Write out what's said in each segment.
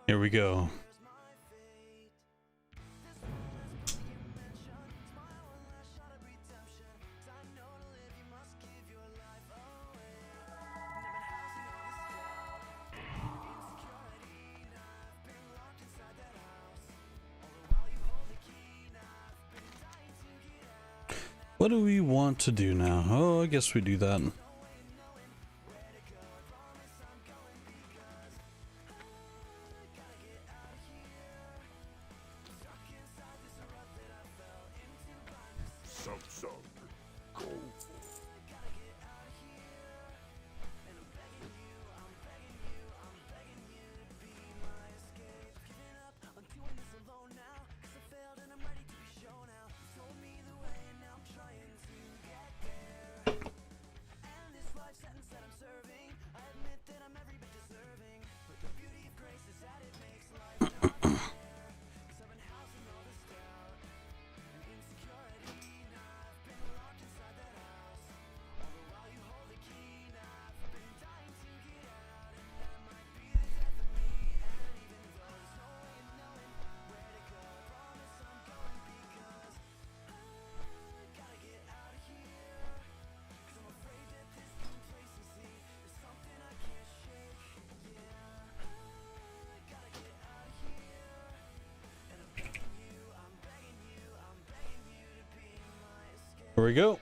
Here we go. What do we want to do now? Oh, I guess we do that. Here we go.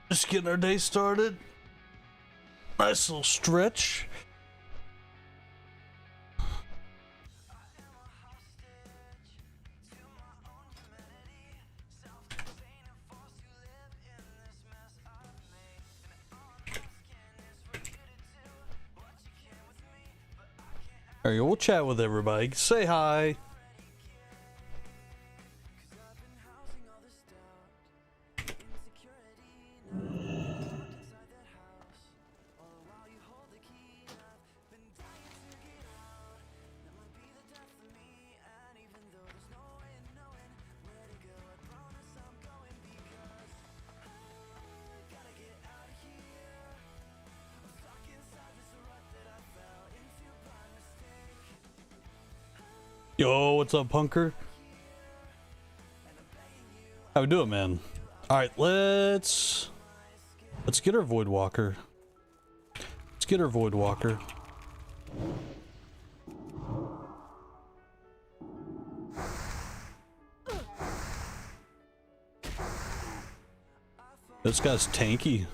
Just getting our day started. Nice little stretch. Alright, we'll chat with everybody. Say hi. Yo, what's up, punker? How we doing, man? All right, let's get our Void Walker. Let's get our Void Walker. This guy's tanky.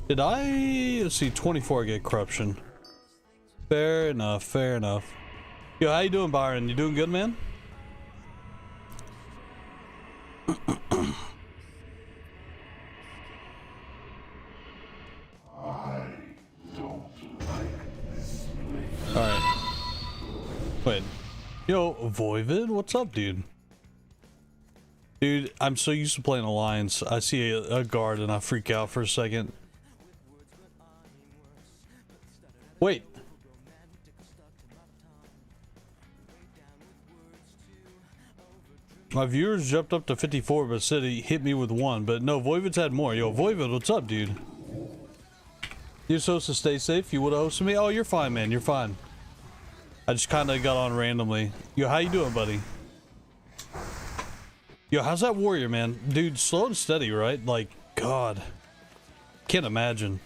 Did I? Let's see, 24 get corruption. Fair enough, fair enough. Yo, how you doing, Byron? You doing good, man? Alright. Wait. Yo, Voivod, what's up, dude? Dude, I'm so used to playing Alliance. I see a guard and I freak out for a second. Wait. My viewers jumped up to 54, but said he hit me with 1. But no, Voivod's had more. Yo, Voivod, what's up, dude? You're supposed to stay safe. You would have hosted me? Oh, you're fine, man. You're fine. I just kind of got on randomly. Yo, how you doing, buddy? Yo, how's that warrior, man? Dude, slow and steady, right? Like, God. Can't imagine.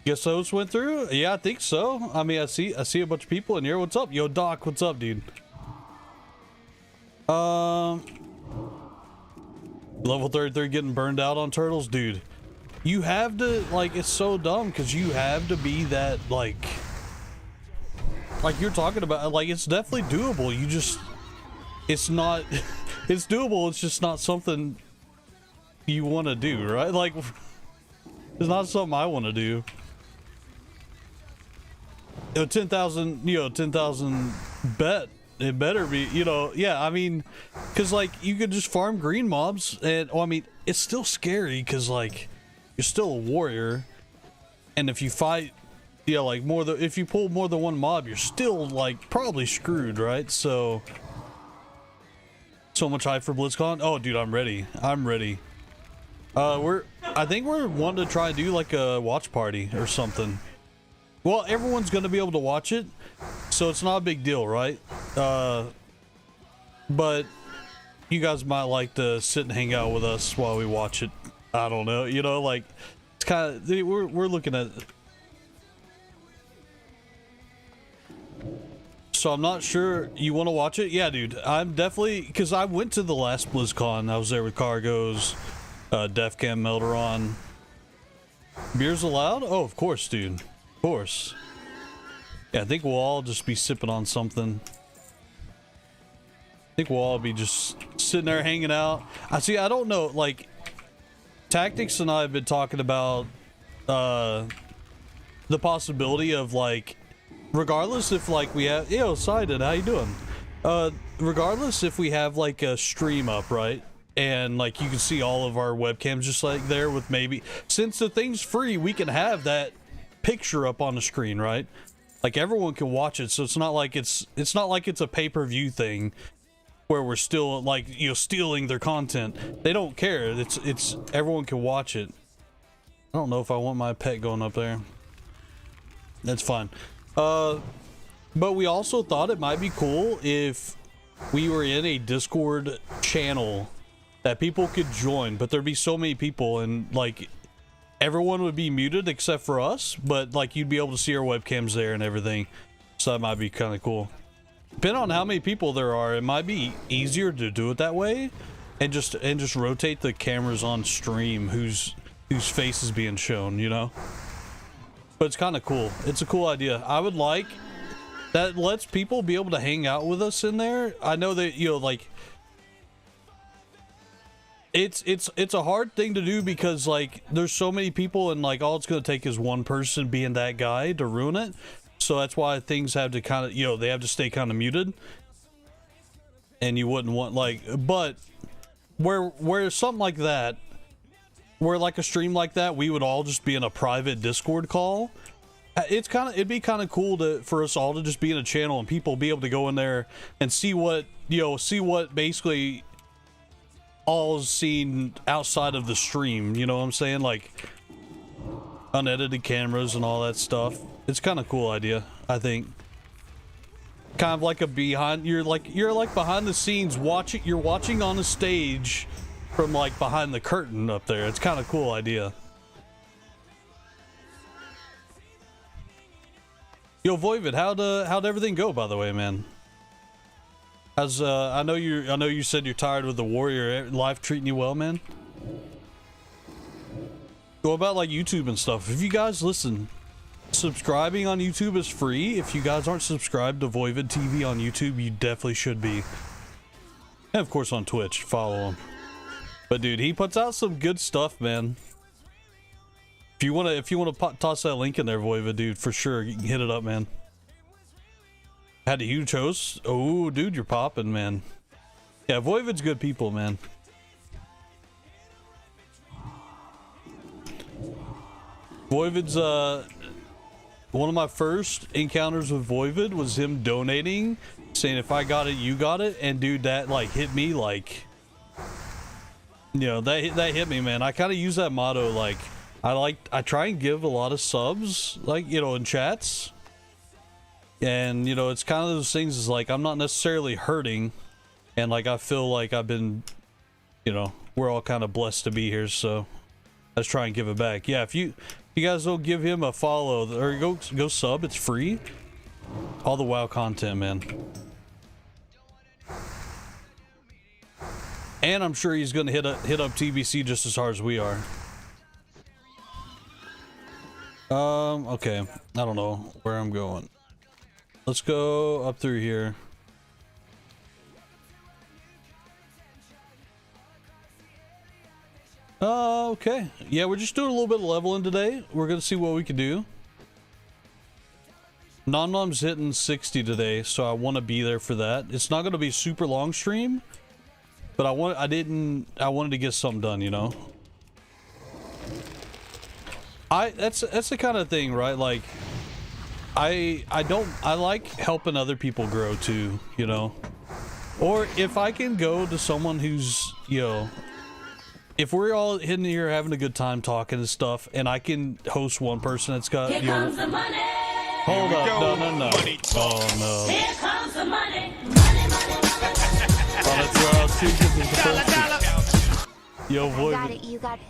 Guess those went through? Yeah, I think so. I mean, I see a bunch of people in here. What's up? Yo, Doc, what's up, dude? Level 33 getting burned out on turtles? Dude, you have to, like, it's so dumb because you have to be that, like you're talking about. Like, it's definitely doable. You just, it's not, it's doable. It's just not something you want to do, right? Like, it's not something I want to do. You know, 10,000, you know, 10,000 bet. It better be, you know, yeah, I mean, because, like, you could just farm green mobs, and, well, I mean, it's still scary, because, like, you're still a warrior, and if you fight, yeah, like, if you pull more than one mob, you're still, like, probably screwed, right? So much hype for BlizzCon. Oh, dude, I'm ready. I'm ready. We're I think we're wanting to try and do like a watch party or something. Well, everyone's gonna be able to watch it, so it's not a big deal, right? But you guys might like to sit and hang out with us while we watch it. I don't know, you know, like it's kind of we're looking at. So I'm not sure you want to watch it. Yeah, dude, I'm definitely, because I went to the last BlizzCon. I was there with Cargos, Defcam, Melderon. Beers allowed? Oh, of course, dude. Of course. Yeah, I think we'll all just be sipping on something. I think we'll all be just sitting there hanging out. I don't know, like, Tactics and I have been talking about the possibility of, like, regardless if, like, we have, yo, Sidon, how you doing? Regardless if we have, like, a stream up, right? And, like, you can see all of our webcams just, like, there with maybe, since the thing's free, we can have that picture up on the screen, right? Like, everyone can watch it, so it's not like it's not like it's a pay-per-view thing where we're still, like, you know, stealing their content. They don't care. It's everyone can watch it. I don't know if I want my pet going up there. That's fine. But we also thought it might be cool if we were in a Discord channel that people could join, but there'd be so many people and, like, everyone would be muted except for us, but, like, you'd be able to see our webcams there and everything. So that might be kind of cool. Depending on how many people there are, it might be easier to do it that way and just rotate the cameras on stream whose face is being shown, you know? But it's kind of cool. It's a cool idea. I would like that lets people be able to hang out with us in there. I know that, you know, like, it's a hard thing to do because, like, there's so many people and, like, all it's going to take is one person being that guy to ruin it. So that's why things have to kind of, you know, they have to stay kind of muted. And you wouldn't want, like, but where something like that, where, like, a stream like that, we would all just be in a private Discord call. It'd be kind of cool for us all to just be in a channel and people be able to go in there and see what, you know, see what basically all is seen outside of the stream, you know what I'm saying? Like, unedited cameras and all that stuff. It's kind of cool idea, I think. Kind of like a you're like behind the scenes watching, you're watching on a stage from, like, behind the curtain up there. It's kind of cool idea. Yo, Voivod, how'd everything go, by the way, man? How's I know you said you're tired with the Warrior. Life treating you well, man? Go about, like, YouTube and stuff. If you guys listen, subscribing on YouTube is free. If you guys aren't subscribed to Voivod TV on YouTube, you definitely should be. And of course on Twitch, follow him. But dude, he puts out some good stuff, man. If you wanna toss that link in there, Voivod, dude, for sure, you can hit it up, man. Had a huge host. Oh, dude, you're popping, man. Yeah, Voivod's good people, man. Voivod's one of my first encounters with Voivod was him donating, saying if I got it, you got it, and dude, that, like, hit me, like, you know, that hit me, man. I kind of use that motto, like, I try and give a lot of subs, like, you know, in chats. And, you know, it's kind of those things is like, I'm not necessarily hurting. And, like, I feel like I've been, you know, we're all kind of blessed to be here. So let's try and give it back. Yeah, if you guys don't give him a follow or go sub, it's free. All the WoW content, man. And I'm sure he's going to hit up TBC just as hard as we are. Okay. I don't know where I'm going. Let's go up through here. Okay. Yeah, we're just doing a little bit of leveling today. We're gonna see what we can do. Nom-Nom's hitting 60 today, so I want to be there for that. It's not gonna be a super long stream, but I wanted to get something done, you know. That's the kind of thing, right? Like, I like helping other people grow too, you know. Or if I can go to someone who's, you know, if we're all in here having a good time talking and stuff, and I can host one person that's got, Here comes the money. hold up, no. Money. Oh no. Here comes the money. Money. Oh, that's Yo, boy. You got it.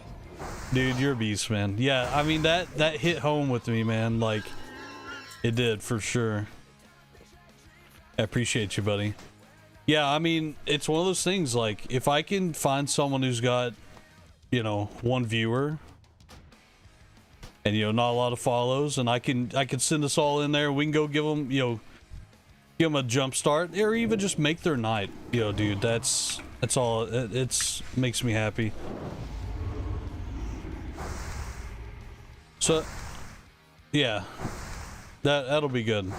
Dude, you're a beast, man. Yeah, I mean, that hit home with me, man. Like, it did, for sure. I appreciate you, buddy. Yeah, I mean, it's one of those things, like, if I can find someone who's got, you know, one viewer, and, you know, not a lot of follows, and I can send us all in there, we can go give them, you know, give them a jump start, or even just make their night. You know, dude, that's all, it's makes me happy. So, yeah, that'll be good.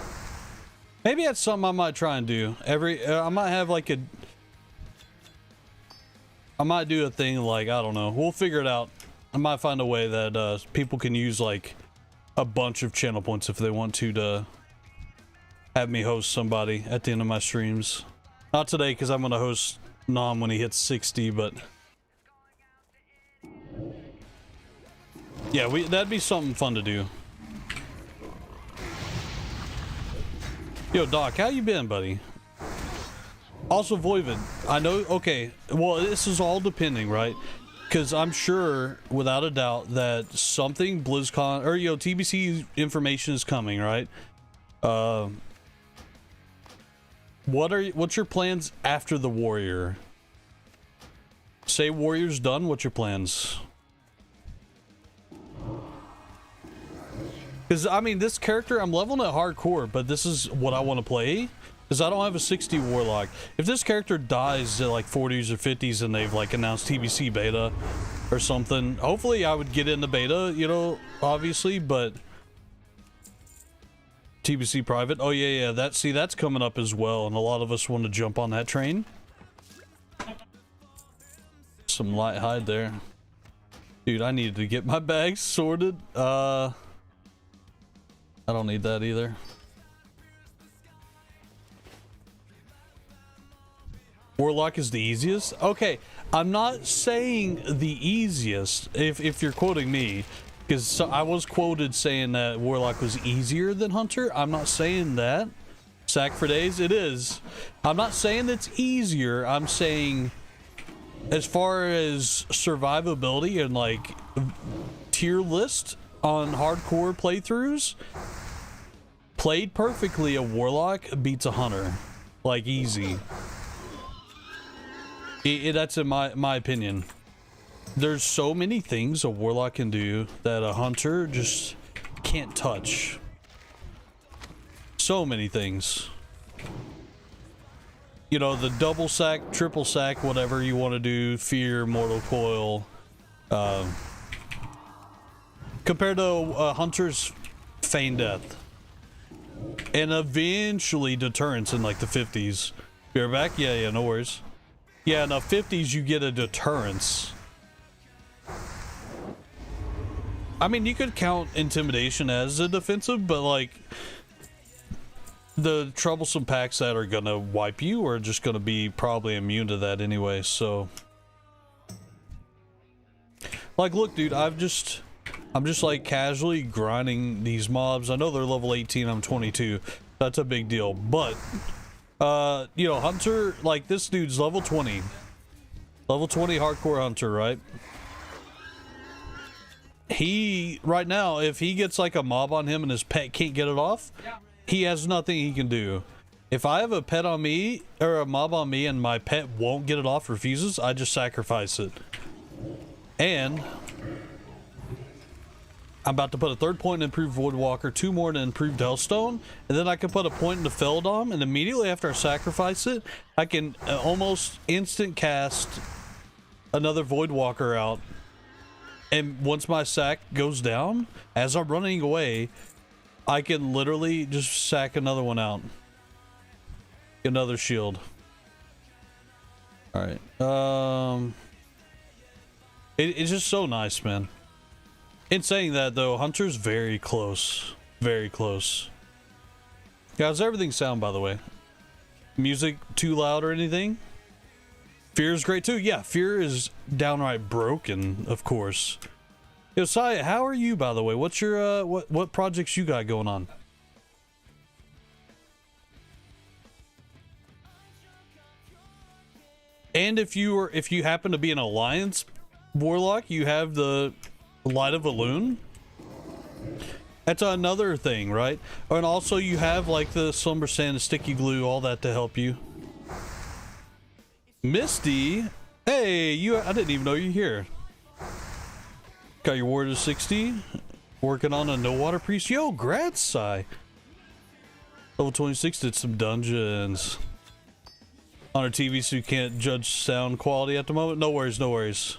Maybe that's something I might try and do. I might have like I might do a thing like, I don't know. We'll figure it out. I might find a way that people can use like a bunch of channel points if they want to have me host somebody at the end of my streams. Not today, because I'm going to host Nom when he hits 60, but yeah, that'd be something fun to do. Yo, Doc, how you been, buddy? Also, Voivod, I know, okay, well, this is all depending, right? Because I'm sure, without a doubt, that something BlizzCon, or, you know, TBC information is coming, right? What's your plans after the Warrior? Say Warrior's done, what's your plans? Because, I mean, this character, I'm leveling at hardcore, but this is what I want to play. Because I don't have a 60 Warlock. If this character dies at like 40s or 50s and they've like announced TBC beta or something, hopefully I would get into beta, you know, obviously, but TBC private. Oh, yeah, that's coming up as well, and a lot of us want to jump on that train. Some light hide there. Dude, I needed to get my bags sorted. I don't need that either. Warlock is the easiest? Okay, I'm not saying the easiest, if you're quoting me, because I was quoted saying that Warlock was easier than Hunter. I'm not saying that. Sack for days, it is. I'm not saying it's easier. I'm saying as far as survivability and like tier list on hardcore playthroughs, played perfectly, a Warlock beats a Hunter. Like, easy. That's in my opinion. There's so many things a Warlock can do that a Hunter just can't touch. So many things. You know, the double sack, triple sack, whatever you want to do, fear, mortal coil. Compared to Hunter's feign death. And eventually deterrence in like the 50s. You're back? Yeah, no worries. Yeah, in the 50s you get a deterrence. I mean, you could count intimidation as a defensive, but like the troublesome packs that are gonna wipe you are just gonna be probably immune to that anyway, so like, look, dude, I'm just like casually grinding these mobs. I know they're level 18, I'm 22. That's a big deal, but you know, Hunter, like, this dude's level 20. Level 20 hardcore Hunter, right? He, right now, if he gets like a mob on him and his pet can't get it off, he has nothing he can do. If I have a pet on me, or a mob on me, and my pet won't get it off, refuses, I just sacrifice it. And I'm about to put a 3rd point in improved Voidwalker, 2 more in improved Hellstone, and then I can put a point into Feldom, and immediately after I sacrifice it, I can almost instant cast another Voidwalker out. And once my sack goes down, as I'm running away, I can literally just sack another one out. Another shield. Alright. It's just so nice, man. In saying that, though, Hunter's very close. Very close. How's everything sound, by the way? Music too loud or anything? Fear is great too. Yeah, fear is downright broken, of course. Yo, Saya, how are you, by the way? What's your what projects you got going on? And if you happen to be an Alliance Warlock, you have the Light of a Loon. That's another thing, right? And also you have like the Slumber Sand, the Sticky Glue, all that to help you. Misty, hey, I didn't even know you're here. Got your ward to 60. Working on a no water priest. Yo, grats, Sai. Level 26 did some dungeons. On our TV, so you can't judge sound quality at the moment. No worries, no worries.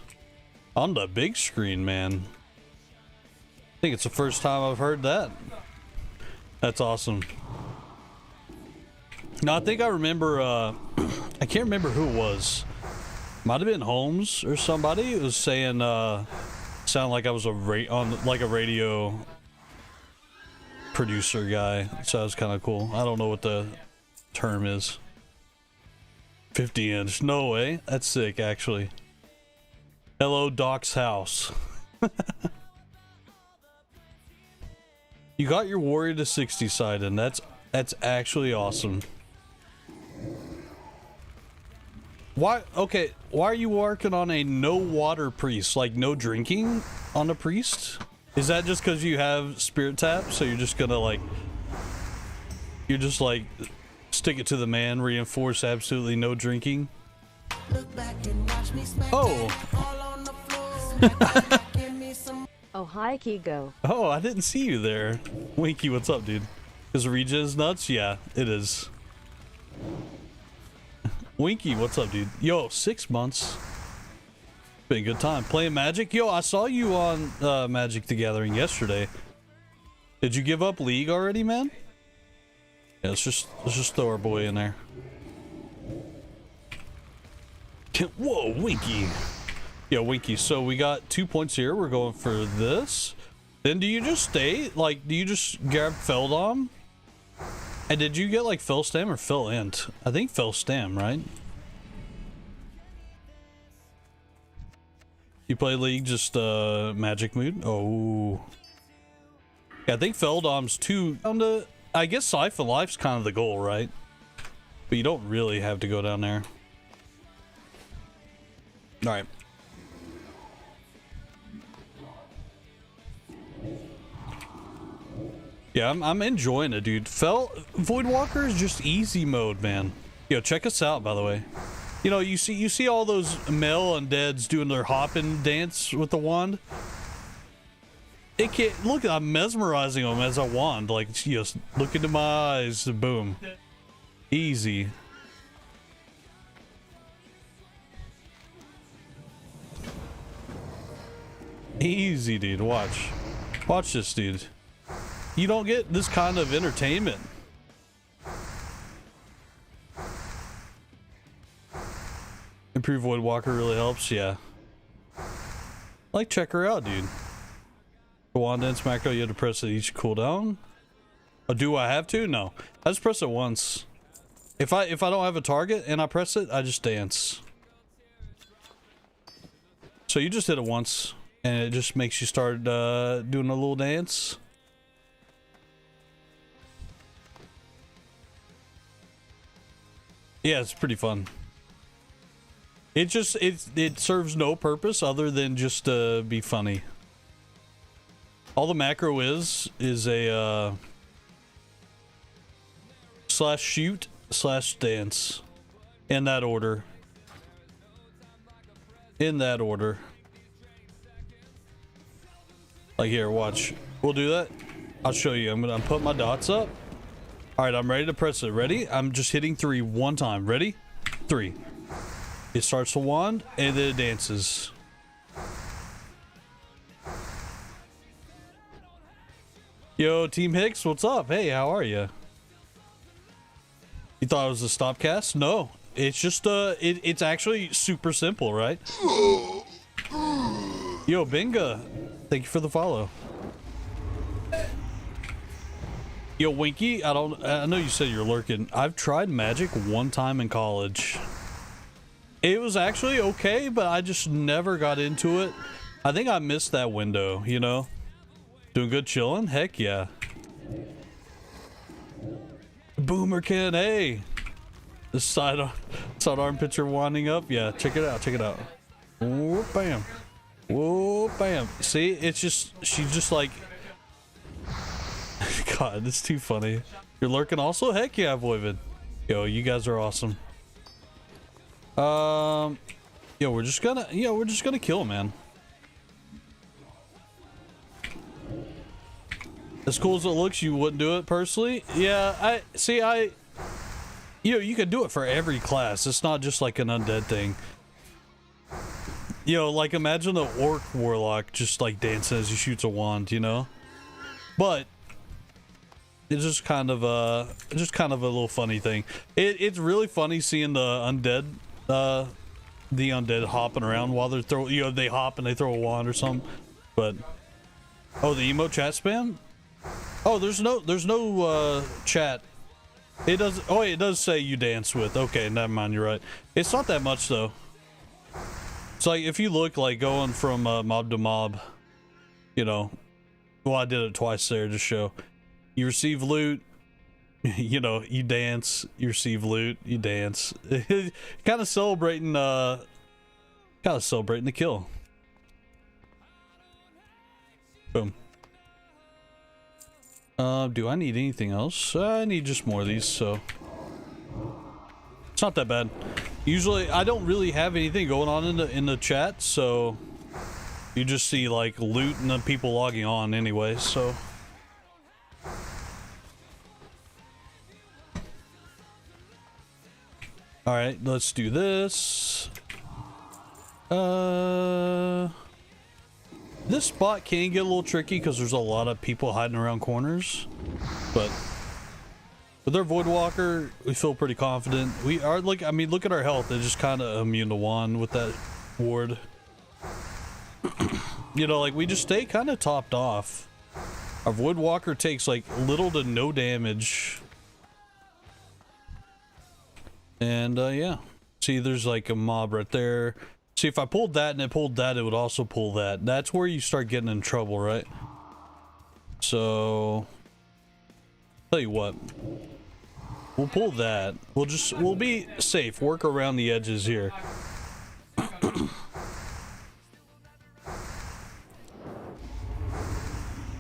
On the big screen, man. I think it's the first time I've heard that. That's awesome. No, I think I remember, I can't remember who it was. Might have been Holmes or somebody. It was saying, sound like I was on like a radio producer guy. So that was kind of cool. I don't know what the term is. 50 inch. No way. That's sick, actually. Hello, Doc's house. You got your warrior to 60 side, and that's actually awesome. Why? Okay, why are you working on a no water priest? Like no drinking on a priest? Is that just because you have spirit tap? So you're just gonna like, stick it to the man, reinforce absolutely no drinking? Oh. Oh, hi, Kigo. Oh, I didn't see you there. Winky, what's up, dude? Is regen is nuts? Yeah, it is. Winky, what's up, dude? Yo, 6 months. Been a good time. Playing Magic? Yo, I saw you on Magic the Gathering yesterday. Did you give up League already, man? Yeah, let's just throw our boy in there. Whoa, Winky. Yo, Winky, so we got 2 points here. We're going for this. Then do you just stay? Like, do you just grab Feldom? And did you get like Fel Stam or Fel Int? I think Fel Stam, right? You play League just Magic mood? Oh. Yeah, I think Feldom's too down to, I guess Siphon Life's kind of the goal, right? But you don't really have to go down there. Alright. Yeah, I'm enjoying it, dude. Voidwalker is just easy mode, man. Yo, check us out, by the way. You know, you see all those male undeads doing their hopping dance with the wand. It can't look. I'm mesmerizing them as a wand. Like, just look into my eyes. Boom. Easy. Easy, dude. Watch this, dude. You don't get this kind of entertainment. Improve Voidwalker really helps, yeah. Like, check her out, dude. The wand dance macro, you have to press it each cooldown. Oh, do I have to? No. I just press it once. If I don't have a target and I press it, I just dance. So you just hit it once, and it just makes you start doing a little dance. Yeah, it's pretty fun. It serves no purpose other than just to be funny. All the macro is a slash shoot slash dance. In that order. In that order. Like here, watch. We'll do that. I'll show you. I'm gonna put my dots up. Alright, I'm ready to press it. Ready? I'm just hitting 3 one time. Ready? 3. It starts the wand, and then it dances. Yo, Team Hicks, what's up? Hey, how are you? You thought it was a stopcast? No. It's just, it's actually super simple, right? Yo, Binga, thank you for the follow. Yo, Winky, I know you said you're lurking. I've tried Magic one time in college. It was actually okay, but I just never got into it. I think I missed that window, you know? Doing good chilling? Heck yeah. Boomer Ken, hey! The sidearm picture winding up. Yeah, check it out, check it out. Whoop, bam. Whoop, bam. See, it's just, she's just like... God, it's too funny. You're lurking also? Heck yeah, Voivod. Yo, you guys are awesome. Yo, we're just gonna kill him, man. As cool as it looks, you wouldn't do it personally. Yeah, you can do it for every class. It's not just like an undead thing. Like imagine an orc warlock just like dancing as he shoots a wand, you know? But it's just kind of a little funny thing. It's really funny seeing the undead hopping around while they're throwing, they hop and they throw a wand or something. But oh, the emo chat spam? Oh, there's no chat. It does. Oh, it does say you dance with. Okay, never mind. You're right. It's not that much though. It's like if you look like going from mob to mob, well, I did it twice there to show. You receive loot, you dance. You receive loot, you dance. kind of celebrating the kill. Boom. Do I need anything else? I need just more of these, so it's not that bad. Usually, I don't really have anything going on in the chat, so you just see like loot and then people logging on anyway. So, all right, let's do this. This spot can get a little tricky because there's a lot of people hiding around corners, but with our Voidwalker, we feel pretty confident. We are like, I mean, look at our health. It's just kind of immune to wand with that ward. Like we just stay kind of topped off. Our Voidwalker takes like little to no damage. And yeah, see, there's like a mob right there. See, if I pulled that and it pulled that, it would also pull that. That's where you start getting in trouble, right? So, tell you what, we'll pull that. We'll be safe. Work around the edges here.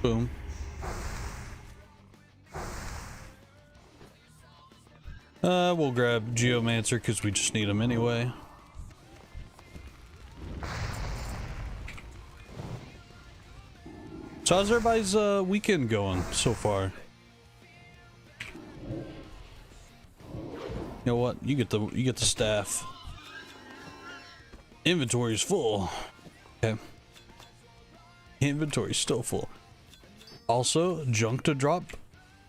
Boom. We'll grab Geomancer because we just need him anyway. So how's everybody's weekend going so far? You know what? You get the staff. Inventory's full. Okay. Inventory's still full. Also, junk to drop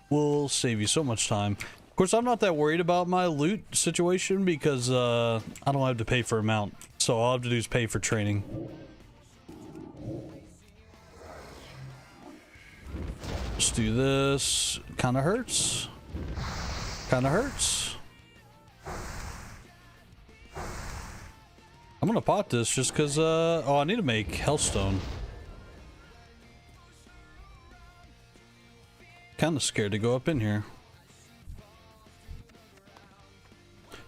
will save you so much time. Of course, I'm not that worried about my loot situation because I don't have to pay for a mount. So all I have to do is pay for training. Let's do this. Kind of hurts. Kind of hurts. I'm gonna pot this just because, oh, I need to make Hellstone. Kind of scared to go up in here.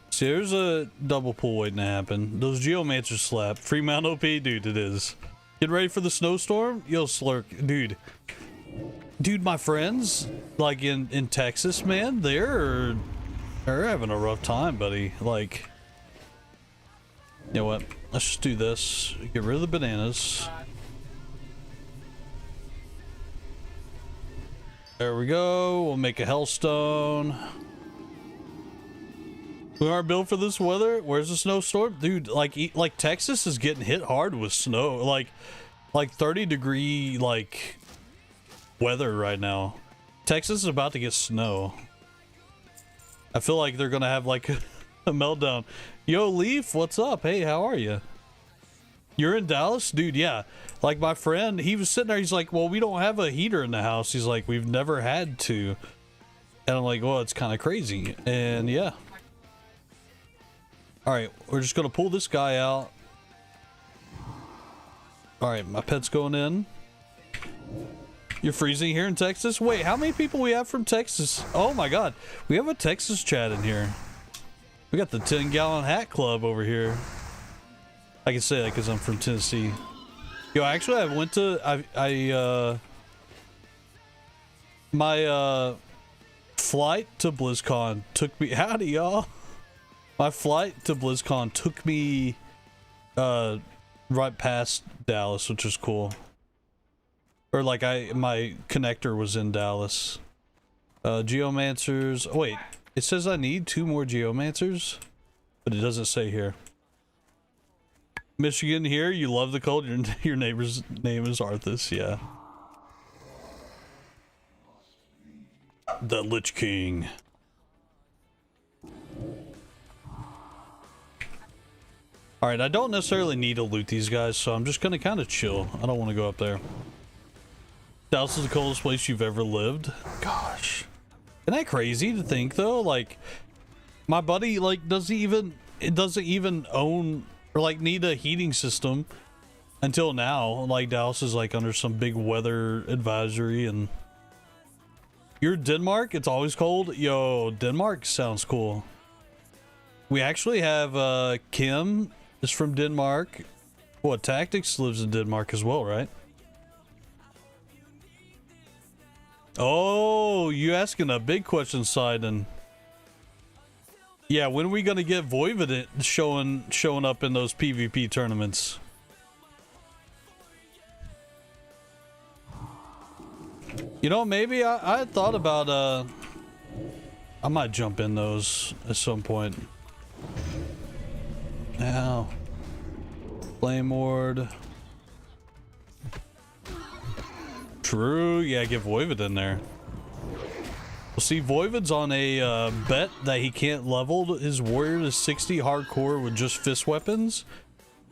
See, there's a double pull waiting to happen. Those Geomancers slap. Free mount OP? Dude, it is. Get ready for the snowstorm? Yo, Slurk. Dude, my friends, like in Texas, man, they're having a rough time, buddy. Like, you know what? Let's just do this. Get rid of the bananas. There we go. We'll make a Hellstone. We aren't built for this weather. Where's the snowstorm? Dude, like Texas is getting hit hard with snow. Like 30-degree, like, weather right now. Texas is about to get snow. I feel like they're gonna have like a meltdown. Yo, Leaf, what's up? Hey, how are you? You're in Dallas? Dude, yeah. Like my friend, he was sitting there, he's like, well, we don't have a heater in the house. He's like, we've never had to. And I'm like, well, it's kind of crazy. And yeah. Alright, we're just gonna pull this guy out. Alright, my pet's going in. You're freezing here in Texas? Wait, how many people we have from Texas? Oh my god, we have a Texas chat in here. We got the 10-gallon hat club over here. I can say that because I'm from Tennessee. Yo, actually, I went to... my flight to BlizzCon took me... Howdy, y'all. My flight to BlizzCon took me right past Dallas, which is cool. Or like my connector was in Dallas. Geomancers. Oh, wait, it says I need 2 more Geomancers, but it doesn't say here. Michigan here, you love the cold. Your neighbor's name is Arthas, yeah. The Lich King. Alright, I don't necessarily need to loot these guys, so I'm just gonna kind of chill. I don't want to go up there. Dallas is the coldest place you've ever lived. Gosh. Isn't that crazy to think, though? Like, my buddy, like, doesn't even own or, like, need a heating system until now. Like, Dallas is, like, under some big weather advisory, and... You're Denmark? It's always cold? Yo, Denmark sounds cool. We actually have, Kim is from Denmark. What, Tactics lives in Denmark as well, right? Oh, you asking a big question, Sidon. Yeah, when are we gonna get Voivod showing up in those PvP tournaments? You know, maybe I had thought about I might jump in those at some point. Now, Flame Ward. True, yeah, get Voivod in there. Well, see, Voivod's on a bet that he can't level his warrior to 60 hardcore with just fist weapons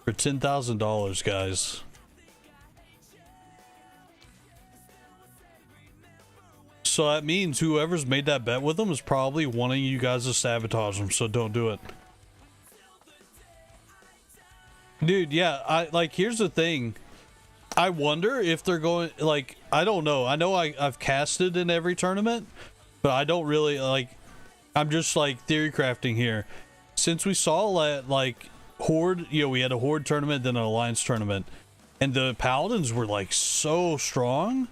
for $10,000, guys. So that means whoever's made that bet with him is probably wanting you guys to sabotage him, so don't do it. Dude, yeah, here's the thing. I wonder if they're going, like, I don't know. I know I've casted in every tournament, but I don't really, like, I'm just, like, theory crafting here. Since we saw that, like, Horde, you know, we had a Horde tournament, then an Alliance tournament, and the Paladins were, like, so strong.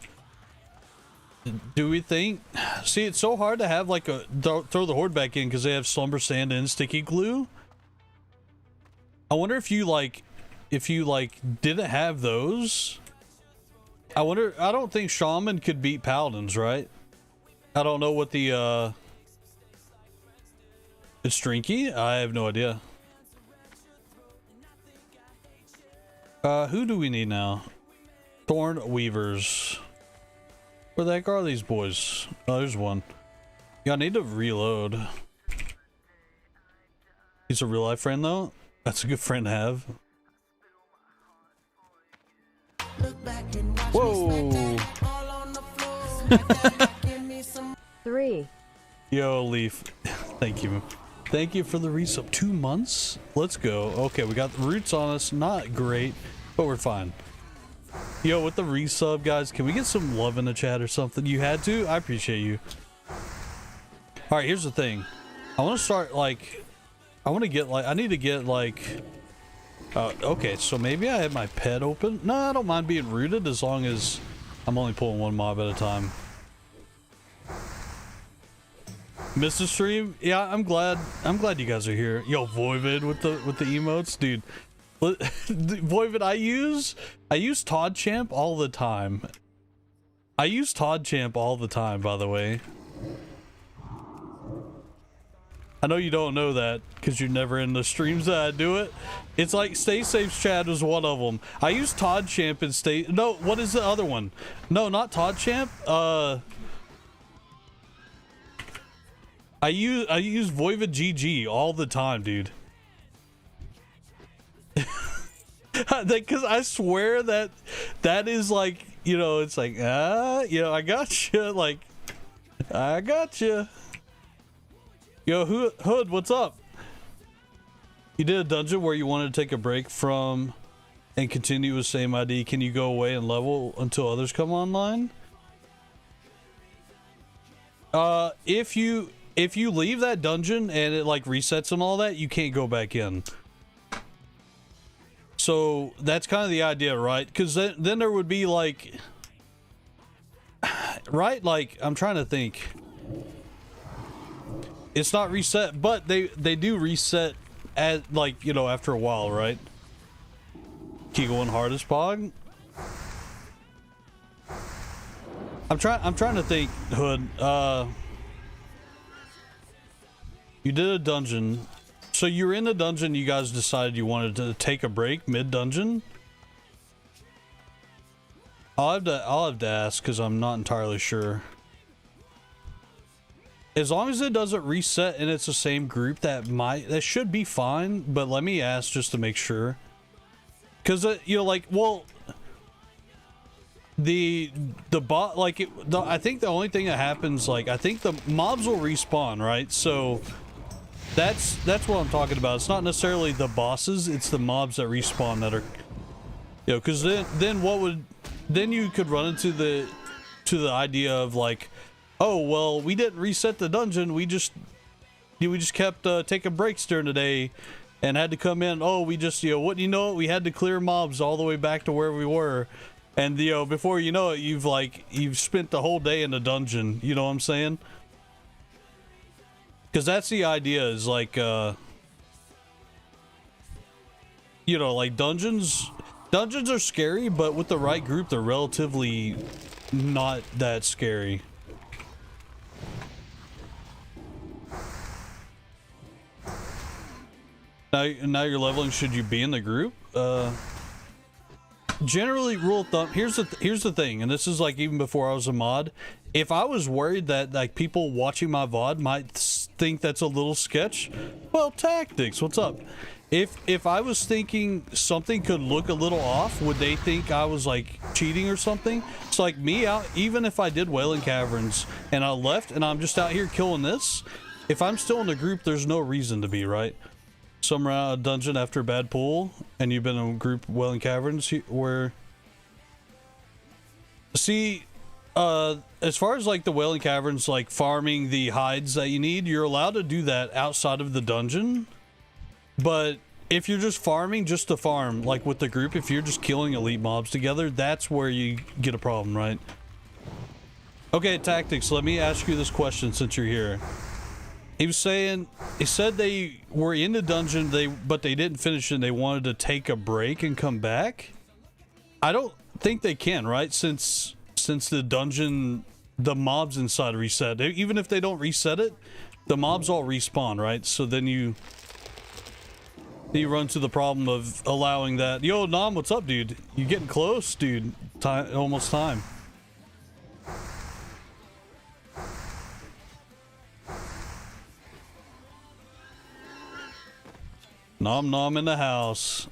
Do we think, see, it's so hard to have, like, throw the Horde back in because they have Slumber Sand and Sticky Glue. I wonder if you didn't have those. I wonder, I don't think Shaman could beat Paladins, right? I don't know what the, it's Strinky? I have no idea. Who do we need now? Thorn Weavers. Where the heck are these boys? Oh, there's one. Yeah, I need to reload. He's a real life friend, though? That's a good friend to have. Whoa! 3. Yo, Leaf. Thank you. Thank you for the resub. 2 months? Let's go. Okay, we got the roots on us. Not great, but we're fine. Yo, with the resub, guys, can we get some love in the chat or something? You had to? I appreciate you. Alright, here's the thing. I want to start, like... I want to get, like... I need to get, like... okay, so maybe I have my pet open. No, I don't mind being rooted as long as I'm only pulling one mob at a time. Missed the stream? Yeah, I'm glad you guys are here. Yo, Voivod with the emotes, dude. Voivod, I use Todd Champ all the time. I use Todd Champ all the time, by the way. I know you don't know that because you're never in the streams that I do it. It's like Stay Safe's chat was one of them. I use Todd Champ and Stay... No, what is the other one? No, not Todd Champ. I use Voivod GG all the time, dude. Because I swear that is like, you know, it's like, you know, I got you. Like, I got you. Yo, Hood, what's up? You did a dungeon where you wanted to take a break from and continue with same ID. Can you go away and level until others come online? If you leave that dungeon and it like resets and all that, you can't go back in. So that's kind of the idea, right? Because then there would be like, right? Like, I'm trying to think. It's not reset, but they do reset at, like, you know, after a while, right? Keep going hardest pog. I'm trying to think, Hood. You did a dungeon. So you're in the dungeon, you guys decided you wanted to take a break mid-dungeon? I'll have to ask, because I'm not entirely sure. As long as it doesn't reset and it's the same group, that should be fine, but let me ask just to make sure. Because, you know, like, well, the bot, like, I think the only thing that happens, like, I think the mobs will respawn, right? So that's what I'm talking about. It's not necessarily the bosses, it's the mobs that respawn that are, you know, because then you could run into the idea of like, oh well, we didn't reset the dungeon, we just kept taking breaks during the day and had to come in. Oh, we just, you know, what, you know, we had to clear mobs all the way back to where we were, and you know, before you know it, you've spent the whole day in the dungeon. You know what I'm saying? Because that's the idea, is like, you know, like dungeons are scary, but with the right group, they're relatively not that scary. Now you're leveling. Should you be in the group? Generally, rule of thumb. Here's the thing, and this is like even before I was a mod. If I was worried that like people watching my VOD might think that's a little sketch, well, tactics. What's up? If I was thinking something could look a little off, would they think I was like cheating or something? It's like me out. Even if I did Wailing Caverns and I left and I'm just out here killing this, if I'm still in the group, there's no reason to be, right? Some round a dungeon after a bad pull, and you've been in a group Wailing Caverns where, see, as far as like the Wailing Caverns, like farming the hides that you need, you're allowed to do that outside of the dungeon. But if you're just farming just to farm, like with the group, if you're just killing elite mobs together, that's where you get a problem, right? Okay, tactics, let me ask you this question since you're here. He said they were in the dungeon, but they didn't finish it and they wanted to take a break and come back. I don't think they can, right? Since the dungeon, the mobs inside reset. Even if they don't reset it, the mobs all respawn, right? So then you run to the problem of allowing that. Yo, Nam, what's up, dude? You getting close, dude? Almost time. Nom in the house.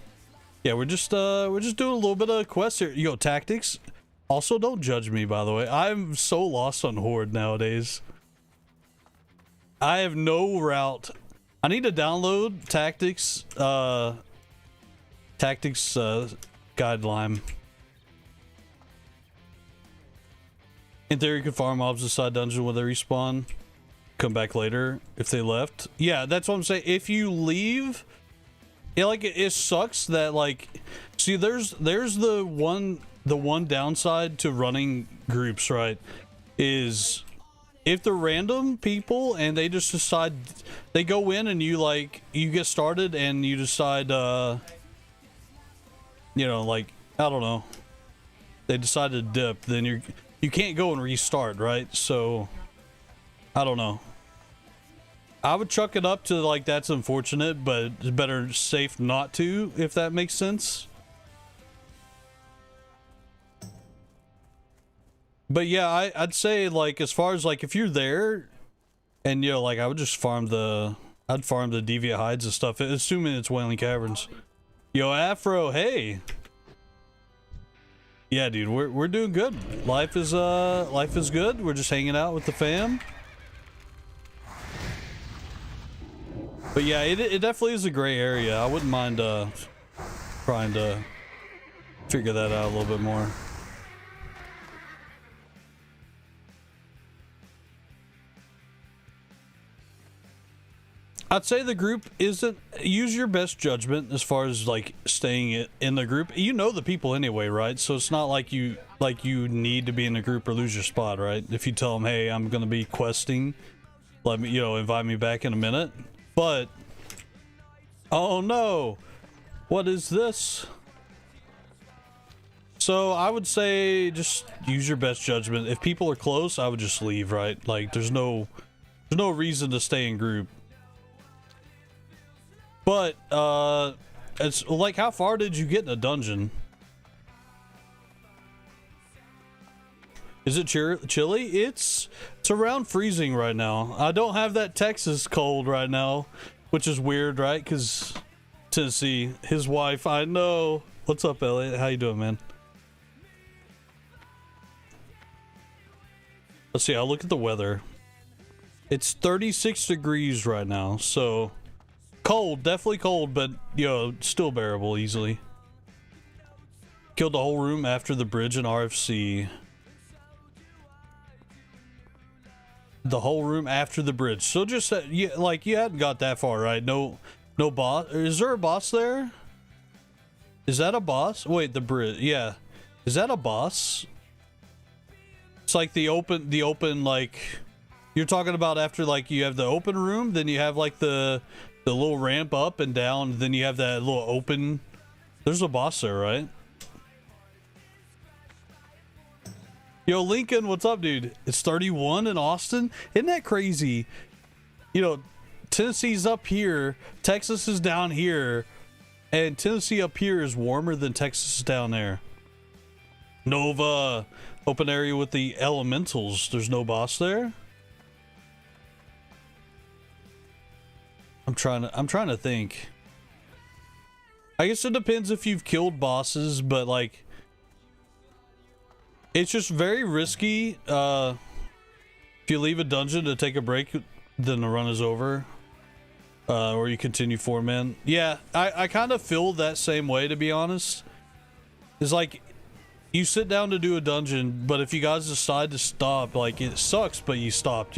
Yeah, we're just doing a little bit of quest here. Yo, tactics. Also, don't judge me, by the way. I'm so lost on Horde nowadays. I have no route. I need to download tactics guideline. In theory, you can farm mobs inside dungeon when they respawn. Come back later if they left. Yeah, that's what I'm saying. If you leave, it sucks that, like, see, there's the one downside to running groups, right? Is if they're random people and they just decide, they go in and you get started and you decide, you know, like, I don't know, they decide to dip, then you can't go and restart, right? So I don't know. I would chuck it up to like, that's unfortunate, but it's better safe not to, if that makes sense. But yeah, I'd say, like, as far as like, if you're there and, you know, like, I would just farm I'd farm the deviant hides and stuff, assuming it's Wailing Caverns. Yo, Afro, hey. Yeah, dude, we're doing good. Life is good. We're just hanging out with the fam. But yeah, it definitely is a gray area. I wouldn't mind trying to figure that out a little bit more. I'd say the group isn't, use your best judgment as far as like staying in the group. You know the people anyway, right? So it's not like you need to be in the group or lose your spot, right? If you tell them, hey, I'm gonna be questing, let me, invite me back in a minute. But oh no, what is this? So I would say just use your best judgment. If people are close, I would just leave, right? Like there's no reason to stay in group. But, it's like, how far did you get in a dungeon? Is it chilly? It's around freezing right now. I don't have that Texas cold right now, which is weird, right? Because Tennessee, his wife, I know. What's up, Elliot? How you doing, man? Let's see, I'll look at the weather. It's 36 degrees right now, so... Cold, definitely cold, but, still bearable easily. Killed the whole room after the bridge in RFC. The whole room after the bridge. So just, you hadn't got that far, right? No boss. Is there a boss there? Is that a boss? Wait, the bridge. Yeah. Is that a boss? It's like the open, like... You're talking about after, like, you have the open room, then you have, like, the little ramp up and down, then you have that little open. There's a boss there, right? Yo, Lincoln, what's up, dude? It's 31 in Austin. Isn't that crazy? Tennessee's up here, Texas is down here, and Tennessee up here is warmer than Texas is down there. Nova, open area with the elementals. There's no boss there. I'm trying to think. I guess it depends if you've killed bosses, but like it's just very risky if you leave a dungeon to take a break, then the run is over. Or you continue 4-man. Yeah, I kind of feel that same way, to be honest. It's like you sit down to do a dungeon, but if you guys decide to stop, like it sucks, but you stopped,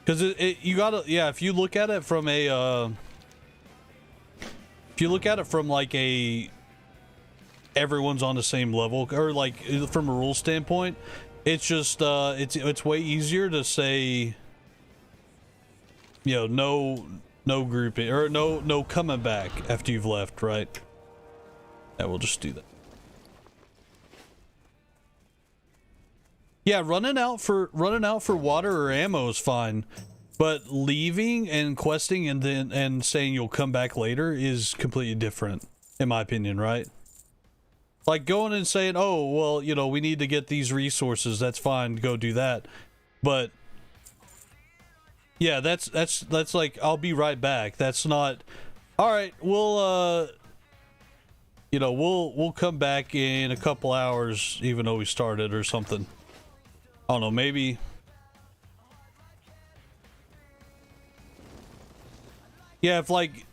Because you gotta, yeah, if you look at it from a, everyone's on the same level, or like from a rule standpoint, it's just, it's way easier to say, no grouping, or no coming back after you've left, right? Yeah, we'll just do that. Yeah, running out for water or ammo is fine, but leaving and questing and saying you'll come back later is completely different, in my opinion, right? Like going and saying, "Oh, well, we need to get these resources." That's fine, go do that. But yeah, that's like, I'll be right back. That's not, all right, we'll we'll come back in a couple hours even though we started or something. I don't know, maybe. Yeah, if like,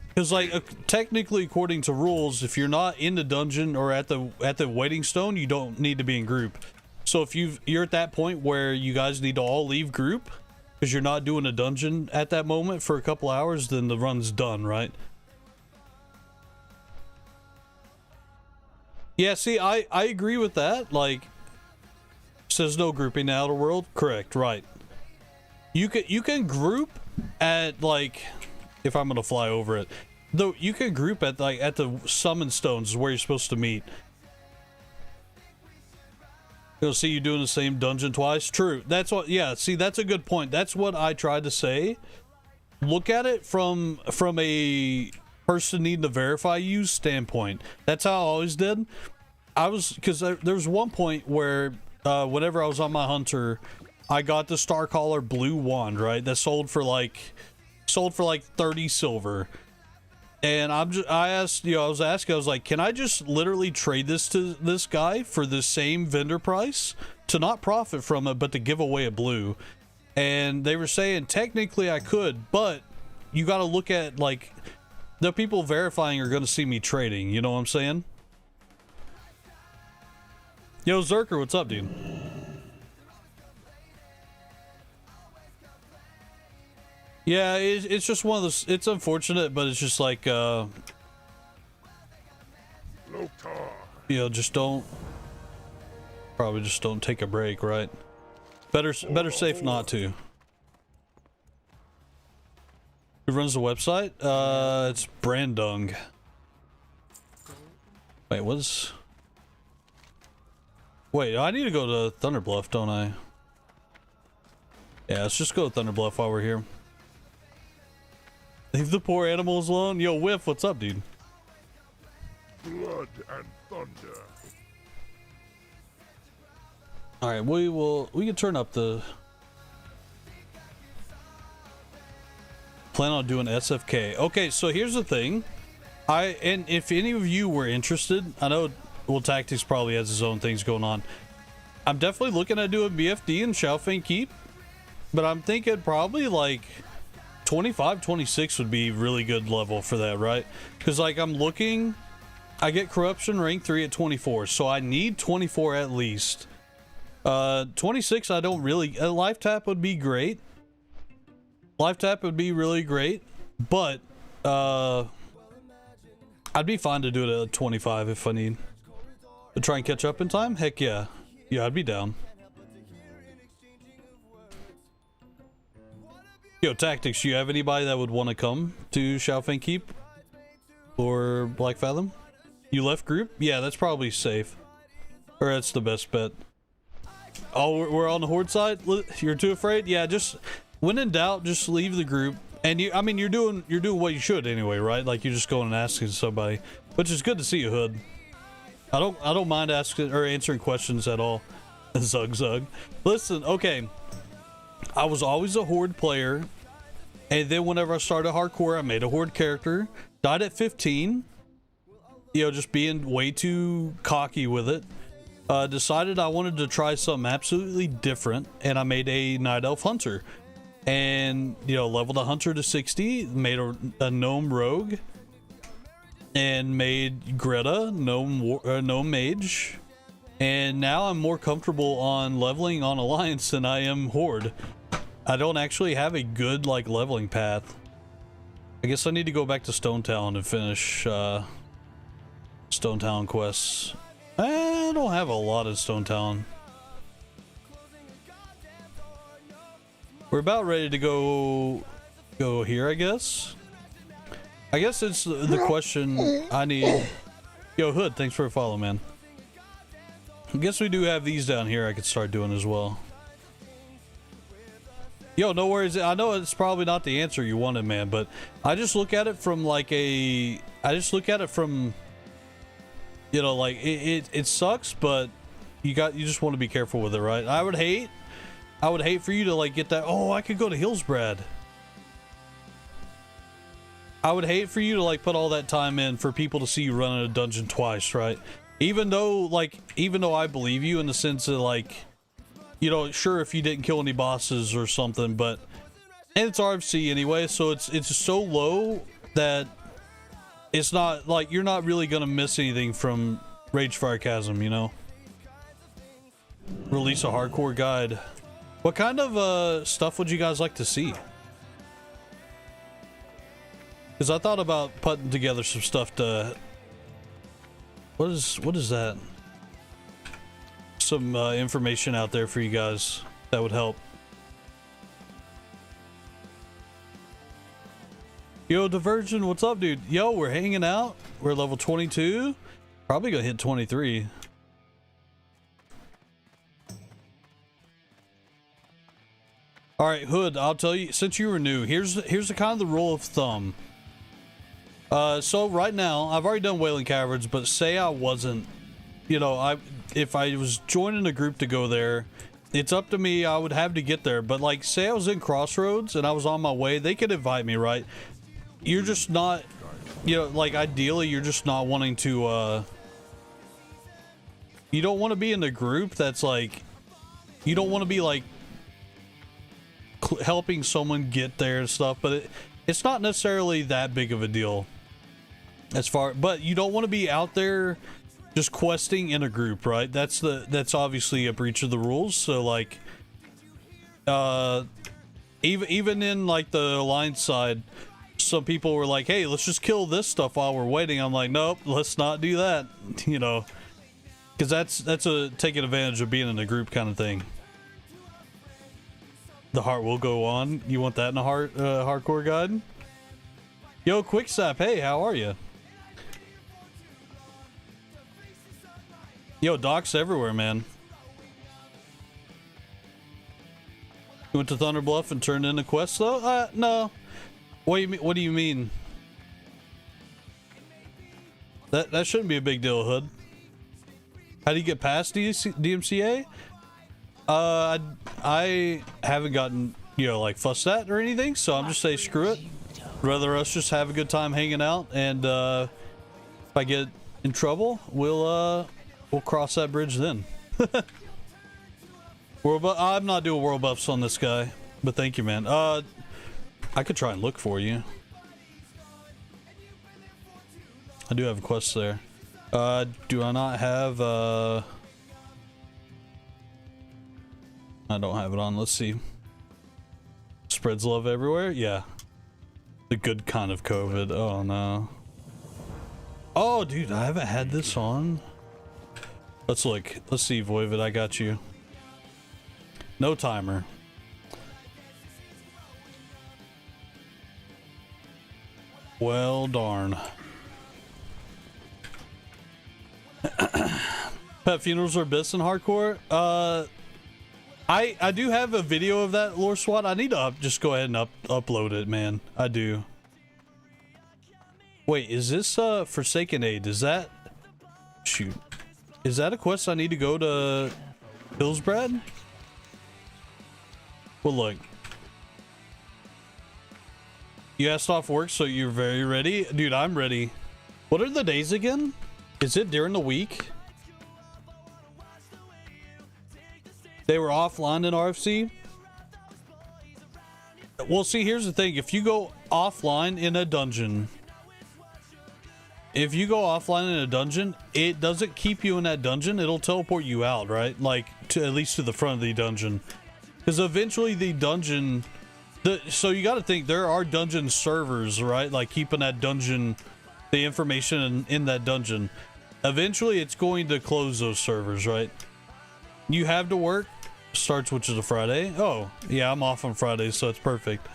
because like technically according to rules, if you're not in the dungeon or at the waiting stone, you don't need to be in group. So if you're at that point where you guys need to all leave group because you're not doing a dungeon at that moment for a couple hours, then the run's done, right? Yeah, see, I agree with that. Like, says no grouping in the outer world. Correct, right. You can group at, like, if I'm gonna fly over it, though, you can group at the summon stones where you're supposed to meet. You'll see you doing the same dungeon twice. True. That's what, yeah, see, that's a good point. That's what I tried to say. Look at it from a person needing to verify you standpoint. That's how I always did. Because there was one point where whenever I was on my hunter, I got the Starcaller blue wand, right? That sold for like 30 silver. And I asked, I was asking, I was like, can I just literally trade this to this guy for the same vendor price to not profit from it, but to give away a blue? And they were saying technically I could, but you got to look at, like, the people verifying are going to see me trading. You know what I'm saying? Yo, Zerker, what's up, dude? Yeah, it's just one of those. It's unfortunate, but it's just like, just don't. Probably just don't take a break, right? Better safe not to. Who runs the website? It's Brandung. Wait, what's? Wait, I need to go to Thunderbluff, don't I? Yeah, let's just go to Thunderbluff while we're here. Leave the poor animals alone. Yo, Whiff, what's up, dude? Blood and thunder. All right, we can turn up the. Plan on doing SFK. Okay, so here's the thing. And if any of you were interested, I know Tactics probably has his own things going on. I'm definitely looking at doing BFD and Xiaofeng Keep, but I'm thinking probably like 25, 26 would be really good level for that, right? Because like I'm looking, I get corruption rank 3 at 24, so I need 24 at least. 26 I don't really. Life tap would be great. Life tap would be really great, but I'd be fine to do it at 25 if I need to try and catch up in time. Heck yeah. Yeah, I'd be down. Yo, Tactics, you have anybody that would want to come to Xiaofeng Keep or Black Fathom? You left group? Yeah, that's probably safe. Or that's the best bet. Oh, we're on the Horde side? You're too afraid? Yeah, just when in doubt, just leave the group. And I mean, you're doing what you should anyway, right? Like you're just going and asking somebody, which is good to see you, Hood. I don't mind asking or answering questions at all. Zug. Listen, okay. I was always a Horde player, and then whenever I started hardcore, I made a Horde character. Died at 15. Just being way too cocky with it. Decided I wanted to try something absolutely different, and I made a Night Elf Hunter. And, leveled a Hunter to 60, made a Gnome Rogue, and made Greta, Gnome Mage. And now I'm more comfortable on leveling on Alliance than I am Horde. I don't actually have a good, leveling path. I guess I need to go back to Stone Town and finish, Stone Town quests. I don't have a lot of Stone Town. We're about ready to go here, I guess. I guess it's the question I need. Yo, Hood, thanks for a follow, man. I guess we do have these down here I could start doing as well. Yo, no worries. I know it's probably not the answer you wanted, man, but I just look at it from it sucks, but you just want to be careful with it, right? I would hate for you to get that. Oh, I could go to Hillsbrad. I would hate for you to put all that time in for people to see you run in a dungeon twice, right? Even though I believe you in the sense that sure, if you didn't kill any bosses or something, but and it's RFC anyway, so it's so low that it's not you're not really gonna miss anything from Ragefire Chasm, Release a hardcore guide. What kind of stuff would you guys like to see? Because I thought about putting together some stuff to. What is that? Some information out there for you guys that would help. Yo, Diversion, what's up, dude? Yo, we're hanging out. We're level 22. Probably gonna hit 23. All right, Hood, I'll tell you, since you were new, here's the kind of the rule of thumb. So right now, I've already done Wailing Caverns, but say I wasn't, if I was joining a group to go there, it's up to me. I would have to get there. But say I was in Crossroads and I was on my way, they could invite me, right? You're just not you know, like ideally you're just not wanting to you don't want to be in a group that's like, you don't want to be like helping someone get there and stuff, but it's not necessarily that big of a deal as far, but you don't want to be out there just questing in a group, right? That's obviously a breach of the rules. So like even in like the alliance side, some people were like, hey, let's just kill this stuff while we're waiting. I'm like, nope, let's not do that, you know, because that's a taking advantage of being in a group kind of thing. The heart will go on. You want that in a hardcore guide? Yo, Quicksap, hey, how are you? Yo, docks everywhere, man. You went to Thunder Bluff and turned in a quest though? No. What do you mean? What do you mean? That shouldn't be a big deal, Hood. How do you get past DMCA? I haven't gotten, you know, like fussed at or anything, so I'm just saying screw it. Rather us just have a good time hanging out, and if I get in trouble, we'll cross that bridge then. I'm not doing world buffs on this guy, but thank you, man. I could try and look for you. I do have a quest there. Do I not have I don't have it on. Let's see. Spreads love everywhere? Yeah. The good kind of COVID. Oh no. Oh dude, I haven't had this on. Let's look. Let's see, Voivod, I got you. No timer. Well darn. Pet funerals are best in hardcore. I do have a video of that, Lore SWAT. I need to just go ahead and upload it, man. I do. Wait, is this Forsaken Aid? Is that, shoot, is that a quest I need to go to Hillsbrad? Well, look. You asked off work, so you're very ready? Dude, I'm ready. What are the days again? Is it during the week? They were offline in RFC? Well, see, here's the thing. If you go offline in a dungeon, it doesn't keep you in that dungeon. It'll teleport you out, right? Like, to at least to the front of the dungeon. Because eventually the dungeon... so you got to think, there are dungeon servers, right? Like, keeping that dungeon... the information in that dungeon. Eventually, it's going to close those servers, right? You have to work. Starts, which is a Friday. Oh, yeah, I'm off on Fridays, so it's perfect.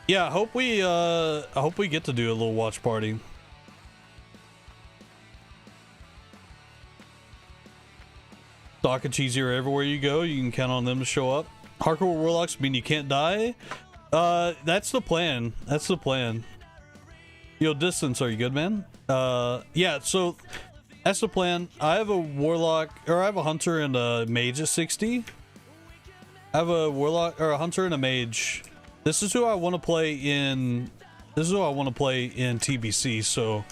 Yeah, I hope we get to do a little watch party. Stock and cheesy are everywhere you go. You can count on them to show up. Hardcore warlocks mean you can't die. That's the plan. That's the plan. Yo, distance, are you good, man? Yeah, so that's the plan. I have a warlock, or I have a hunter and a mage at 60. I have a warlock, or a hunter and a mage. This is who I want to play in. This is who I want to play in TBC. So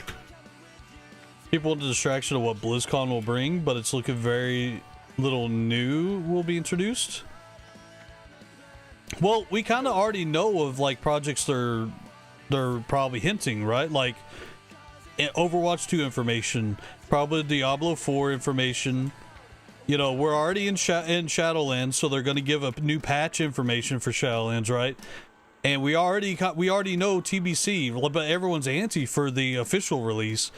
people want the distraction of what BlizzCon will bring, but it's looking very little new will be introduced. Well, we kind of already know of like projects they're probably hinting, right? Like Overwatch 2 information, probably Diablo 4 information. You know, we're already in Shadowlands, so they're going to give a new patch information for Shadowlands, right? And we already know TBC, but everyone's anti for the official release.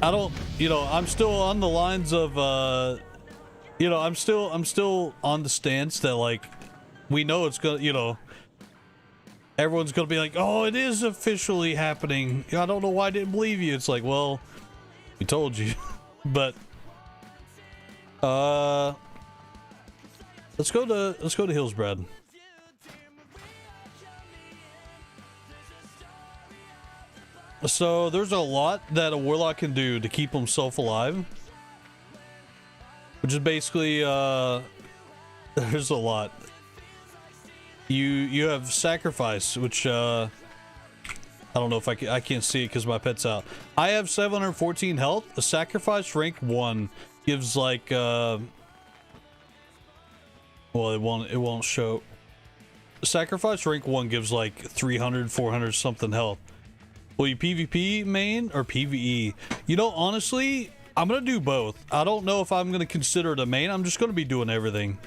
I don't, you know, I'm still on the lines of, you know, I'm still on the stance that like we know it's gonna, you know, everyone's gonna be like, oh, it is officially happening. I don't know why I didn't believe you. It's like, well, we told you. But let's go to Hillsbrad. So there's a lot that a warlock can do to keep himself alive, which is basically there's a lot. You have sacrifice, which I don't know if I can't see it because my pet's out. I have 714 health. A sacrifice rank 1 gives like well, it won't show. Sacrifice rank 1 gives like 300, 400 something health. Will you PvP main or PvE? You know, honestly, I'm gonna do both. I don't know if I'm gonna consider it a main. I'm just gonna be doing everything.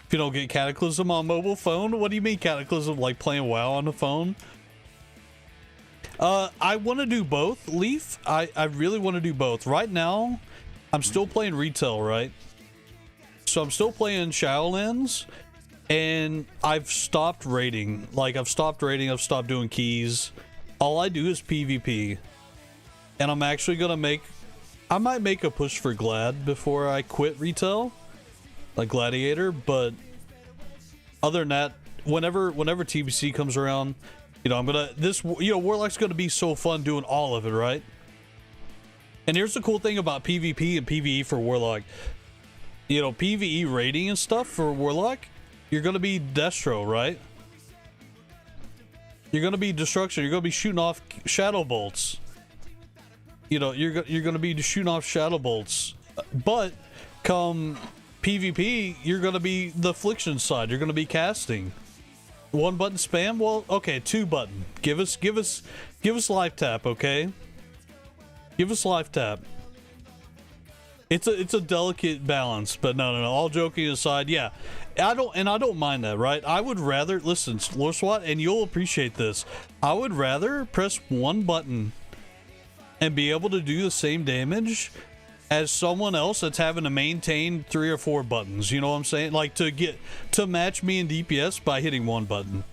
If you don't get Cataclysm on mobile phone, what do you mean Cataclysm? Like playing WoW on the phone? I want to do both, Leaf. I really want to do both. Right now, I'm still playing retail, right? So I'm still playing Shadowlands, and I've stopped raiding. Like, I've stopped raiding, I've stopped doing keys. All I do is PvP. And I'm actually gonna I might make a push for Glad before I quit retail. Like Gladiator, but other than that, whenever TBC comes around, you know, Warlock's gonna be so fun doing all of it, right? And here's the cool thing about PvP and PvE for Warlock. You know, PvE raiding and stuff for Warlock, you're gonna be Destro, right? You're gonna be Destruction. You're gonna be shooting off Shadow Bolts. You know, you're gonna be shooting off Shadow Bolts. But come PvP, you're gonna be the Affliction side. You're gonna be casting. 1 button spam? Well, okay, 2 button. Give us life tap, okay? Give us life tap. It's a delicate balance, but no. All joking aside, yeah. I don't mind that, right? I would rather listen, Lord SWAT, and you'll appreciate this. I would rather press 1 button and be able to do the same damage as someone else that's having to maintain 3 or 4 buttons. You know what I'm saying? Like to match me in DPS by hitting 1 button.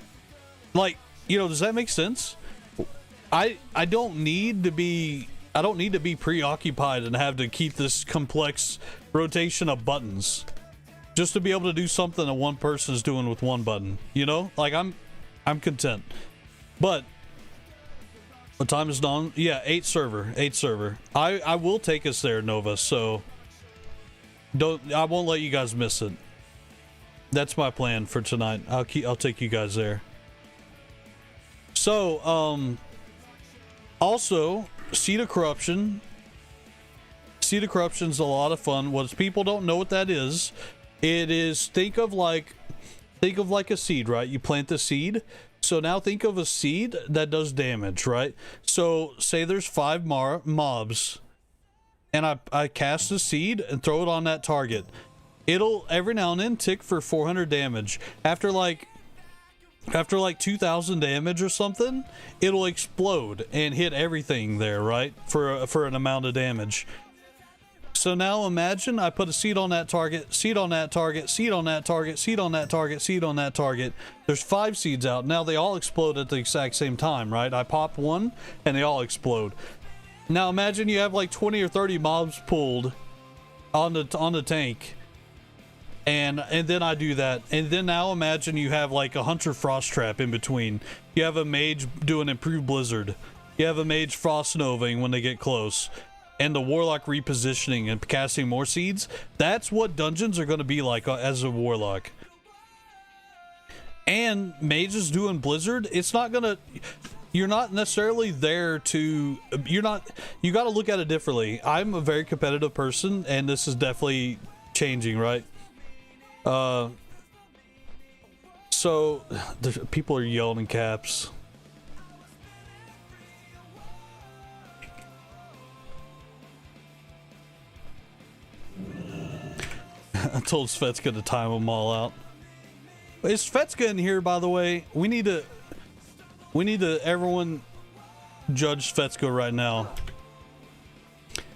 Like, you know, does that make sense? I don't need to be preoccupied and have to keep this complex rotation of buttons just to be able to do something that one person is doing with 1 button. You know, like I'm content. But what time is done? Yeah, 8 server. I will take us there, Nova. So I won't let you guys miss it. That's my plan for tonight. I'll take you guys there. So also, Seed of Corruption. Seed of Corruption's a lot of fun. What people don't know what that is, it is think of like a seed, right? You plant the seed. So now think of a seed that does damage, right? So say there's 5 mobs, and I cast a seed and throw it on that target. It'll every now and then tick for 400 damage. After like 2,000 damage or something, it'll explode and hit everything there, right? For an amount of damage. So now imagine I put a seed on that target, seed on that target, seed on that target, seed on that target, seed on that target. There's 5 seeds out. Now they all explode at the exact same time, right? I pop one and they all explode. Now imagine you have like 20 or 30 mobs pulled on the tank. And then I do that. And then now imagine you have like a Hunter Frost Trap in between. You have a mage doing Improved Blizzard. You have a mage Frost Novaing when they get close. And the Warlock repositioning and casting more seeds. That's what dungeons are going to be like as a Warlock. And mages doing Blizzard, it's not going to... You're not necessarily there to... You got to look at it differently. I'm a very competitive person, and this is definitely changing, right? So people are yelling in caps. I told Svetska to time them all out. Is Svetska in here, by the way? We need to everyone judge Svetska right now.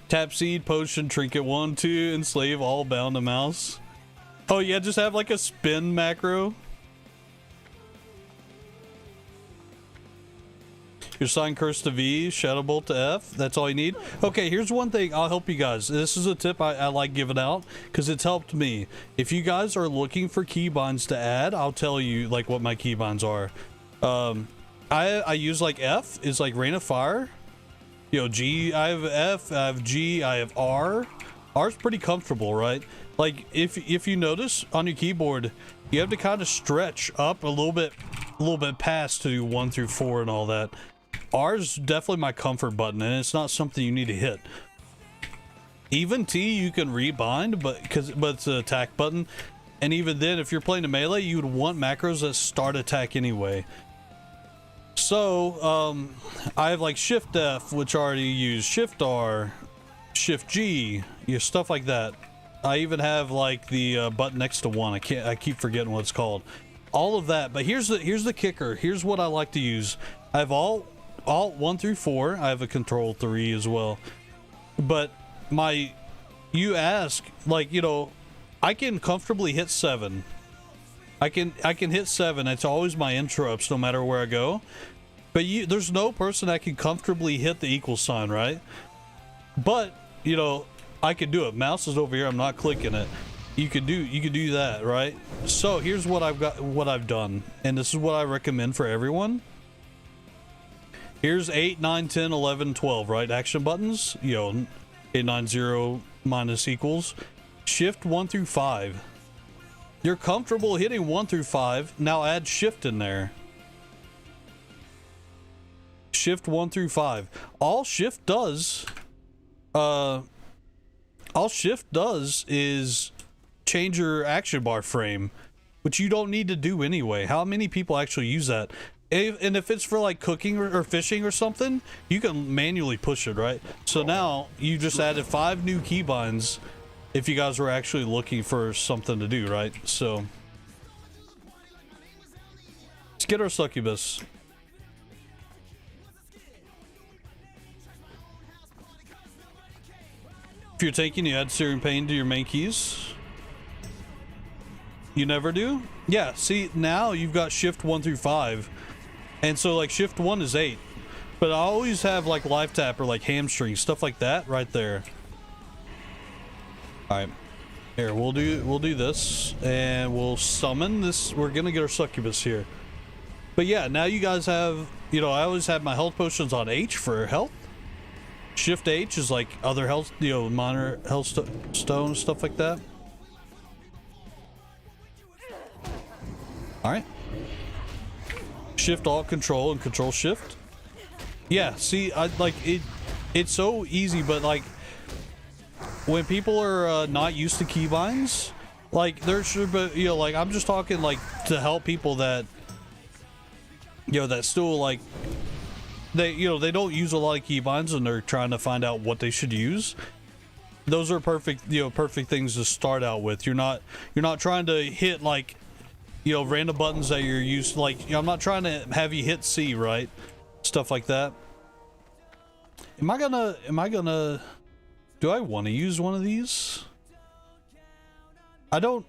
Tap seed, potion, trinket 1, 2, enslave all bound to mouse. Oh yeah, just have like a spin macro. Your sign curse to V, shadow bolt to F. That's all you need. Okay, here's one thing. I'll help you guys. This is a tip I like giving out because it's helped me. If you guys are looking for keybinds to add, I'll tell you like what my keybinds are. I use like F is like Rain of Fire. You know, G, I have F, I have G, I have R. R's pretty comfortable, right? Like if you notice on your keyboard, you have to kind of stretch up a little bit past to do 1 through 4 and all that. R is definitely my comfort button, and it's not something you need to hit. Even T you can rebind, but it's an attack button, and even then, if you're playing a melee, you would want macros that start attack anyway. So I have like Shift F, which I already use, Shift R, Shift G, stuff like that. I even have like the button next to one. I keep forgetting what it's called. All of that, but here's the kicker. Here's what I like to use. I have Alt 1 through 4. I have a Control 3 as well. But you ask, like, you know, I can comfortably hit 7. I can hit 7. It's always my interrupts no matter where I go. But there's no person that can comfortably hit the equal sign, right? But, you know, I can do it. Mouse is over here. I'm not clicking it. You could do that, right? So here's what I've done, and this is what I recommend for everyone. Here's 8, 9, 10, 11, 12, right? Action buttons, you know, 8, 9, 0 minus equals. Shift 1 through 5. You're comfortable hitting 1 through 5. Now add shift in there. Shift 1 through 5. All shift does is change your action bar frame, which you don't need to do anyway. How many people actually use that? And if it's for like cooking or fishing or something, you can manually push it, right? So now you just added 5 new keybinds if you guys were actually looking for something to do, right? So let's get our succubus. If you're tanking, you add Searing Pain to your main keys. You never do? Yeah, see, now you've got Shift 1 through 5. And so, like, Shift 1 is 8. But I always have, like, Life Tap or, like, Hamstring, stuff like that right there. Alright. Here, we'll do this. And we'll summon this. We're gonna get our succubus here. But yeah, now you guys have, you know, I always have my health potions on H for health. Shift H is like other health, you know, minor health stones, stuff like that. All right. Shift Alt Control and Control Shift. Yeah, see, I like it. It's so easy, but like when people are not used to keybinds, like there should be, you know, like I'm just talking like to help people that, you know, that still like. They, you know, they don't use a lot of keybinds and they're trying to find out what they should use. Those are perfect, you know, perfect things to start out with. You're not trying to hit like, you know, random buttons that you're used to, like, you know, I'm not trying to have you hit C, right? Stuff like that. Am I gonna do I want to use one of these? I don't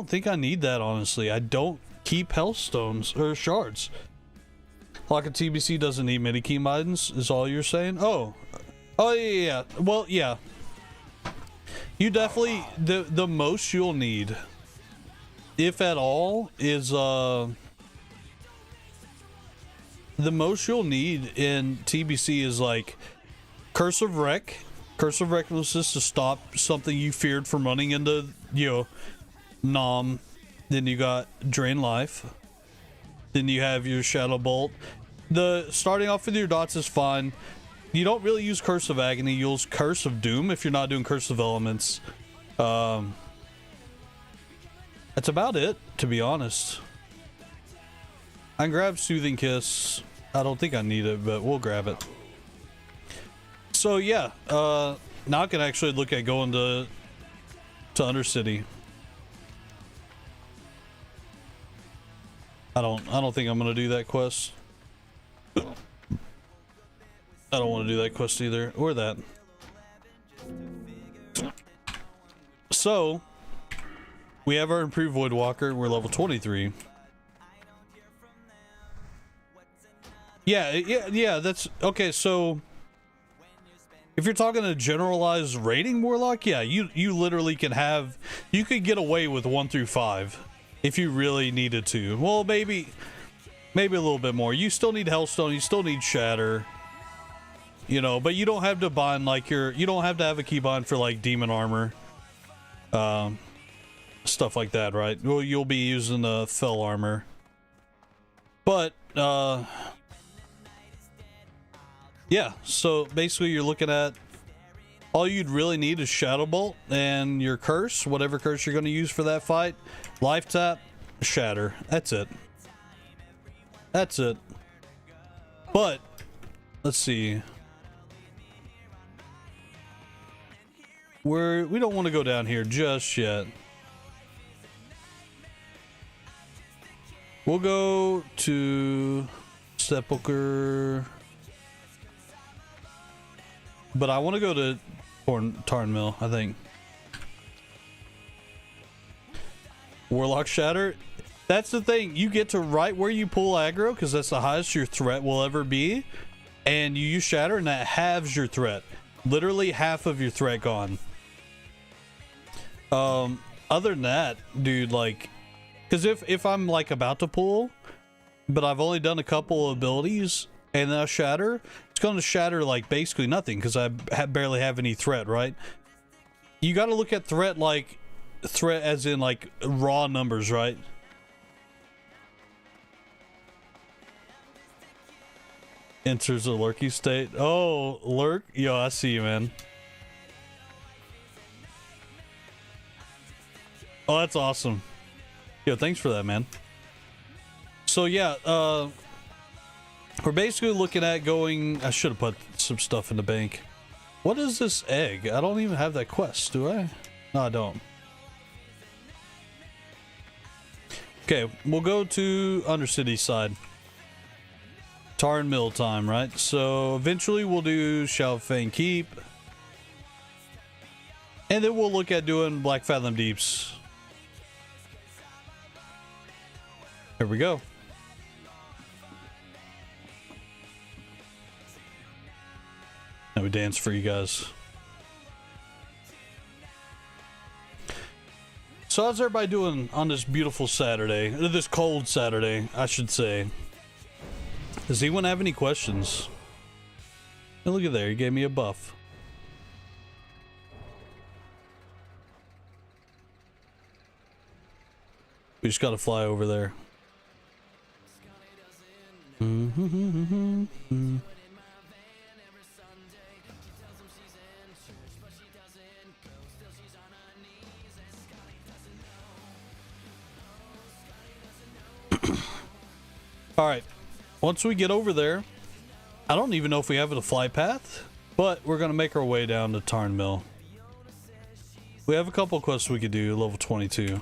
think I need that, honestly. I don't keep health stones or shards. Like a TBC doesn't need many keybinds, is all you're saying? Oh yeah. Well, yeah. You definitely, the most you'll need, if at all, is the most you'll need in TBC is like Curse of Recklessness to stop something you feared from running into, you know, Nom. Then you got Drain Life. Then you have your Shadow Bolt. The starting off with your dots is fine. You don't really use Curse of Agony. You use Curse of Doom if you're not doing Curse of Elements. That's about it, to be honest. I can grab Soothing Kiss. I don't think I need it, but we'll grab it. So yeah, now I can actually look at going to Undercity. I don't think I'm gonna do that quest. I don't want to do that quest either, or that. So we have our improved Voidwalker. We're level 23. Yeah, that's okay. So if you're talking a generalized rating Warlock, yeah, you literally can have, you could get away with 1 through 5 if you really needed to. Well, maybe a little bit more. You still need Hellstone, you still need Shatter, you know, but you don't have to bind like you don't have to have a keybind for like Demon Armor, stuff like that, right? Well, you'll be using the Fell Armor, but yeah, so basically you're looking at all you'd really need is Shadow Bolt and your curse, whatever curse you're going to use for that fight. Life tap, shatter. That's it. That's it. But let's see. We don't want to go down here just yet. We'll go to Sepulcher. But I want to go to Tarn Mill, I think. Warlock Shatter. That's the thing. You get to right where you pull aggro, because that's the highest your threat will ever be. And you use Shatter, and that halves your threat. Literally half of your threat gone. Other than that, dude, like... Because if I'm, like, about to pull, but I've only done a couple of abilities, and then I shatter, it's going to shatter, like, basically nothing, because I barely have any threat, right? You got to look at threat, like, threat as in, like, raw numbers, right? Enters a lurky state. Oh, lurk? Yo, I see you, man. Oh, that's awesome. Yo, thanks for that, man. So yeah, we're basically looking at going... I should have put some stuff in the bank. What is this egg? I don't even have that quest, do I? No, I don't. Okay, we'll go to Undercity side. Tarn Mill time, right? So eventually we'll do Shadowfang Keep. And then we'll look at doing Black Fathom Deeps. Here we go. Now we dance for you guys. So how's everybody doing on this beautiful Saturday? This cold Saturday, I should say. Does anyone have any questions? Oh, look at there, he gave me a buff. We just gotta fly over there. Alright, once we get over there, I don't even know if we have a fly path, but we're gonna make our way down to Tarn Mill. We have a couple quests we could do, level 22.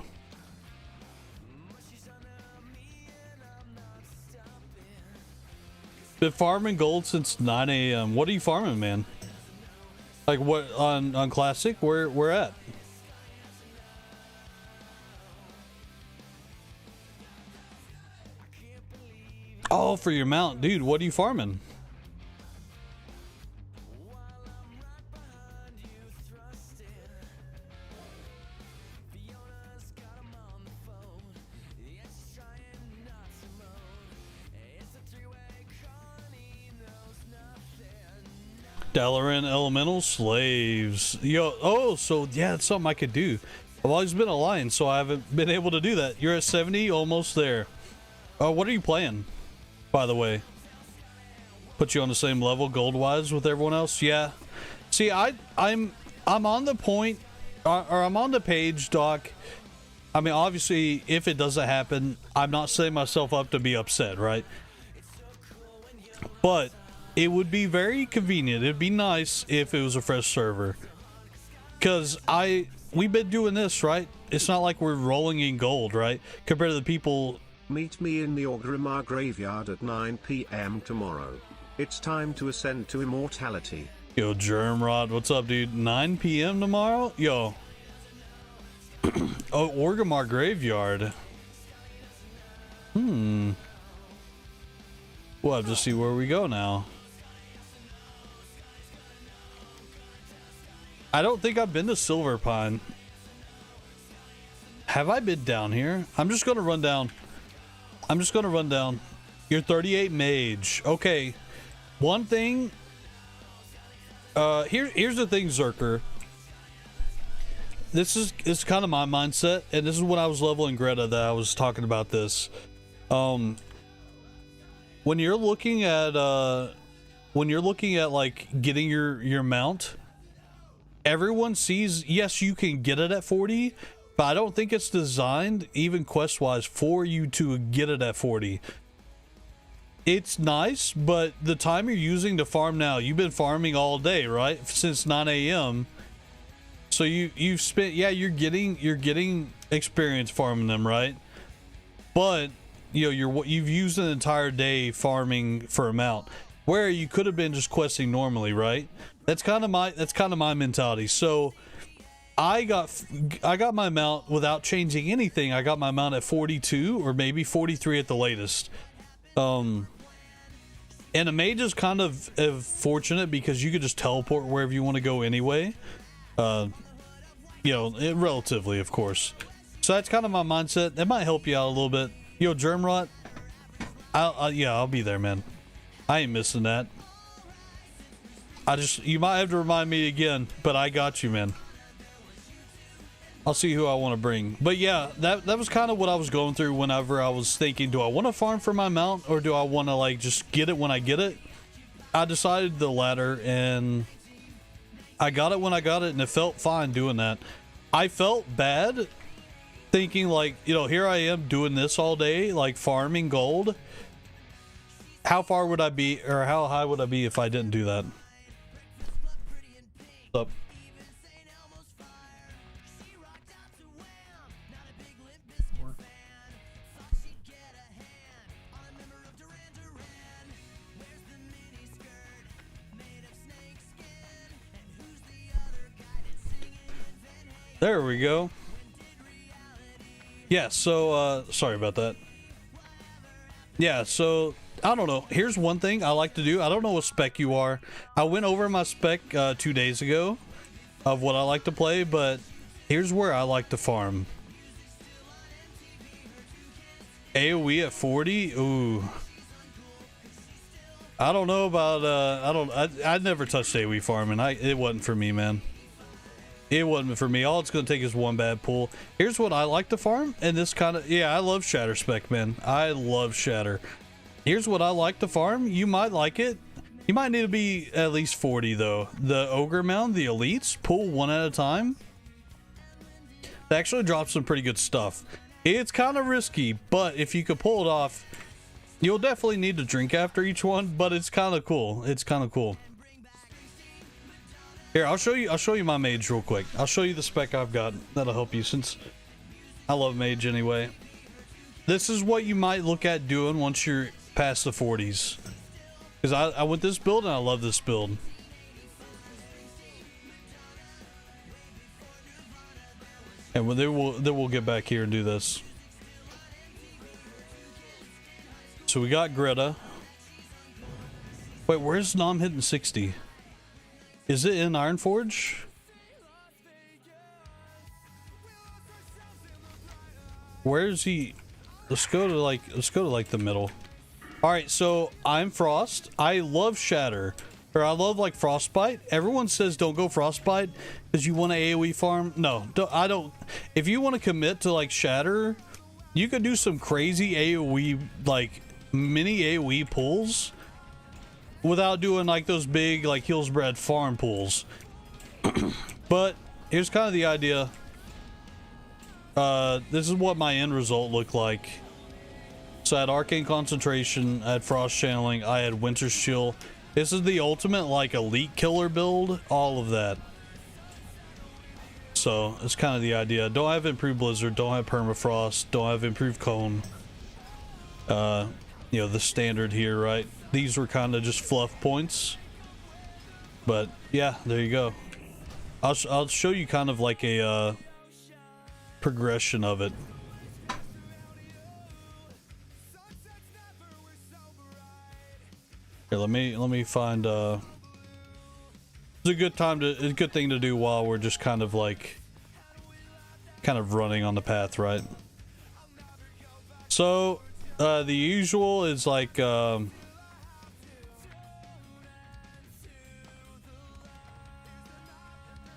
Been farming gold since 9 a.m. What are you farming, man? Like what on classic? Where at? Oh, for your mount, dude. What are you farming? Dalaran Elemental Slaves. Yo, oh, so yeah, it's something I could do. I've always been a lion, so I haven't been able to do that. You're at 70, almost there. Oh, what are you playing, by the way? Put you on the same level gold-wise with everyone else? Yeah. See, I'm on the point, or I'm on the page, Doc. I mean, obviously, if it doesn't happen, I'm not setting myself up to be upset, right? But it would be very convenient. It'd be nice if it was a fresh server. Because we've been doing this, right? It's not like we're rolling in gold, right? Compared to the people... Meet me in the Orgrimmar graveyard at 9 p.m. tomorrow. It's time to ascend to immortality. Yo, Germrod, what's up, dude? 9 p.m. tomorrow? Yo. Oh, Orgrimmar graveyard. We'll have to see where we go now. I don't think I've been to Silver Pine. Have I been down here? I'm just gonna run down. You're 38 mage. Okay. One thing. Here's the thing, Zerker. This is kind of my mindset, and this is when I was leveling Greta that I was talking about this. When you're looking at when you're looking at like getting your mount, everyone sees, yes, you can get it at 40, but I don't think it's designed, even quest wise, for you to get it at 40. It's nice, but the time you're using to farm now, you've been farming all day, right? Since 9 a.m. So you've spent, yeah, you're getting experience farming them, right? But you know, you've used an entire day farming for a mount, where you could have been just questing normally, right? That's kind of my mentality. So I got my mount without changing anything. I got my mount at 42 or maybe 43 at the latest. And a mage is kind of fortunate because you could just teleport wherever you want to go anyway. You know, relatively, of course. So that's kind of my mindset. That might help you out a little bit. Yo, Germrot, yeah, I'll be there, man. I ain't missing that. You might have to remind me again, but I got you, man. I'll see who I want to bring. But yeah, that was kind of what I was going through whenever I was thinking, do I want to farm for my mount or do I want to like just get it when I get it? I decided the latter, and I got it when I got it, and it felt fine doing that. I felt bad thinking like, you know, here I am doing this all day, like farming gold. How far would I be, or how high would I be if I didn't do that? What's up? There we go. Yeah, so sorry about that. Yeah, so I don't know. Here's one thing I like to do. I don't know what spec you are. I went over my spec 2 days ago of what I like to play, but here's where I like to farm. AoE at 40? Ooh. I don't know about I'd never touched AoE farming. It wasn't for me, man. It wasn't for me. All it's going to take is one bad pull. Here's what I like to farm, and this kind of, yeah, I love Shatter spec, man. I love Shatter. Here's what I like to farm. You might like it. You might need to be at least 40, though. The Ogre Mound, the Elites, pull one at a time. That actually drops some pretty good stuff. It's kind of risky, but if you could pull it off, you'll definitely need to drink after each one, but it's kind of cool. It's kind of cool. Here, I'll show you my mage real quick. I'll show you the spec I've got. That'll help you, since I love mage anyway. This is what you might look at doing once you're past the 40s. Because I went this build and I love this build. And then we'll get back here and do this. So we got Greta. Wait, where's Nom hitting 60? Is it in Ironforge? Where is he? Let's go to like the middle. All right, so I'm Frost. I love Shatter, or I love like Frostbite. Everyone says don't go Frostbite because you want to AoE farm. No, I don't. If you want to commit to like Shatter, you could do some crazy AoE, like mini AoE pulls, without doing like those big like Hillsbred farm pools. But here's kind of the idea. This is what my end result looked like. So I had Arcane Concentration, I had Frost Channeling, I had Winter's Chill. This is the ultimate like elite killer build, all of that. So it's kind of the idea. Don't have improved Blizzard, don't have Permafrost, don't have improved Cone. You know, the standard here, right? These were kind of just fluff points, but yeah, there you go. I'll show you kind of like a progression of it. Here, let me find it's a good thing to do while we're just kind of running on the path, right? So the usual is like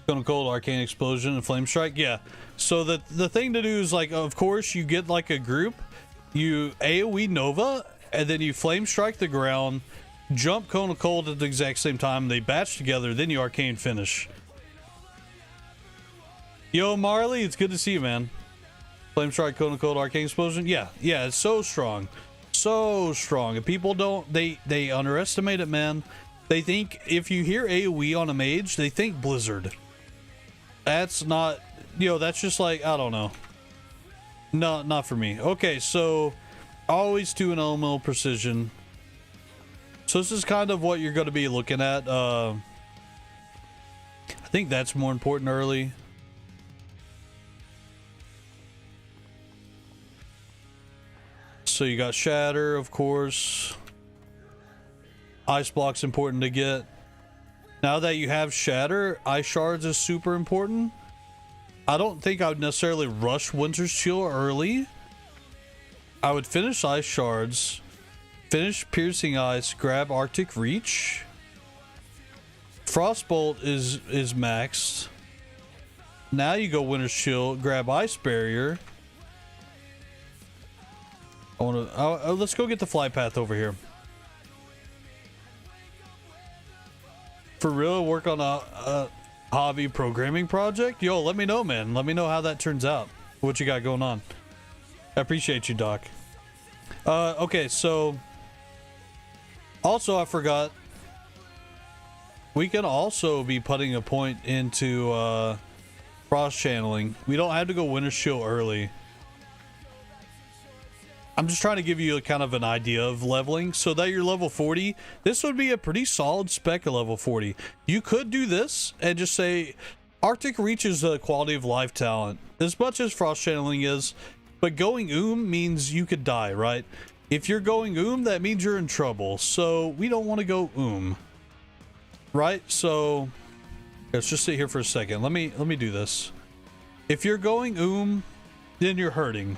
Stone Cold, Arcane Explosion, and Flame Strike. Yeah. So the thing to do is like, of course, you get like a group, you AoE Nova, and then you Flame Strike the ground, jump Cone of Cold at the exact same time. They batch together, then you arcane finish. Yo, Marley, it's good to see you, man. Flame Strike, Cone of Cold, Arcane Explosion. Yeah, it's so strong. So strong. And people don't, they underestimate it, man. They think if you hear AoE on a mage, they think Blizzard. That's not, that's just like, I don't know. No, not for me. Okay, so always do an elemental precision. So this is kind of what you're going to be looking at. I think that's more important early. So you got Shatter, of course. Ice Block's important to get. Now that you have Shatter, Ice Shards is super important. I don't think I would necessarily rush Winter's Chill early. I would finish Ice Shards, finish Piercing Ice, grab Arctic Reach. Frostbolt is maxed. Now you go Winter's Chill, grab Ice Barrier. Let's go get the fly path over here. For real, work on a hobby programming project? Yo, let me know, man. Let me know how that turns out. What you got going on. I appreciate you, Doc. Okay, so also I forgot we can also be putting a point into frost channeling. We don't have to go Winter's Chill early. I'm just trying to give you a kind of an idea of leveling so that you're level 40. This would be a pretty solid spec at level 40. You could do this and just say Arctic Reach is a quality of life talent as much as frost channeling is, but going means you could die, right? If you're going that means you're in trouble. So we don't want to go right? So let's just sit here for a second. Let me do this. If you're going then you're hurting.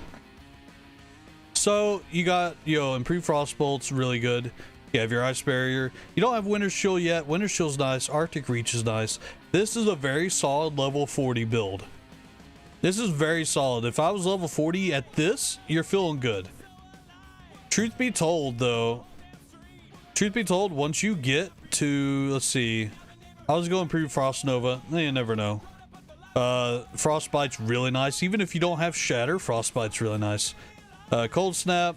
So you got, improved Frostbolt's really good. You have your Ice Barrier. You don't have Winter's Chill yet. Winter's Chill's nice. Arctic Reach is nice. This is a very solid level 40 build. This is very solid. If I was level 40 at this, you're feeling good. Truth be told, though, once you get to, let's see, I was going to improve Frost Nova. You never know. Frostbite's really nice. Even if you don't have Shatter, Frostbite's really nice. Cold Snap,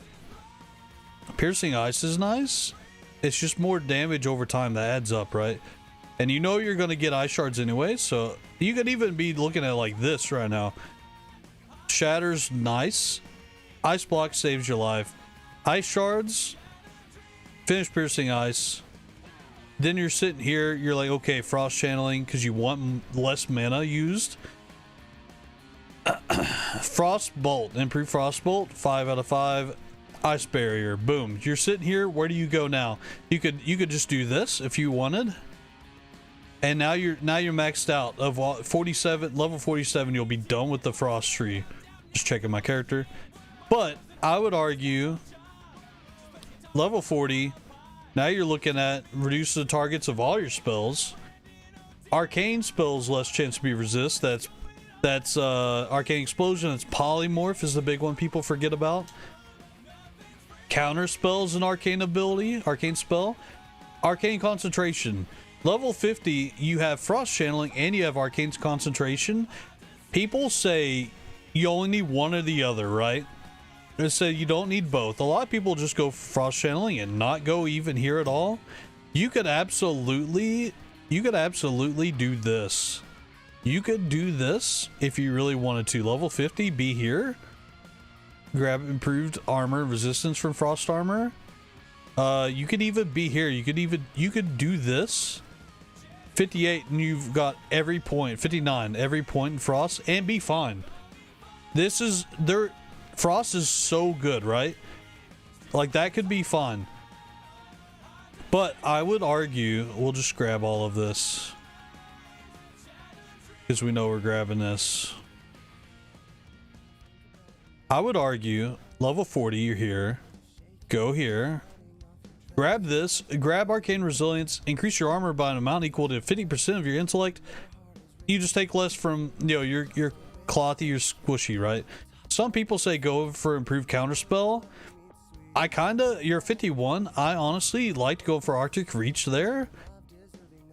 Piercing Ice is nice. It's just more damage over time that adds up, right? And you're going to get Ice Shards anyway, so you could even be looking at it like this right now. Shatter's nice. Ice Block saves your life. Ice Shards, finish Piercing Ice. Then you're sitting here, you're like, okay, Frost Channeling because you want less mana used. Frostbolt, improve Frostbolt, 5 out of 5. Ice Barrier, boom. You're sitting here. Where do you go now? You could just do this if you wanted, and now you're maxed out of 47. Level 47, you'll be done with the Frost Tree. Just checking my character, but I would argue level 40. Now you're looking at reduce the targets of all your spells. Arcane spells less chance to be resist. That's Arcane Explosion. It's Polymorph is the big one people forget about. Counter spells an arcane ability, arcane spell. Arcane Concentration. Level 50, you have Frost Channeling and you have Arcane Concentration. People say you only need one or the other, right? They say you don't need both. A lot of people just go Frost Channeling and not go even here at all. You could absolutely do this. You could do this if you really wanted to. Level 50, be here. Grab improved armor, resistance from frost armor. You could even be here. You could do this. 58, and you've got every point. 59, every point in frost, and be fine. This is frost is so good, right? Like that could be fun. But I would argue we'll just grab all of this. Because we know we're grabbing this. I would argue level 40, you're here. Go here. Grab this. Grab Arcane Resilience. Increase your armor by an amount equal to 50% of your intellect. You just take less from, your clothy, your squishy, right? Some people say go for improved counterspell. you're 51. I honestly like to go for Arctic Reach there.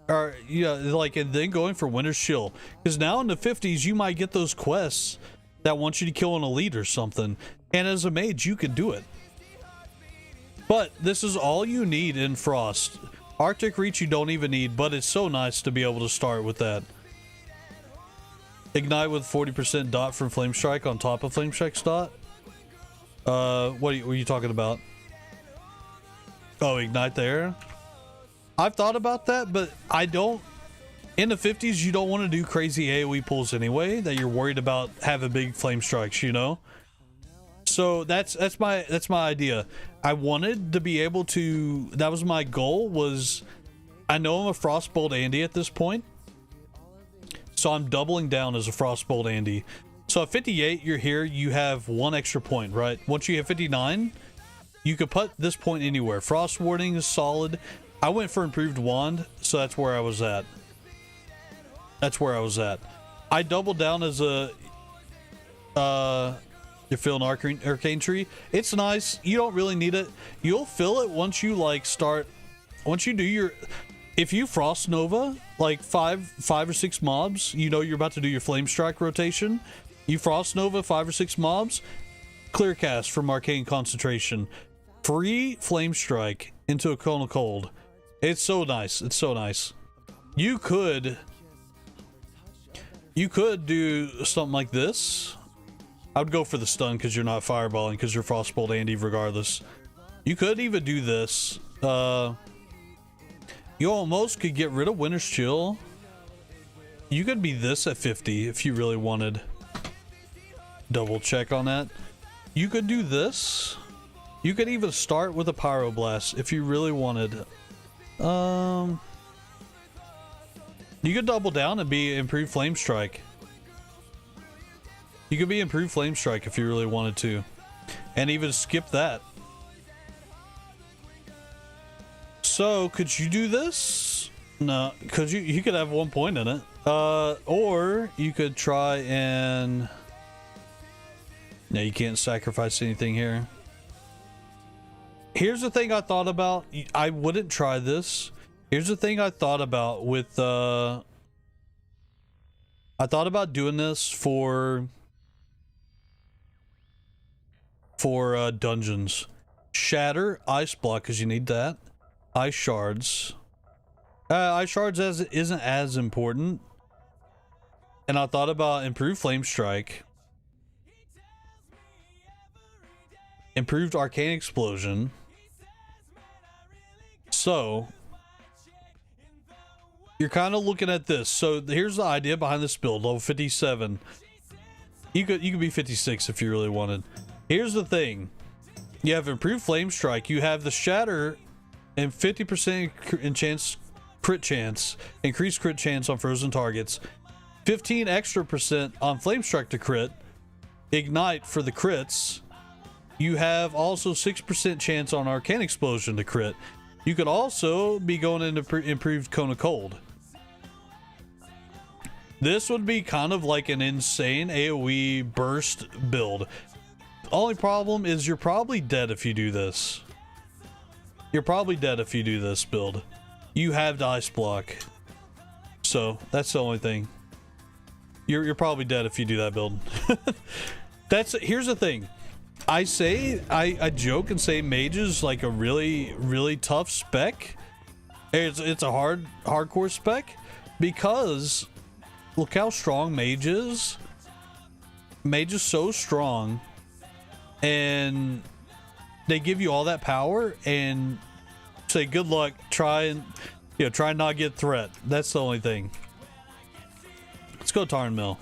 Or, yeah, like, and then going for Winter's Chill. Because now in the 50s, you might get those quests that want you to kill an elite or something. And as a mage, you could do it. But this is all you need in Frost. Arctic Reach you don't even need, but it's so nice to be able to start with that. Ignite with 40% dot from Flame Strike on top of Flame Strike's dot. What were you talking about? Oh, Ignite there? I've thought about that, but I don't. In the 50s, you don't want to do crazy AoE pulls anyway, that you're worried about having big Flame Strikes, you know? So that's my idea. I wanted to be able to, that was my goal, was I know I'm a Frostbolt Andy at this point. So I'm doubling down as a Frostbolt Andy. So at 58, you're here, you have 1 extra point, right? Once you hit 59, you could put this point anywhere. Frost Warding is solid. I went for Improved Wand, so that's where I was at. I doubled down as a you feel an arcane tree. It's nice. You don't really need it. You'll feel it once you like start. Once you do your, if you Frost Nova like five or six mobs, you know you're about to do your Flame Strike rotation. You Frost Nova 5 or 6 mobs, clear cast from Arcane Concentration, free Flame Strike into a Cone of Cold. It's so nice. It's so nice. You could do something like this. I would go for the stun because you're not fireballing because you're Frostbolt Andy regardless. You could even do this. You almost could get rid of Winter's Chill. You could be this at 50 if you really wanted. Double check on that. You could do this. You could even start with a Pyroblast if you really wanted. You could double down and be Improved Flame Strike. You could be Improved Flame Strike if you really wanted to. And even skip that. So, could you do this? No, could you could have 1 point in it. Or you could try and... No, you can't sacrifice anything here. Here's the thing I thought about. I wouldn't try this. Here's the thing I thought about with... I thought about doing this for dungeons. Shatter, Ice Block, because you need that. Ice Shards. Ice Shards isn't as important. And I thought about Improved Flame Strike. Improved Arcane Explosion. So, you're kind of looking at this. So here's the idea behind this build. Level 57. You could be 56 if you really wanted. Here's the thing. You have Improved Flame Strike. You have the Shatter and 50% in chance, crit chance, increased crit chance on frozen targets. 15 extra % on Flame Strike to crit. Ignite for the crits. You have also 6% chance on Arcane Explosion to crit. You could also be going into Improved Cone of Cold. This would be kind of like an insane AoE burst build. The only problem is you're probably dead if you do this. You're probably dead if you do this build. You have the Ice Block. So, that's the only thing. You're probably dead if you do that build. Here's the thing. I joke and say mage is like a really tough spec. It's a hardcore spec because look how strong mage is. Mage is so strong, and they give you all that power and say good luck. Try and not get threat. That's the only thing. Let's go Tarn Mill.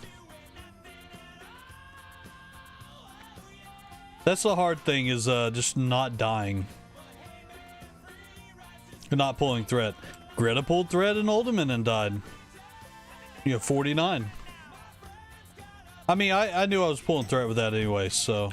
That's the hard thing is just not dying. Not pulling threat. Greta pulled threat in Ultimate and died. 49. I mean, I knew I was pulling threat with that anyway, so...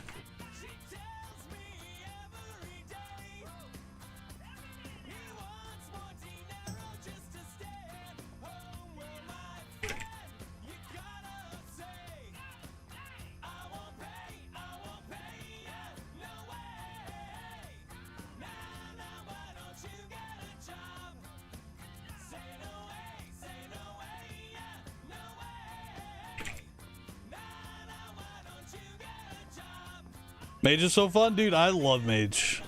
Mage is so fun, dude. I love Mage.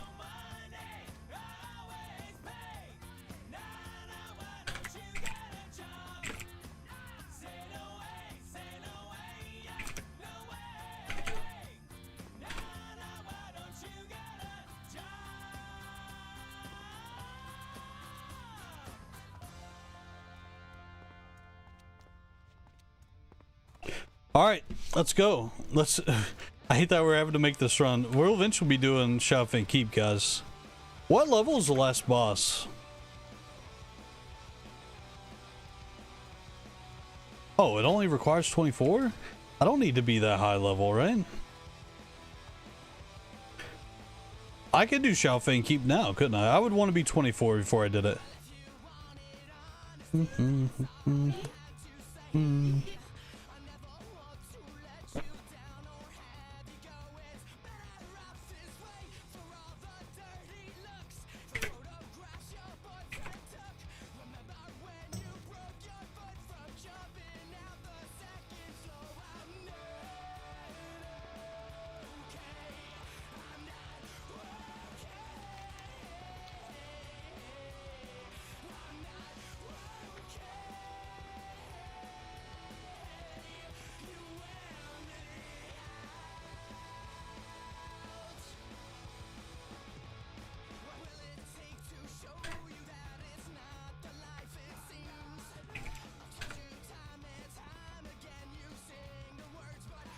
All right, let's go. Let's. I hate that we're having to make this run. We'll eventually be doing Havin Keep, guys. What level is the last boss? Oh, it only requires 24? I don't need to be that high level, right? I could do Havin Keep now, couldn't I? I would want to be 24 before I did it.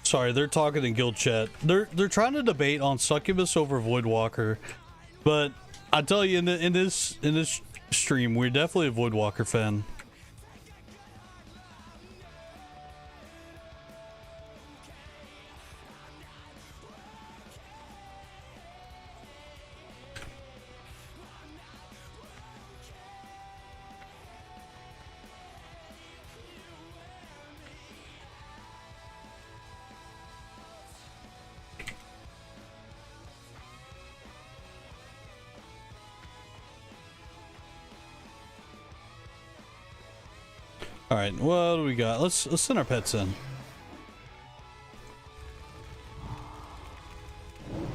Sorry, they're talking in guild chat. They're trying to debate on Succubus over Voidwalker, but I tell you, in this stream, we're definitely a Voidwalker fan. All right, what do we got? Let's send our pets in.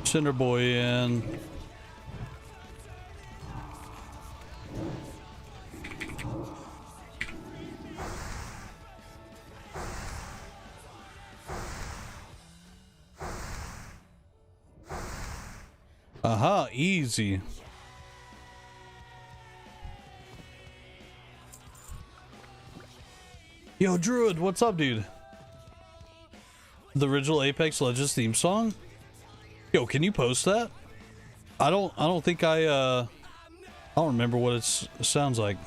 Send our boy in. Aha, easy. Yo, Druid, what's up, dude? The original Apex Legends theme song? Yo, can you post that? I don't think I don't remember what it sounds like.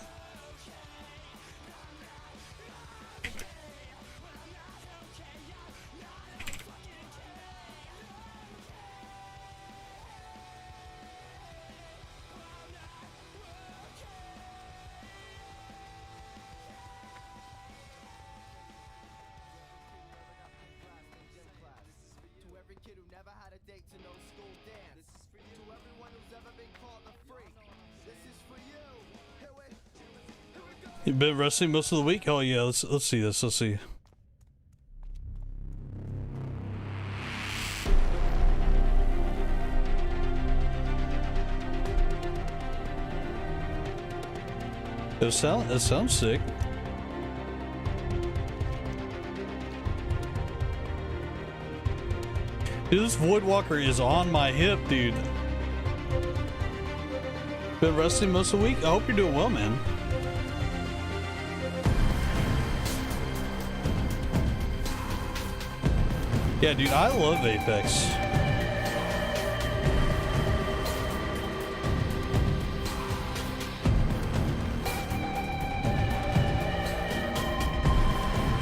You've been resting most of the week? Oh yeah, let's see this. Let's see. It sounds sick. Dude, this Voidwalker is on my hip, dude. Been resting most of the week? I hope you're doing well, man. Yeah, dude, I love Apex.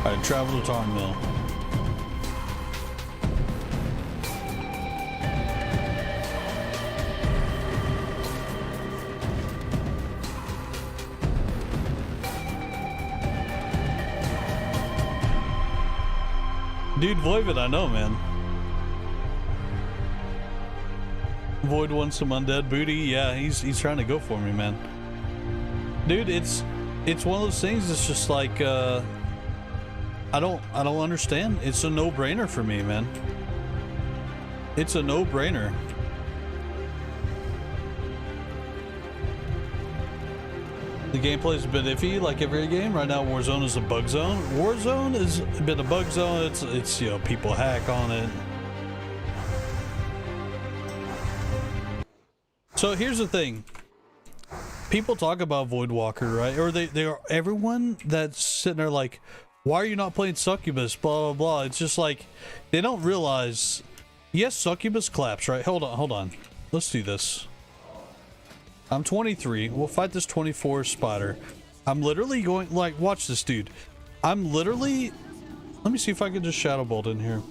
Alright, travel to Tarn Mill. Dude, Void, I know, man. Void wants some undead booty. Yeah, he's trying to go for me, man. Dude, it's one of those things. It's just like I don't understand. It's a no-brainer for me, man. It's a no-brainer. The gameplay's a bit iffy, like every game. Right now, Warzone is a bug zone. Warzone is a bit of bug zone. It's you know, people hack on it. So here's the thing. People talk about Voidwalker, right? Or they are everyone that's sitting there like, why are you not playing Succubus? Blah blah blah. It's just like they don't realize. Yes, Succubus claps, right? Hold on. Let's do this. I'm 23. We'll fight this 24 spider. I'm literally going like, watch this, dude. I'm literally. Let me see if I can just shadow bolt in here.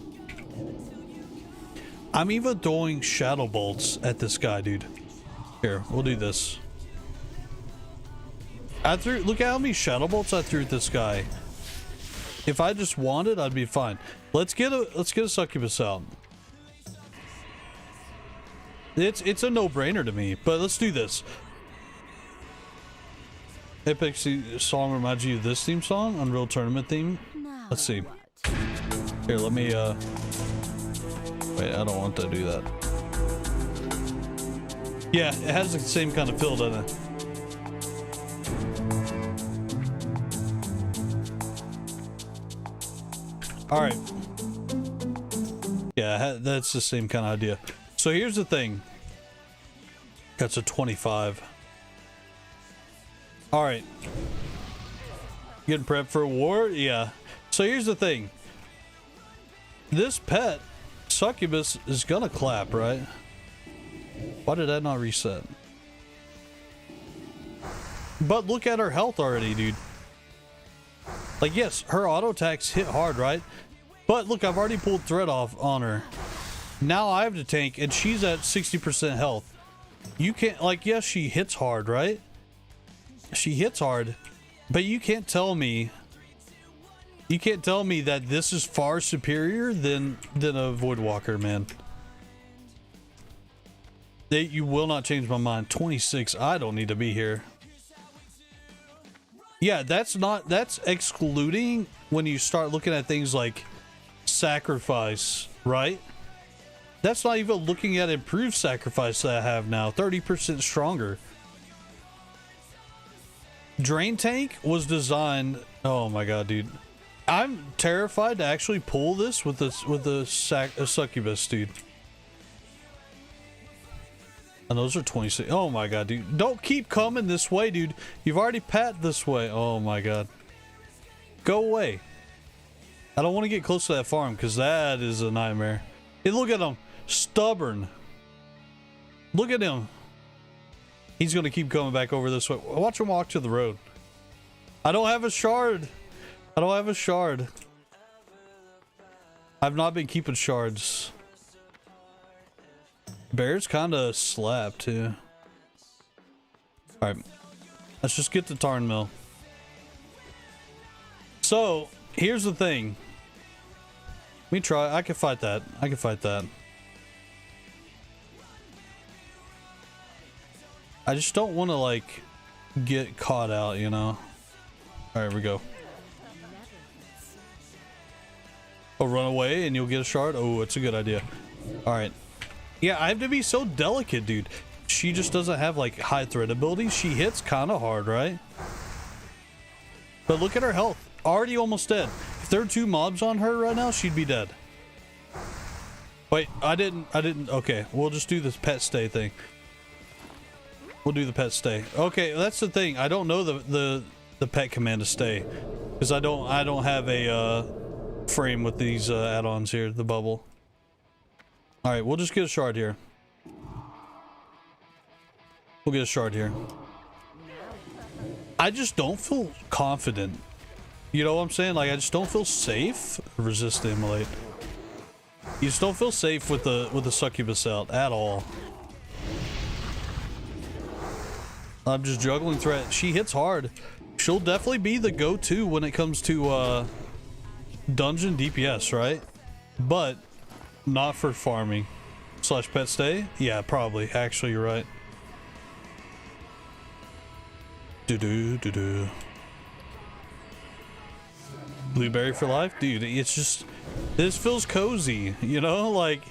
I'm even throwing shadow bolts at this guy, dude. Here, we'll do this. Look at how many shadow bolts I threw at this guy. If I just wanted, I'd be fine. Let's get a succubus out. It's a no-brainer to me, but let's do this. Epic song reminds you of this theme song, Unreal Tournament theme. Let's see. Here, let me wait, I don't want to do that. Yeah, it has the same kind of feel, doesn't it? Alright. Yeah, that's the same kind of idea. So here's the thing. That's a 25. Alright. Getting prepped for a war? Yeah. So here's the thing. This pet, Succubus, is gonna clap, right? Why did that not reset? But look at her health already, dude. Like, yes, her auto attacks hit hard, right? But look, I've already pulled threat off on her. Now I have to tank, and she's at 60% health. You can't, like, yes, she hits hard, right? She hits hard, but you can't tell me that this is far superior than a Voidwalker, man. You will not change my mind. 26, I don't need to be here. Yeah, that's excluding when you start looking at things like sacrifice, right? That's not even looking at improved sacrifice that I have now. 30% stronger. Drain tank was designed. Oh my god, dude. I'm terrified to actually pull this with a succubus, dude. And those are 26. Oh my god, dude. Don't keep coming this way, dude. You've already pat this way. Oh my god. Go away. I don't want to get close to that farm because that is a nightmare. Hey, look at him. Stubborn. Look at him. He's going to keep coming back over this way. Watch him walk to the road. I don't have a shard. I don't have a shard. I've not been keeping shards. Bear's kind of slapped too. Alright. Let's just get the Tarn Mill. So, here's the thing. Let me try. I can fight that. I can fight that. I just don't want to, like, get caught out, you know? Alright, here we go. Oh, run away and you'll get a shard? Oh, it's a good idea. Alright. Yeah, I have to be so delicate, dude. She just doesn't have, like, high threat ability. She hits kind of hard, right? But look at her health. Already almost dead. If there were 2 mobs on her right now, she'd be dead. Wait, I didn't. Okay, we'll just do this pet stay thing. We'll do the pet stay. Okay, that's the thing. I don't know the pet command to stay. Because I don't have a frame with these add-ons here, the bubble. Alright, we'll just get a shard here. We'll get a shard here. I just don't feel confident. You know what I'm saying? Like, I just don't feel safe. Resist immolate. You just don't feel safe with the succubus out at all. I'm just juggling threat. She hits hard. She'll definitely be the go-to when it comes to dungeon DPS, right? But not for farming. Slash pet stay? Yeah, probably. Actually, you're right. Do-do-do-do. Blueberry for life? Dude, it's just... This feels cozy, you know? Like...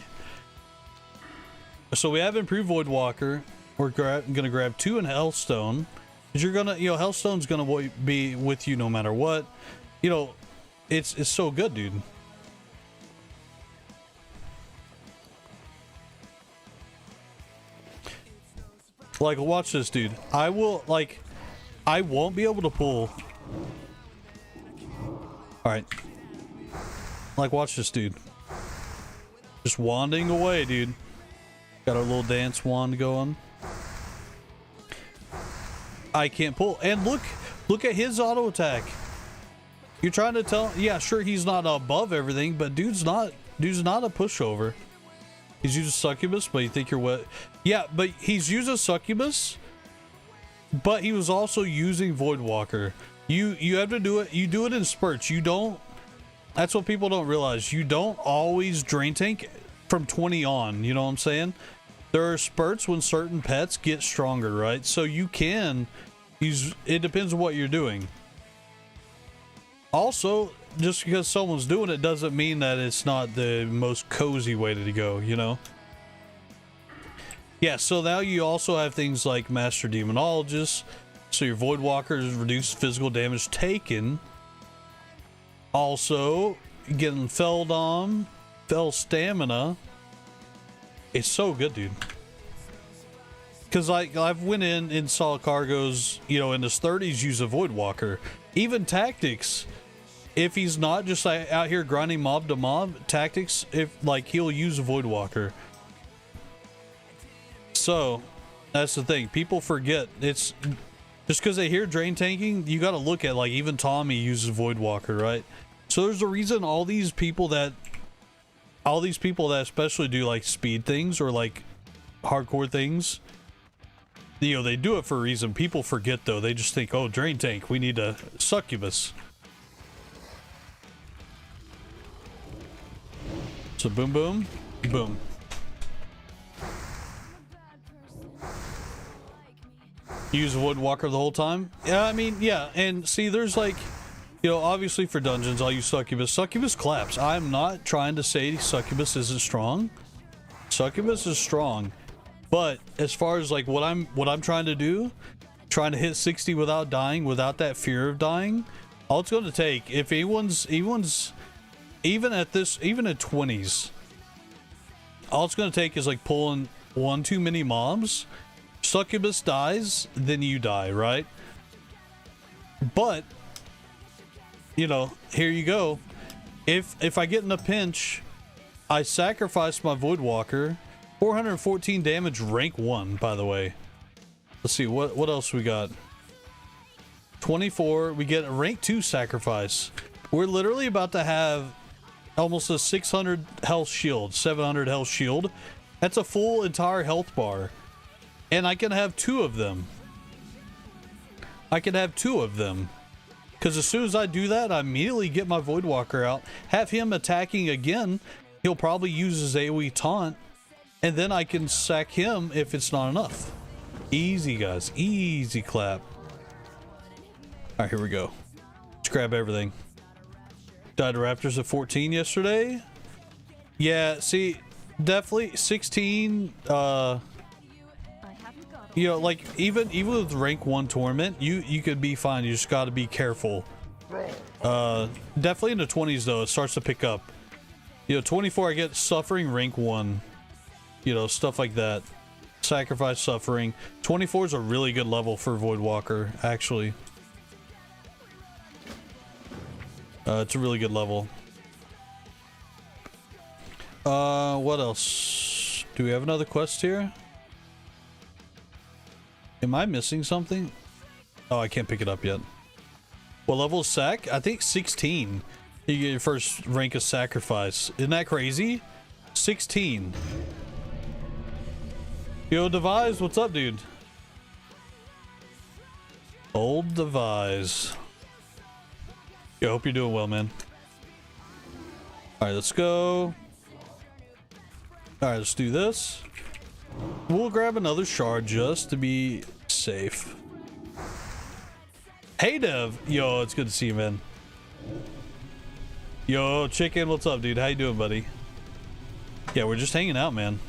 So we have improved Void Walker. We're gonna grab 2 in Hellstone. Cause you're gonna, you know, Hellstone's gonna be with you no matter what. You know, it's so good, dude. Like, watch this, dude. I won't be able to pull. Alright. Like, watch this, dude. Just wanding away, dude. Got our little dance wand going. I can't pull. And look at his auto attack. You're trying to tell, yeah, sure, he's not above everything, but dude's not a pushover. He's using succubus, but you think you're what? Yeah, but he's using succubus, but he was also using void walker. You have to do it. You do it in spurts. You don't. That's what people don't realize. You don't always drain tank from 20 on. You know what I'm saying? There are spurts when certain pets get stronger, right? So you can use. It depends on what you're doing. Also, just because someone's doing it doesn't mean that it's not the most cozy way to go, you know? Yeah, so now you also have things like Master Demonologist. So your Void Walkers reduce physical damage taken. Also, getting Feldom, Fell Stamina. It's so good, dude. Because like I've went in and saw Cargos, you know, in his 30s use a Void Walker. Even Tactics. If he's not just like out here grinding mob to mob, Tactics, if like he'll use a Void Walker. So that's the thing. People forget it's just because they hear drain tanking, you got to look at like even Tommy uses Void Walker, right? So there's a reason all these people that especially do like speed things or like hardcore things, you know, they do it for a reason. People forget though. They just think, oh, drain tank, we need a succubus. So boom, boom, boom. Use Void Walker the whole time? Yeah, I mean, yeah. And see, there's like, you know, obviously for dungeons, I'll use Succubus. Succubus claps. I'm not trying to say Succubus isn't strong. Succubus is strong. But as far as like what I'm trying to do, trying to hit 60 without dying, without that fear of dying, all it's going to take, if anyone's even at 20s, all it's going to take is like pulling one too many mobs. Succubus dies, then you die, right? But you know, here you go. If I get in a pinch, I sacrifice my Void Walker. 414 damage, rank 1, by the way. Let's see what else we got. 24. We get a rank 2 sacrifice. We're literally about to have almost a 600 health shield, 700 health shield. That's a full entire health bar. And I can have 2 of them. I can have 2 of them. Because as soon as I do that, I immediately get my Void Walker out. Have him attacking again. He'll probably use his AoE taunt. And then I can sack him if it's not enough. Easy, guys. Easy clap. Alright, here we go. Let's grab everything. Died to Raptors at 14 yesterday. Yeah, see, definitely 16. You know, like even with rank 1 tournament, you could be fine. You just got to be careful. Definitely in the 20s though, it starts to pick up. You know, 24 I get suffering rank 1. You know, stuff like that. Sacrifice suffering. 24 is a really good level for Void Walker, actually. It's a really good level. What else? Do we have another quest here? Am I missing something? Oh, I can't pick it up yet. What level is sac? I think 16. You get your first rank of sacrifice. Isn't that crazy? 16. Yo, Devise, what's up, dude? Old Devise. Yo, hope you're doing well, man. Alright, let's go. Alright, let's do this. We'll grab another shard just to be safe. Hey, Dev. Yo, it's good to see you, man. Yo, Chicken, what's up, dude? How you doing, buddy? Yeah, we're just hanging out, man.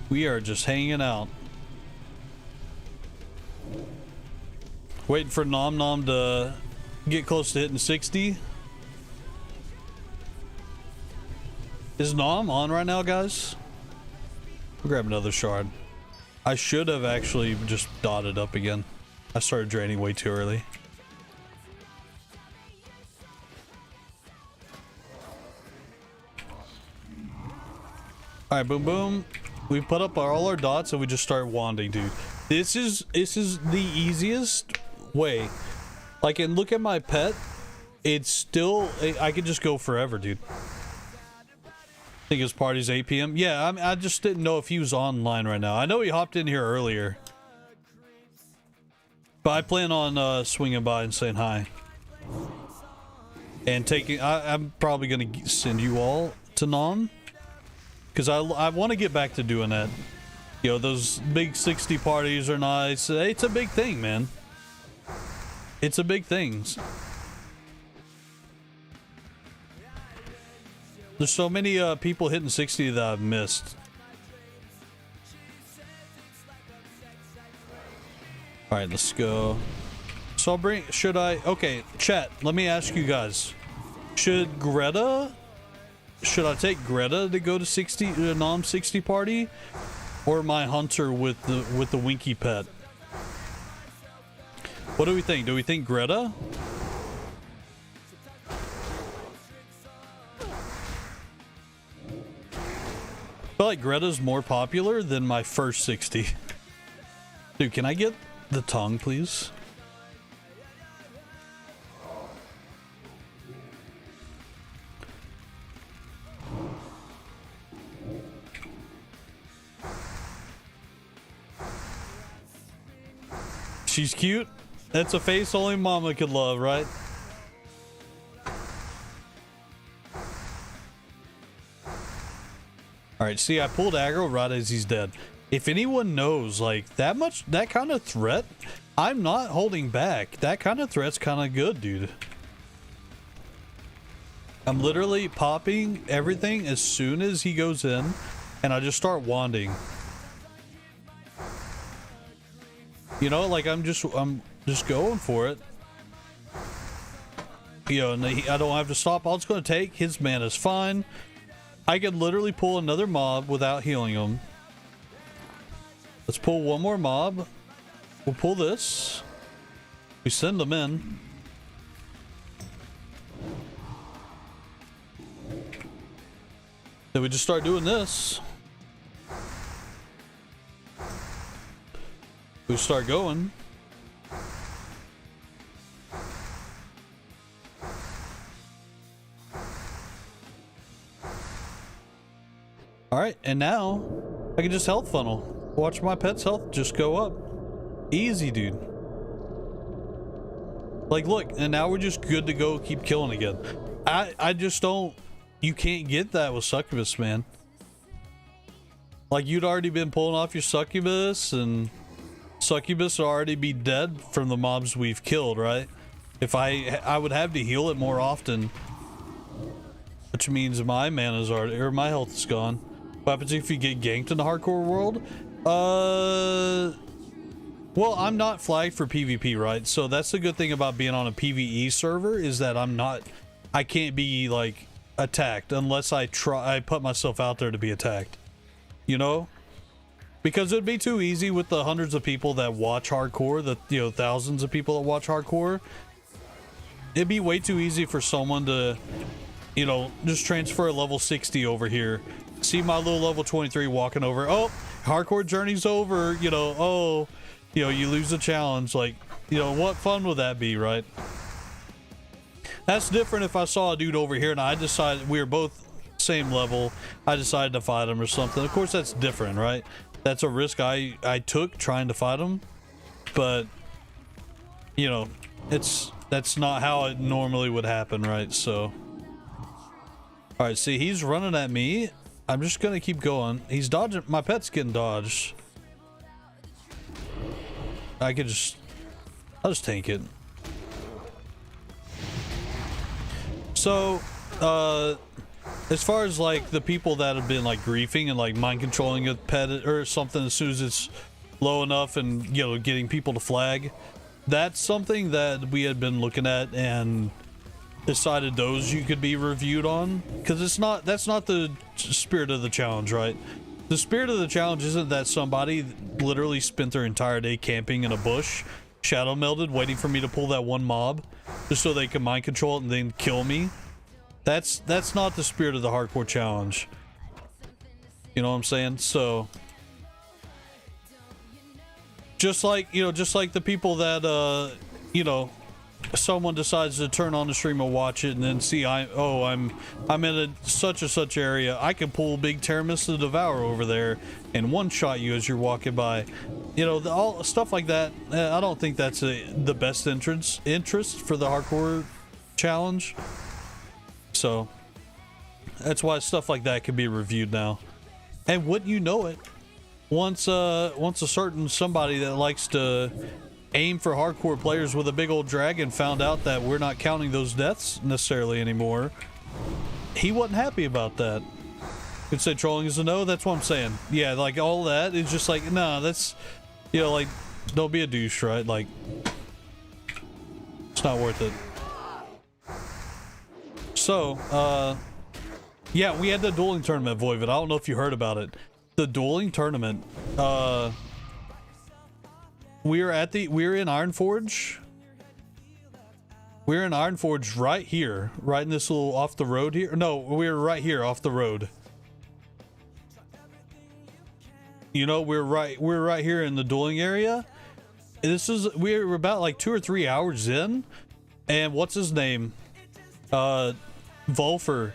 We are just hanging out. Waiting for Nom Nom to get close to hitting 60. Is Nom on right now, guys? We'll grab another shard. I should have actually just dotted up again. I started draining way too early. Alright, boom boom. We put up all our dots and we just start wanding, dude. This is the easiest way. Like, and look at my pet. It's still, I could just go forever, dude. I think his party's 8 p.m. Yeah, I mean, I just didn't know if he was online right now. I know he hopped in here earlier. But I plan on swinging by and saying hi. And taking, I'm probably going to send you all to Nom. Because I want to get back to doing that. You know, those big 60 parties are nice. It's a big thing, man. It's a big thing. There's so many people hitting 60 that I've missed. Alright, let's go. So I'll bring... Should I... Okay, chat, let me ask you guys. Should Greta... Should I take Greta to go to 60 Nom 60 party, or my hunter with the Winky pet? What do we think? Do we think Greta? I feel like Greta's more popular than my first 60. Dude, can I get the tongue, please? She's cute. That's a face only mama could love, right? Alright, see, I pulled aggro right as he's dead. If anyone knows, like, that kind of threat, I'm not holding back. That kind of threat's kind of good, dude. I'm literally popping everything as soon as he goes in, and I just start wanding. You know, like, I'm just going for it. You know, and I don't have to stop. All it's going to take, his mana's fine. I could literally pull another mob without healing him. Let's pull one more mob. We'll pull this. We send them in. Then we just start doing this. We start going. Alright, and now I can just health funnel. Watch my pet's health just go up. Easy, dude. Like, look, and now we're just good to go keep killing again. I just don't... You can't get that with Succubus, man. Like, you'd already been pulling off your Succubus, and Succubus would already be dead from the mobs we've killed, right? If I would have to heal it more often, which means my mana's already, or my health is gone. What happens if you get ganked in the hardcore world? Well, I'm not flagged for PvP, right? So that's the good thing about being on a PvE server, is that I can't be, like, attacked unless I put myself out there to be attacked. You know? Because it'd be too easy with the hundreds of people that watch hardcore, thousands of people that watch hardcore. It'd be way too easy for someone to, just transfer a level 60 over here. See my little level 23 walking over. Oh, hardcore journey's over. You lose the challenge. Like, what fun would that be, right? That's different if I saw a dude over here and I decided we were both same level. I decided to fight him or something. Of course, that's different, right? That's a risk I took trying to fight him. But, that's not how it normally would happen, right? So, all right, see, he's running at me. I'm just gonna keep going. He's dodging. My pet's getting dodged. I'll just tank it. So, as far as like the people that have been like griefing and like mind controlling a pet or something as soon as it's low enough and, you know, getting people to flag, that's something that we had been looking at and decided those you could be reviewed on, because that's not the spirit of the challenge, right? The spirit of the challenge isn't that somebody literally spent their entire day camping in a bush, shadow melded, waiting for me to pull that one mob just so they can mind control it and then kill me. That's not the spirit of the hardcore challenge. You know what I'm saying? So just like, you know, just like the people that you know, someone decides to turn on the stream and watch it and then see I'm in a such and such area, I can pull big Terminus the Devourer over there and one shot you as you're walking by, you know, all stuff like that. I don't think that's the best interest for the hardcore challenge, so that's why stuff like that can be reviewed now. And wouldn't you know it, once a certain somebody that likes to aim for hardcore players with a big old dragon found out that we're not counting those deaths necessarily anymore, he wasn't happy about that. Could say trolling is a no. That's what I'm saying. Yeah, like all that is just like, nah, that's, you know, like, don't be a douche, right? Like, it's not worth it. So yeah, we had the dueling tournament, Voivod. I don't know if you heard about it. The dueling tournament, we're in Ironforge. We're in Ironforge right here, right in this little off the road here. No, we're right here off the road. You know, we're right here in the dueling area. We're about like 2 or 3 hours in, and what's his name? Volfer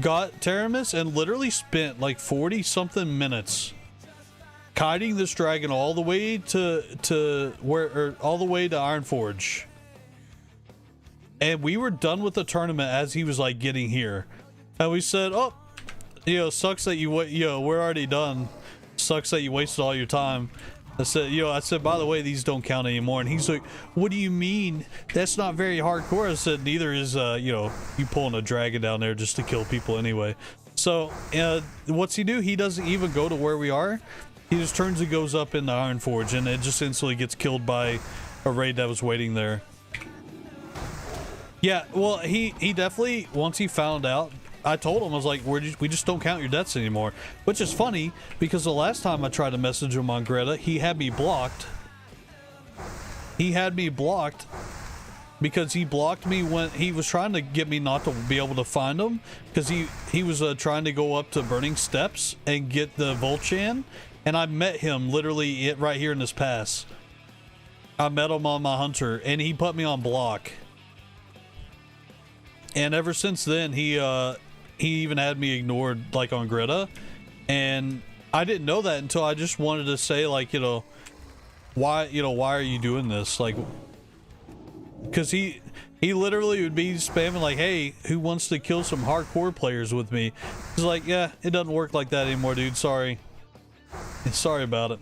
got Teramis and literally spent like 40 something minutes kiting this dragon all the way to all the way to Ironforge, and we were done with the tournament as he was like getting here, and we said, oh, you know, sucks that you know, we're already done, sucks that you wasted all your time. I said, by the way, these don't count anymore. And he's like, what do you mean? That's not very hardcore. I said, neither is, you know, you pulling a dragon down there just to kill people anyway. So, what's he do? He doesn't even go to where we are. He just turns and goes up in the Ironforge, and it just instantly gets killed by a raid that was waiting there. Yeah, well, he definitely, once he found out, I told him, I was like, we just don't count your deaths anymore. Which is funny, because the last time I tried to message him on Greta, he had me blocked. He had me blocked because he blocked me when he was trying to get me not to be able to find him, because he was trying to go up to Burning Steps and get the Volchan, and I met him literally right here in this pass. I met him on my hunter, and he put me on block. And ever since then, he even had me ignored, like, on Greta, and I didn't know that until I just wanted to say, like, why are you doing this? Like, because he literally would be spamming like, hey, who wants to kill some hardcore players with me? He's like, yeah, it doesn't work like that anymore, dude. Sorry about it.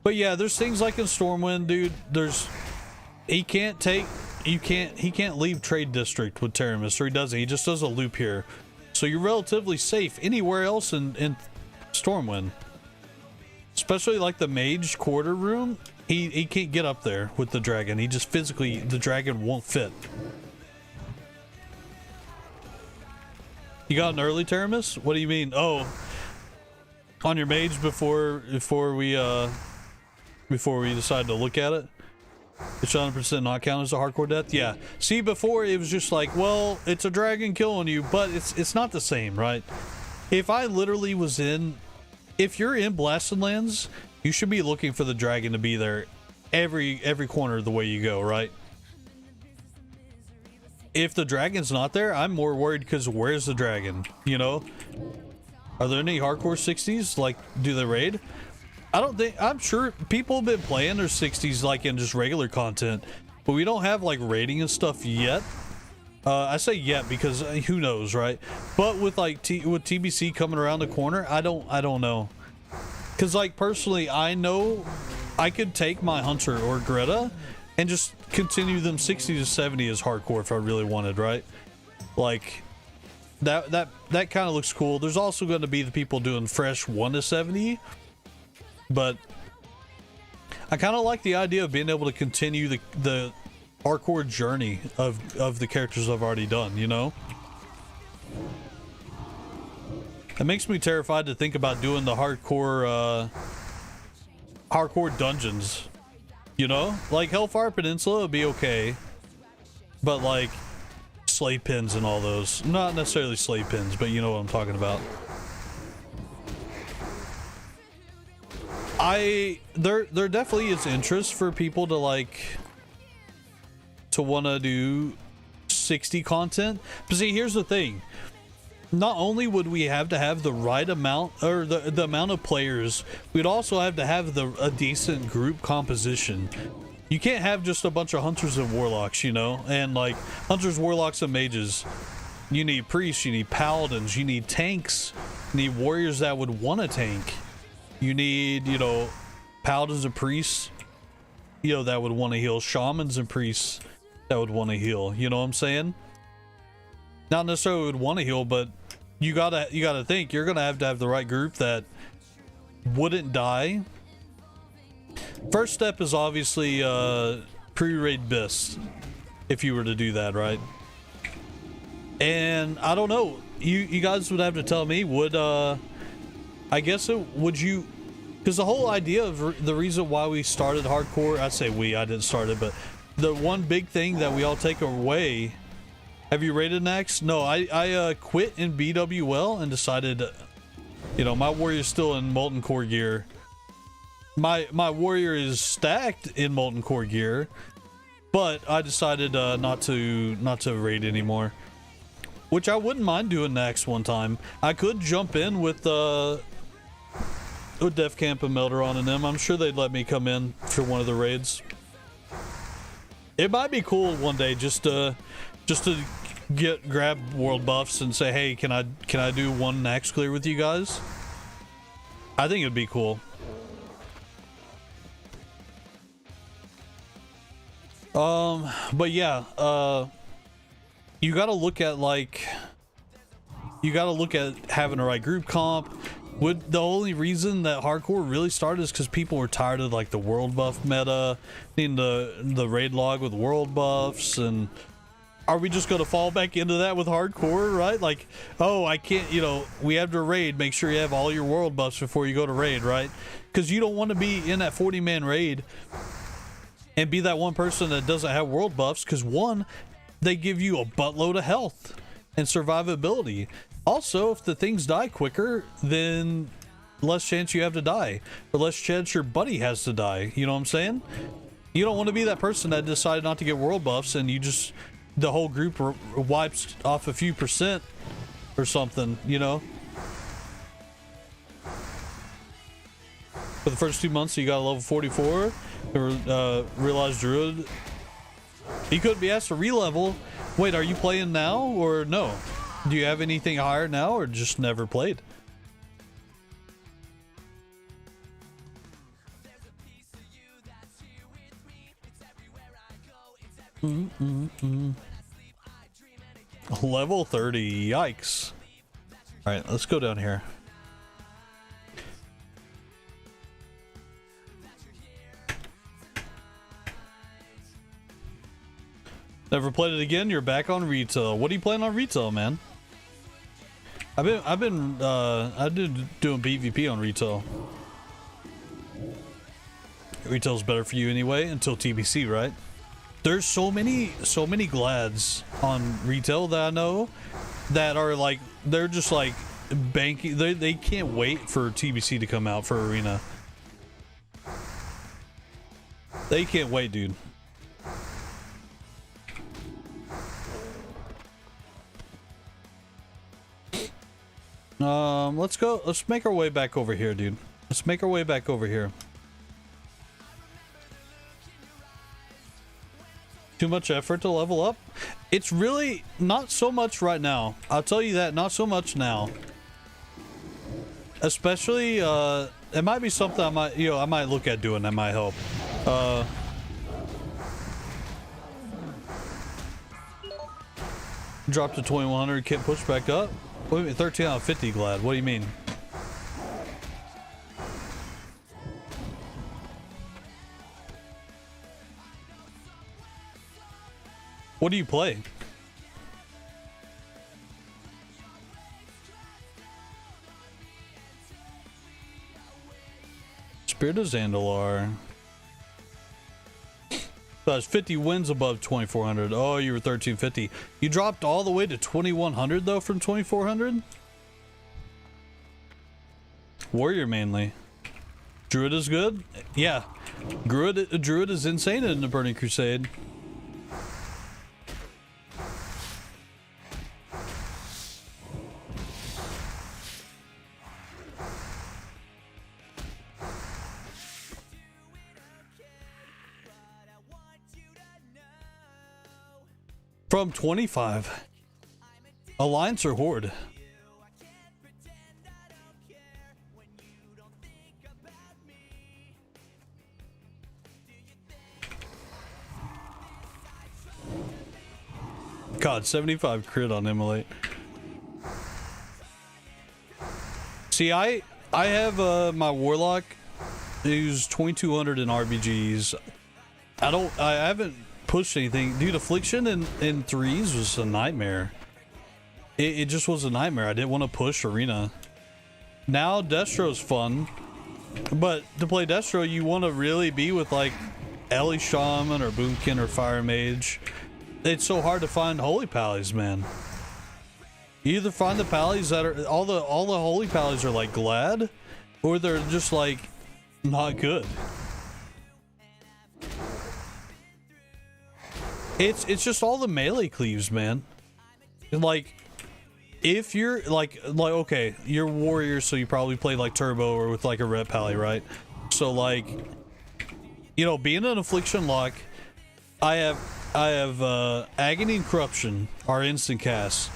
But yeah, there's things like in Stormwind, dude. He can't leave Trade District with Teramis, or he doesn't. He just does a loop here. So you're relatively safe anywhere else in Stormwind. Especially like the Mage Quarter Room. He can't get up there with the dragon. He just physically, the dragon won't fit. You got an early Teramis? What do you mean? Oh, on your Mage before we decided to look at it? It's 100% not count as a hardcore death? Yeah. See, before it was just like, well, it's a dragon killing you, but it's not the same, right? If I literally was if you're in Blasted Lands, you should be looking for the dragon to be there every corner of the way you go, right? If the dragon's not there, I'm more worried because where's the dragon, you know? Are there any hardcore 60s? Like, do they raid? I'm sure people have been playing their 60s like in just regular content, but we don't have like raiding and stuff yet. I say yet because who knows, right? But with like with TBC coming around the corner, I don't know. Cause like personally, I know I could take my Hunter or Greta and just continue them 60 to 70 as hardcore if I really wanted, right? Like, that kind of looks cool. There's also going to be the people doing fresh 1 to 70, but I kind of like the idea of being able to continue the hardcore journey of the characters I've already done, you know? It makes me terrified to think about doing the hardcore dungeons, you know? Like Hellfire Peninsula would be okay, but like slay pins and all those, not necessarily slay pins, but you know what I'm talking about. There definitely is interest for people to want to do 60 content, but see, here's the thing. Not only would we have to have the right amount, or the amount of players, we'd also have to have a decent group composition. You can't have just a bunch of hunters and warlocks, you know, and like hunters, warlocks, and mages. You need priests, you need paladins, you need tanks, you need warriors that would want to tank. You need, you know, paladins and priests, you know, that would want to heal, shamans and priests that would want to heal. You know what I'm saying? Not necessarily would want to heal, but you gotta think you're gonna have to have the right group that wouldn't die. First step is obviously pre-raid BIS, if you were to do that, right? And I don't know, you guys would have to tell me, would I guess would you, because the whole idea of the reason why we started hardcore, I didn't start it, but the one big thing that we all take away. Have you raided next? No, I quit in BWL and decided, you know, my warrior's still in Molten Core gear. My warrior is stacked in Molten Core gear, but I decided not to raid anymore. Which I wouldn't mind doing next one time. I could jump in with Def Camp and Melderon and them. I'm sure they'd let me come in for one of the raids. It might be cool one day just to grab world buffs and say, hey, can I do one next clear with you guys? I think it'd be cool. But yeah, you gotta look at having the right group comp. The only reason that hardcore really started is because people were tired of like the world buff meta, needing the raid log with world buffs, and are we just gonna fall back into that with hardcore, right? Like, oh, I can't, you know, we have to raid, make sure you have all your world buffs before you go to raid, right? Because you don't want to be in that 40-man raid and be that one person that doesn't have world buffs, because one, they give you a buttload of health and survivability. Also, if the things die quicker, then less chance you have to die, or less chance your buddy has to die. You know what I'm saying? You don't want to be that person that decided not to get world buffs and the whole group wipes off a few percent or something, you know? For the first 2 months, you got a level 44, or realized druid. You couldn't be asked to re-level. Wait, are you playing now or no? Do you have anything higher now or just never played? Level 30, yikes. All right, let's go down here. Never played it again. You're back on retail. What are you playing on retail, man? I've been doing PvP on retail. Retail's better for you anyway until TBC, right? There's so many glads on retail that I know that are like, they're just like banking. They can't wait for TBC to come out for arena. They can't wait, dude. Let's go. Let's make our way back over here, dude. Let's make our way back over here. Too much effort to level up? It's really not so much right now. I'll tell you that, not so much now. Especially, it might be something I might look at doing that might help. Drop to 2100, can't push back up. What do you mean, 13 out of 50, Glad? What do you mean? What do you play? Spirit of Zandalar. That's 50 wins above 2400. Oh, you were 1350. You dropped all the way to 2100 though from 2400? Warrior mainly. Druid is good? Yeah. Druid is insane in the Burning Crusade. From 25. Alliance or Horde? God, 75 crit on Immolate. See, I have my Warlock who's 2200 in RBGs. I haven't pushed anything. Dude, Affliction in threes was a nightmare. It just was a nightmare. I didn't want to push Arena. Now Destro's fun, but to play Destro you want to really be with like Ellie Shaman or Boomkin or Fire Mage. It's so hard to find Holy Pallies, man. You either find the Pallies that are all the Holy Pallies are like Glad, or they're just like not good. It's just all the melee cleaves, man. Like, if you're like okay, you're warrior, so you probably play like Turbo or with like a Ret Pally, right? So like, you know, being an Affliction lock, I have Agony and Corruption are instant casts.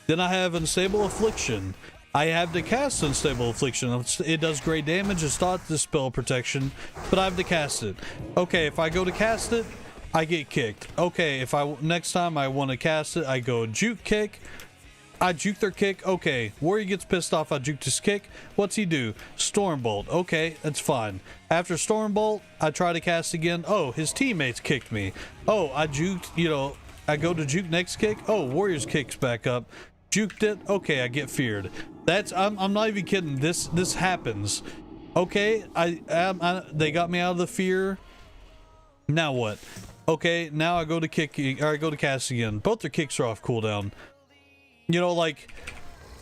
Then I have Unstable Affliction. I have to cast Unstable Affliction. It does great damage. It's not the spell protection, but I have to cast it. Okay, if I go to cast it, I get kicked. Okay, if next time I want to cast it, I go juke kick. I juke their kick. Okay, Warrior gets pissed off. I juke his kick. What's he do? Stormbolt. Okay, that's fine. After Stormbolt, I try to cast again. Oh, his teammates kicked me. Oh, I juked, you know, I go to juke next kick. Oh, Warrior's kicks back up. Juked it. Okay, I get feared. I'm not even kidding. This happens. Okay, they got me out of the fear. Now what? Okay, now I go to kick, or I go to cast again. Both their kicks are off cooldown. You know, like,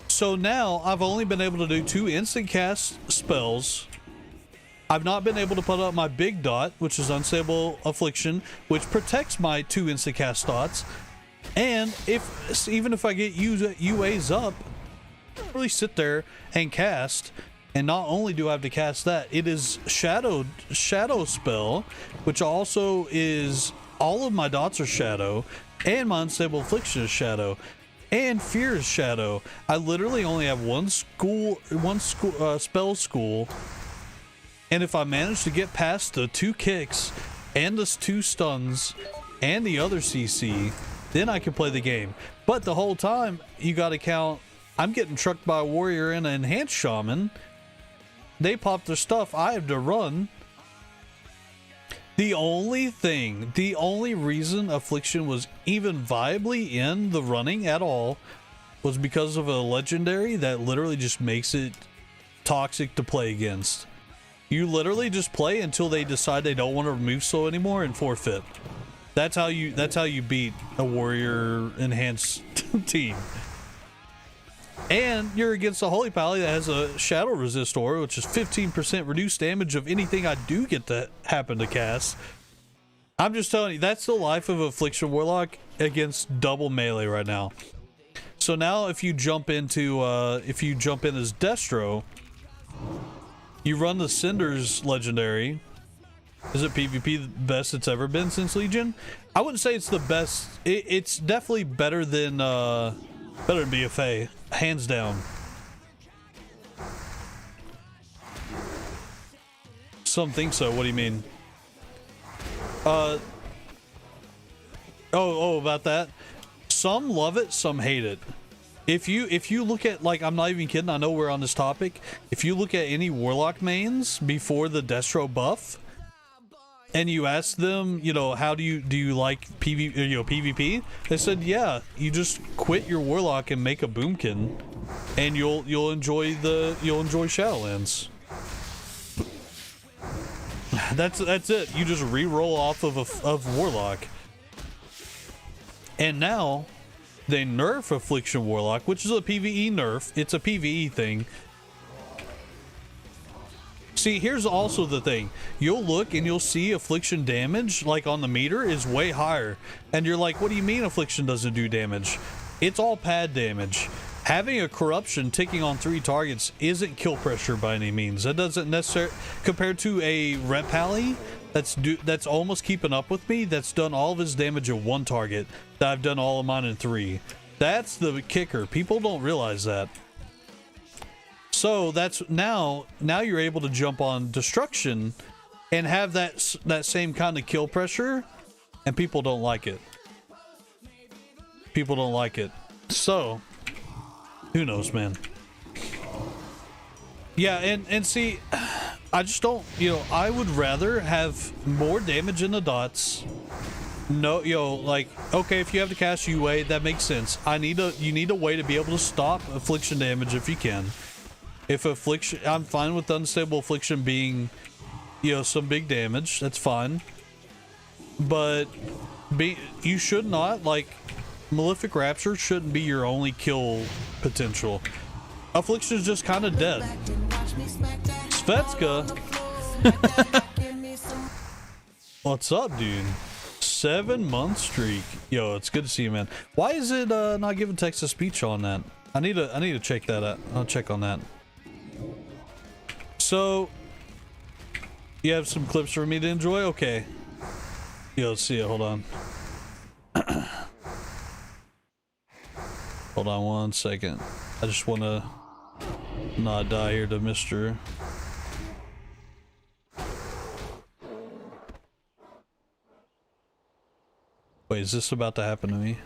so now I've only been able to do 2 instant cast spells. I've not been able to put up my big dot, which is Unstable Affliction, which protects my 2 instant cast dots. And even if I get UAs up, I don't really sit there and cast. And not only do I have to cast that, it is shadow spell, which also is all of my dots are shadow, and my Unstable Affliction is shadow, and Fear is shadow. I literally only have one spell school, and if I manage to get past the 2 kicks and the 2 stuns and the other CC, then I can play the game. But the whole time you got to count. I'm getting trucked by a Warrior and an Enhanced Shaman. They pop their stuff. I have to run. The only reason Affliction was even viably in the running at all was because of a legendary that literally just makes it toxic to play against. You literally just play until they decide they don't want to remove slow anymore and forfeit. That's how you beat a Warrior enhanced team. And you're against a Holy Pally that has a Shadow Resist aura, which is 15% reduced damage of anything I do get to happen to cast. I'm just telling you, that's the life of Affliction Warlock against double melee right now. So now if you jump in as Destro, you run the Cinders legendary. Is it PvP the best it's ever been since Legion? I wouldn't say it's the best. It's definitely better than BFA, hands down. Some think so. What do you mean? Oh, about that. some love it, some hate it. If you look at, like, I'm not even kidding, I know we're on this topic. If you look at any Warlock mains before the Destro buff, and you ask them, you know, how do you like PvP? They said, yeah, you just quit your Warlock and make a Boomkin, and you'll enjoy Shadowlands. That's it. You just re-roll off of Warlock. And now they nerf Affliction Warlock, which is a PvE nerf. It's a PvE thing. See, here's also the thing. You'll look and you'll see Affliction damage, like on the meter, is way higher. And you're like, what do you mean Affliction doesn't do damage? It's all pad damage. Having a Corruption ticking on 3 targets isn't kill pressure by any means. That doesn't necessarily, compared to a Rep Pally that's almost keeping up with me, that's done all of his damage at 1 target, that I've done all of mine in 3. That's the kicker. People don't realize that. So that's now you're able to jump on Destruction and have that same kind of kill pressure, and people don't like it. People don't like it. So who knows, man? Yeah, and see, I just don't, you know, I would rather have more damage in the dots. No, like, okay, if you have to cast UA, that makes sense. You need a way to be able to stop Affliction damage if you can. If Affliction, I'm fine with Unstable Affliction being, you know, some big damage. That's fine. But you should not, like, Malefic Rapture shouldn't be your only kill potential. Affliction is just kind of dead. Svetska. What's up, dude? 7-month streak. Yo, it's good to see you, man. Why is it not giving text to speech on that? I need to check that out. I'll check on that. So, you have some clips for me to enjoy? Okay. Yo, let's see it. Hold on. Hold on 1 second. I just want to not die here to Mr. Wait, is this about to happen to me?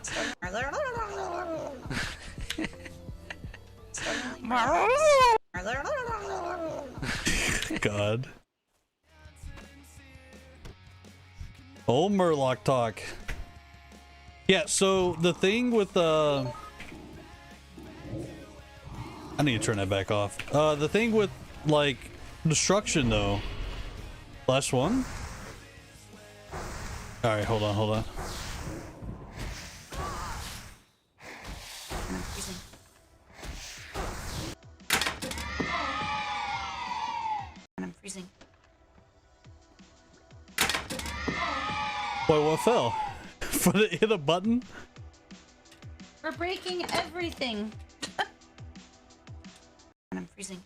God. Old Murloc talk. Yeah, so the thing with I need to turn that back off. The thing with, like, Destruction though. Last one? Alright, hold on. I'm freezing. Boy, what fell? Hit a button? We're breaking everything. I'm freezing.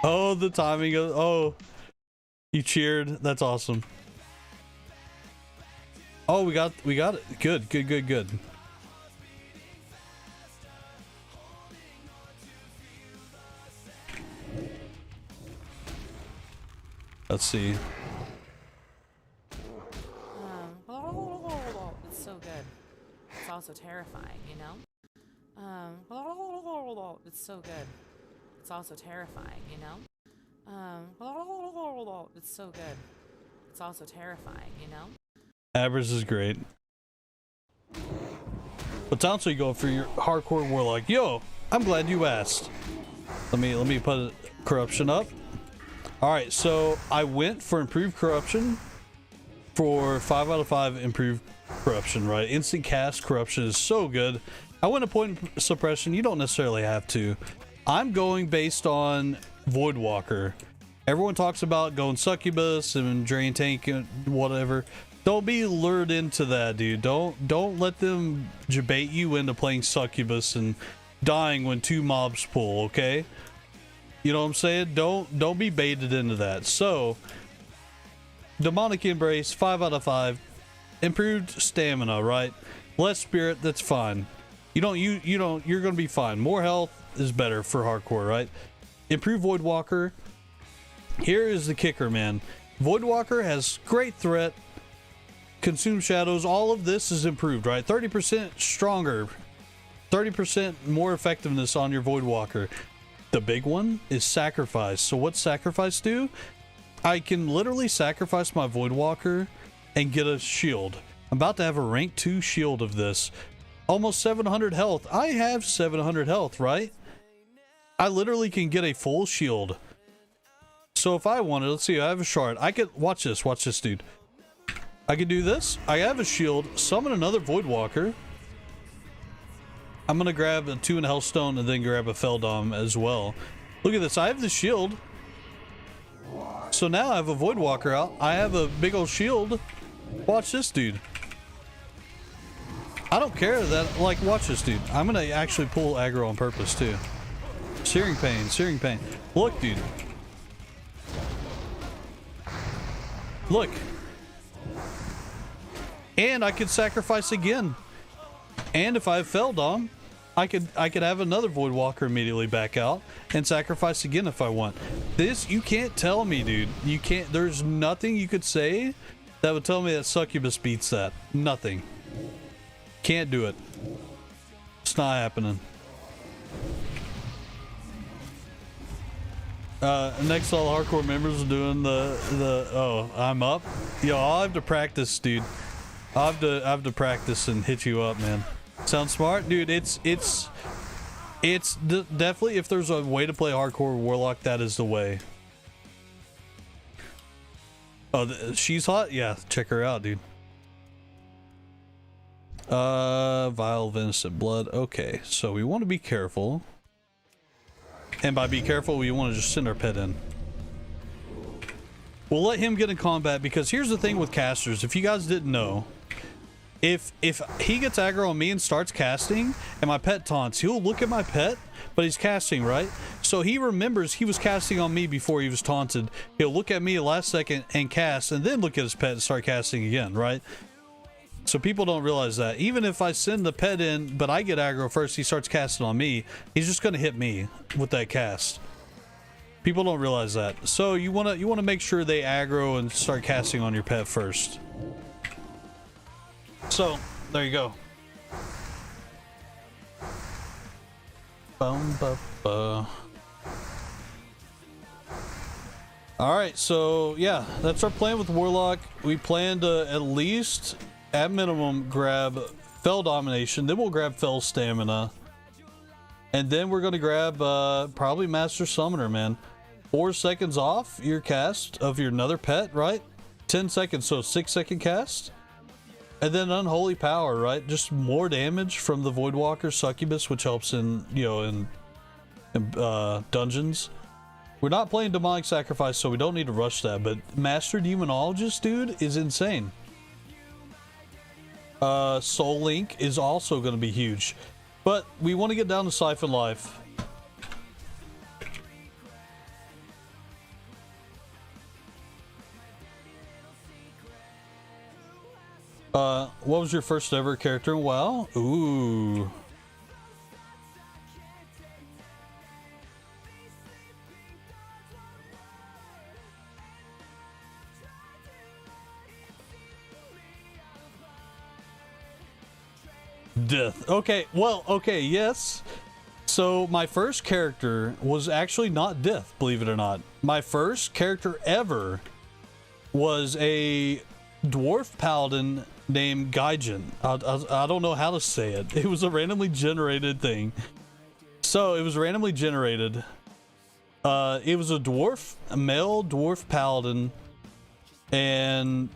Oh, the timing of, oh, you cheered. That's awesome. Oh, we got it. Good. Let's see. It's so good. It's also terrifying, you know? It's so good. It's also terrifying, you know? It's so good. It's also terrifying, you know? Average is great. What talents are you going for your hardcore Warlock? Yo, I'm glad you asked. Let me put Corruption up. Alright, so I went for improved Corruption for 5 out of 5 improved Corruption, right? Instant cast Corruption is so good. I went to point suppression. You don't necessarily have to. I'm going based on Voidwalker. Everyone talks about going Succubus and Drain Tank and whatever. Don't be lured into that, dude. Don't let them debate you into playing Succubus and dying when 2 mobs pull, okay? You know what I'm saying? Don't be baited into that. So, Demonic Embrace, 5 out of 5. Improved stamina, right? Less spirit, that's fine. You're gonna be fine. More health is better for hardcore, right? Improved Voidwalker. Here is the kicker, man. Voidwalker has great threat, consume shadows. All of this is improved, right? 30% stronger, 30% more effectiveness on your Voidwalker. The big one is sacrifice. So what's sacrifice do? I can literally sacrifice my Voidwalker and get a shield. I'm about to have a rank 2 shield of this. Almost 700 health. I have 700 health, right? I literally can get a full shield. So if I wanted, let's see, I have a shard. I could, watch this, dude. I could do this. I have a shield, summon another Voidwalker. I'm gonna grab a 2 in Hellstone and then grab a Feldom as well. Look at this, I have the shield. So now I have a Voidwalker out. I have a big old shield. Watch this, dude. I don't care that, like, watch this, dude. I'm gonna actually pull aggro on purpose, too. Searing pain, searing pain. Look, dude. Look. And I could sacrifice again. And if I have Feldom, I could have another Voidwalker immediately back out and sacrifice again if I want. This, you can't tell me, dude. You can't, there's nothing you could say that would tell me that Succubus beats that. Nothing. Can't do it. It's not happening. Next, all hardcore members are doing oh, I'm up. Yo, I'll have to practice, dude. I have to practice and hit you up, man. Sounds smart, dude. It's definitely, if there's a way to play hardcore Warlock, that is the way. Oh, she's hot. Yeah, check her out, dude. Vile venison blood. Okay, so we want to be careful. And by be careful, we want to just send our pet in. We'll let him get in combat, because here's the thing with casters. If you guys didn't know, if he gets aggro on me and starts casting and my pet taunts, he'll look at my pet, but he's casting, right? So he remembers he was casting on me before he was taunted. He'll look at me last second and cast, and then look at his pet and start casting again, right? So people don't realize that. Even if I send the pet in, but I get aggro first, he starts casting on me, he's just gonna hit me with that cast. People don't realize that. So you wanna make sure they aggro and start casting on your pet first. So there you go. Alright, so yeah, that's our plan with Warlock. We plan to at least, at minimum, grab Fell Domination, then we'll grab Fell Stamina, and then we're gonna grab probably Master Summoner, man. 4 seconds off your cast of your another pet, right? 10 seconds, so 6-second cast. And then Unholy Power, right? Just more damage from the Voidwalker Succubus, which helps in, you know, in dungeons. We're not playing Demonic Sacrifice, so we don't need to rush that, but Master Demonologist, dude, is insane. Soul Link is also going to be huge, but we want to get down to Siphon Life. What was your first ever character in WoW? Ooh. Death. Okay, well, okay, yes. So my first character was actually not Death, believe it or not. My first character ever was a dwarf paladin named Gaijin. I don't know how to say it. It was a randomly generated thing. So it was randomly generated. It was a male dwarf paladin, and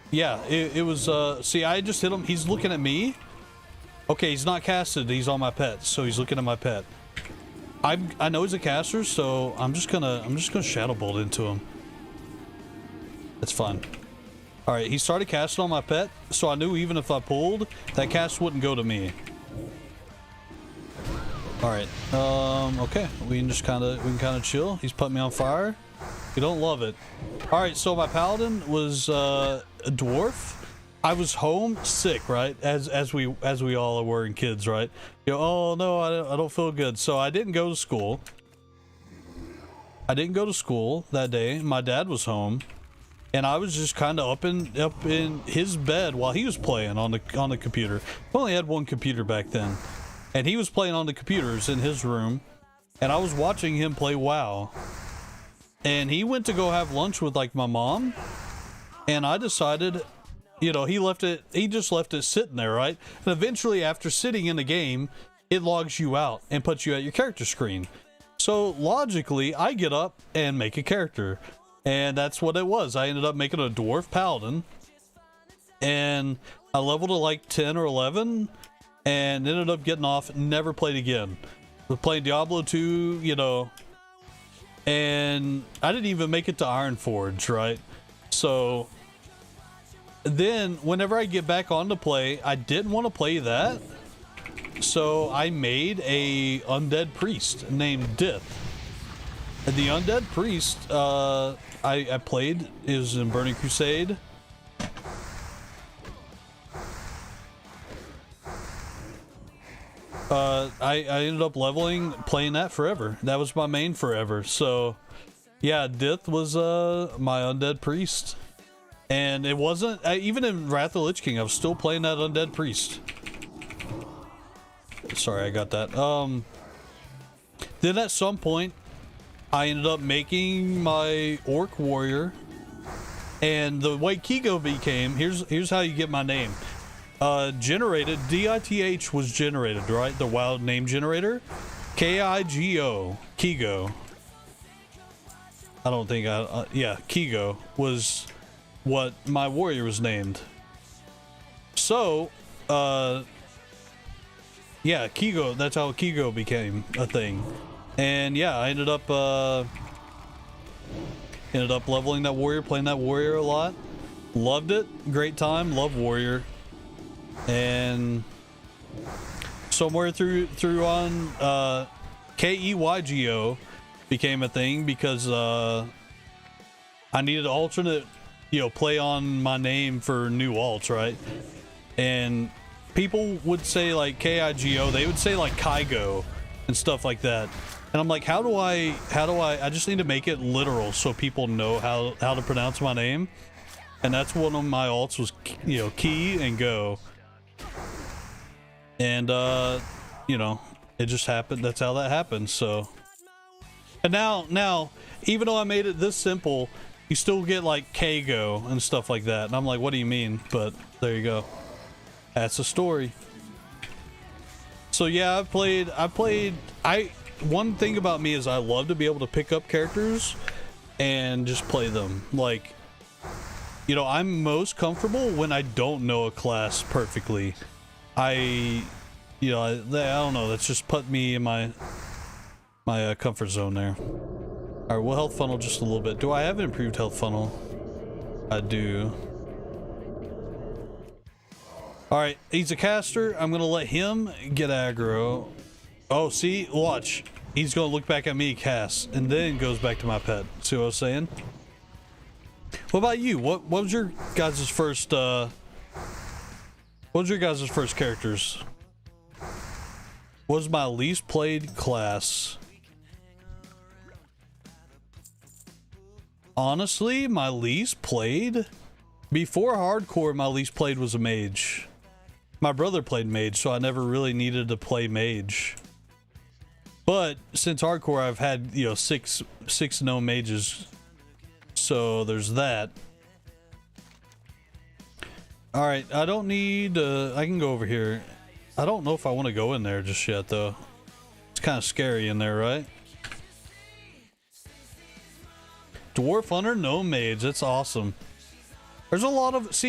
yeah, it was, see, I just hit him. He's looking at me. Okay, he's not casted. He's on my pet, so he's looking at my pet. I know he's a caster, so I'm just gonna Shadow Bolt into him. That's fine. All right, he started casting on my pet, so I knew even if I pulled, that cast wouldn't go to me. All right, okay, we can kind of chill. He's putting me on fire. We don't love it. All right, so my paladin was a dwarf. I was home sick, right? As we all were in kids, right? You know, oh no, I don't feel good. So I didn't go to school. I didn't go to school that day. My dad was home. and I was just kind of up in his bed while he was playing on the computer. We only had one computer back then, and he was playing on the computers in his room, and I was watching him play WoW. And he went to go have lunch with like my mom, and I decided, you know, he just left it sitting there, right? And eventually, after sitting in the game, it logs you out and puts you at your character screen. So logically, I get up and make a character, and that's what it was. I ended up making a dwarf paladin, and I leveled to like 10 or 11, and ended up getting off. Never played again. Was playing Diablo 2, you know. And I didn't even make it to Ironforge, right? So then whenever I get back on to play, I didn't want to play that. So I made a undead priest named Dith. And the undead priest I played is in Burning Crusade. I ended up playing that forever. That was my main forever. So, yeah, Dith was my undead priest, and it wasn't even in Wrath of the Lich King. I was still playing that undead priest. Sorry, I got that. Then at some point, I ended up making my orc warrior, and the way Kigo became. Here's how you get my name. Generated, DITH was generated, right? The wild name generator. KIGO, Kigo. I don't think yeah, Kigo was what my warrior was named. So, yeah, Kigo, that's how Kigo became a thing. And yeah, I ended up leveling that warrior, playing that warrior a lot. Loved it, great time, love warrior. And somewhere through on KEYGO became a thing because I needed an alternate, you know, play on my name for new alts, right? And people would say like KIGO, they would say like Kygo and stuff like that. And I'm like, how do I just need to make it literal so people know how to pronounce my name. And that's one of my alts was, you know, Key and Go. And you know, it just happened. That's how that happened. So, and now even though I made it this simple, you still get like K-Go and stuff like that. And I'm like, what do you mean? But there you go. That's the story. So yeah, one thing about me is I love to be able to pick up characters and just play them. Like, you know, I'm most comfortable when I don't know a class perfectly. I don't know, that's just put me in my comfort zone there. All right, we'll health funnel just a little bit. Do I have an improved health funnel? I do. All right, he's a caster. I'm gonna let him get aggro. Oh, see, watch. He's gonna look back at me, cast, and then goes back to my pet. See what I was saying? What about you? What was your guys' first characters? What was my least played class? Honestly, my least played? Before hardcore, my least played was a mage. My brother played mage, so I never really needed to play mage. But since hardcore, I've had, you know, six known mages. So there's that. All right, I don't need, I can go over here. I don't know if I want to go in there just yet, though. It's kind of scary in there, right? Dwarf Hunter, no mage. That's awesome. There's a lot of,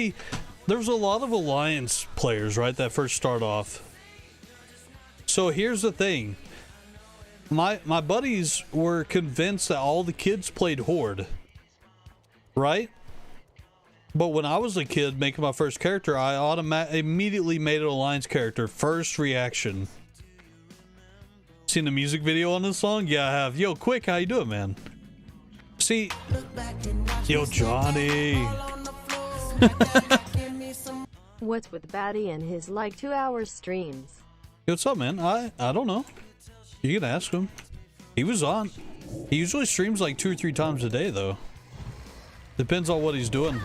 there's a lot of Alliance players, right, that first start off. So here's the thing. My buddies were convinced that all the kids played Horde, right? But when I was a kid making my first character, I immediately made an Alliance character. First reaction. Seen the music video on this song? Yeah, I have. Yo, Quick, how you doing, man? See, yo, Johnny. What's with Batty and his like 2-hour streams? Yo, what's up, man? I don't know. You can ask him. He was on. He usually streams like 2 or 3 times a day, though. Depends on what he's doing.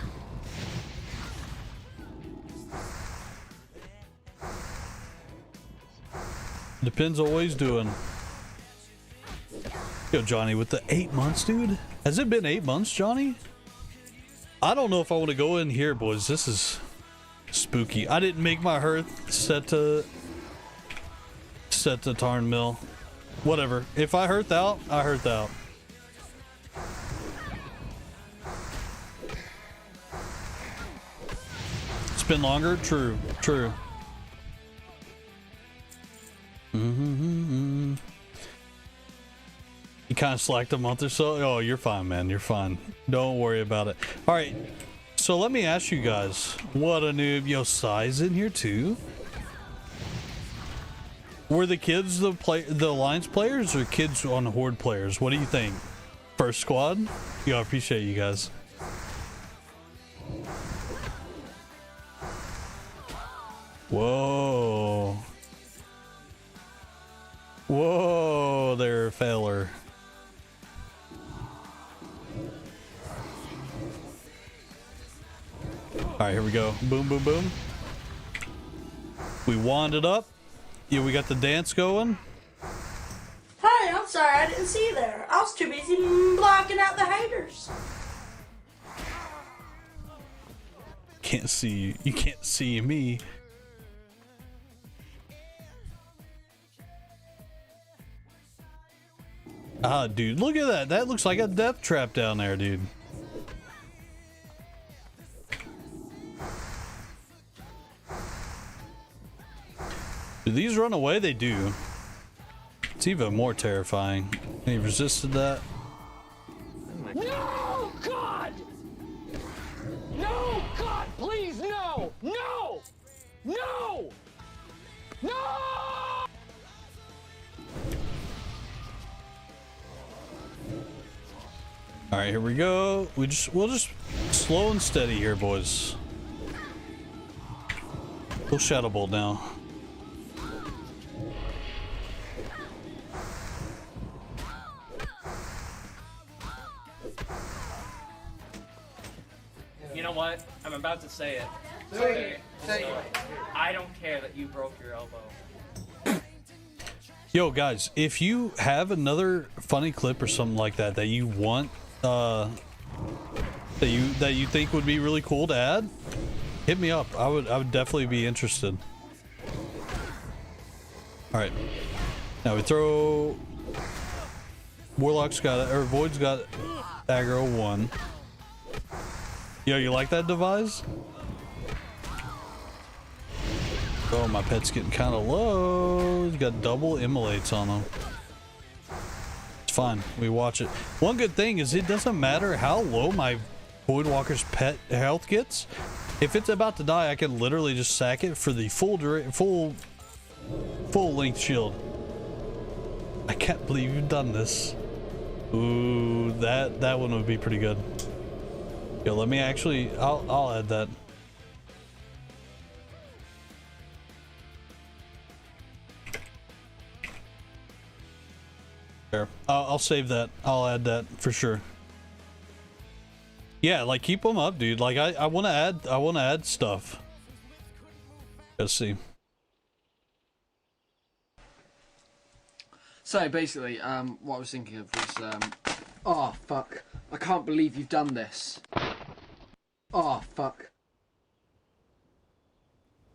Depends on what he's doing. Yo, Johnny, with the 8 months, dude. Has it been 8 months, Johnny? I don't know if I want to go in here, boys. This is spooky. I didn't make my hearth set to Tarn Mill. Whatever. If I hearth out, I hearth out. It's been longer? True. True. You kind of slacked a month or so? Oh, you're fine, man. You're fine. Don't worry about it. All right. So let me ask you guys. What a noob. Yo, Sai's in here too? Were the kids the Alliance players or kids on Horde players? What do you think? First squad? Yo, I appreciate you guys. Whoa. Whoa, they're a failer. Alright, here we go. Boom, boom, boom. We wand it up. Yeah, we got the dance going. Hey, I'm sorry I didn't see you there. I was too busy blocking out the haters. Can't see you. You can't see me. Ah, dude, look at that. That looks like a death trap down there, dude. Do these run away? They do. It's even more terrifying. He resisted that. No, God! No, God, please, no! No! No! No! All right, here we go. We'll just slow and steady here, boys. We'll Shadow Bolt now. You know what? I'm about to say it. Say it. I don't care that you broke your elbow. Yo, guys, if you have another funny clip or something like that that you want, that you think would be really cool to add, hit me up. I would definitely be interested. All right, now we throw. Warlock's got it, or Void's got aggro 1. Yo, you like that device? Oh, my pet's getting kind of low. He's got double immolates on him. It's fine. We watch it. One good thing is it doesn't matter how low my Voidwalker's pet health gets. If it's about to die, I can literally just sack it for the full length shield. I can't believe you've done this. Ooh, that one would be pretty good. Yo, let me actually. I'll add that. There. I'll save that. I'll add that for sure. Yeah, like keep them up, dude. Like I want to add stuff. Let's see. So basically, what I was thinking of was, oh fuck, I can't believe you've done this. Oh fuck.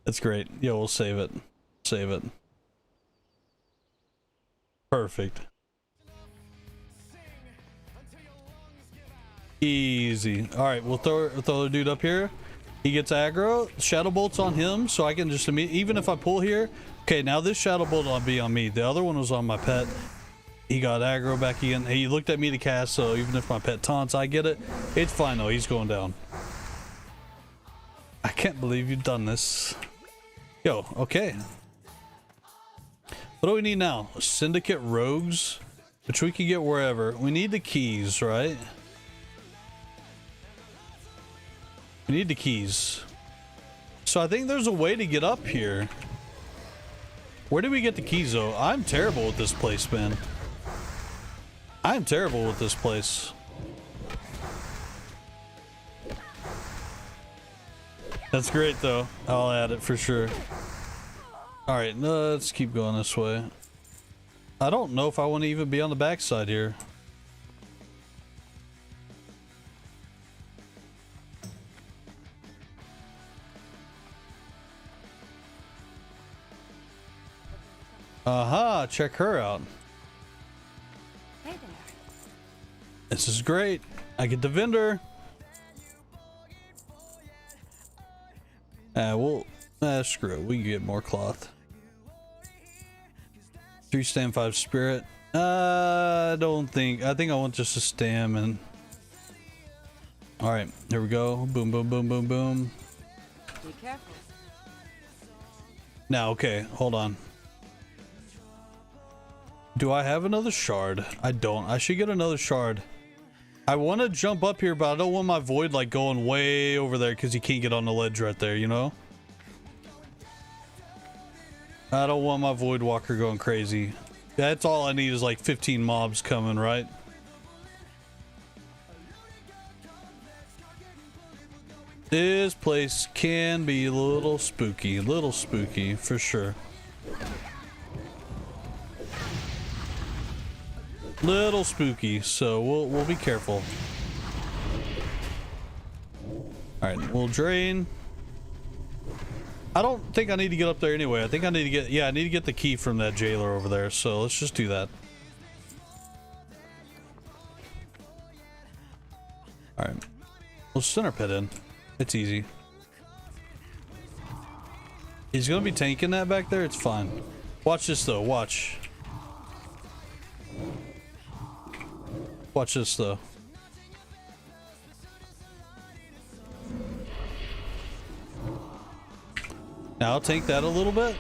That's great. Yo, we'll save it. Save it. Perfect. Easy. All right, we'll throw the dude up here. He gets aggro. Shadow Bolt's on him, so I can just even if I pull here. Okay, now this Shadow Bolt will be on me. The other one was on my pet. He got aggro back in. He looked at me to cast, so even if my pet taunts, I get it. It's fine though. He's going down. I can't believe you've done this. Yo, okay. What do we need now? Syndicate rogues, which we can get wherever. We need the keys, right? We need the keys. So I think there's a way to get up here. Where did we get the keys though? I'm terrible with this place, man. I'm terrible with this place. That's great though. I'll add it for sure. All right, let's keep going this way. I don't know if I want to even be on the backside here. Aha, check her out. Hey there. This is great. I get the vendor. Screw it. We can get more cloth. 3 stam, 5 spirit. I think I want just a stam and. All right, here we go. Boom, boom, boom, boom, boom. Be careful. Now, okay, hold on. Do I have another shard? I don't. I should get another shard. I want to jump up here, but I don't want my void like going way over there because you can't get on the ledge right there, you know? I don't want my void walker going crazy. That's all I need is like 15 mobs coming, right? This place can be a little spooky for sure. Little spooky, so we'll be careful. All right, we'll drain. I don't think I need to get up there anyway. I think I need to get, yeah, I need to get the key from that jailer over there. So let's just do that. All right, we'll center pit in. It's easy. He's gonna be tanking that back there. It's fine. Watch this though. Watch. Watch this though. Now I'll tank that a little bit.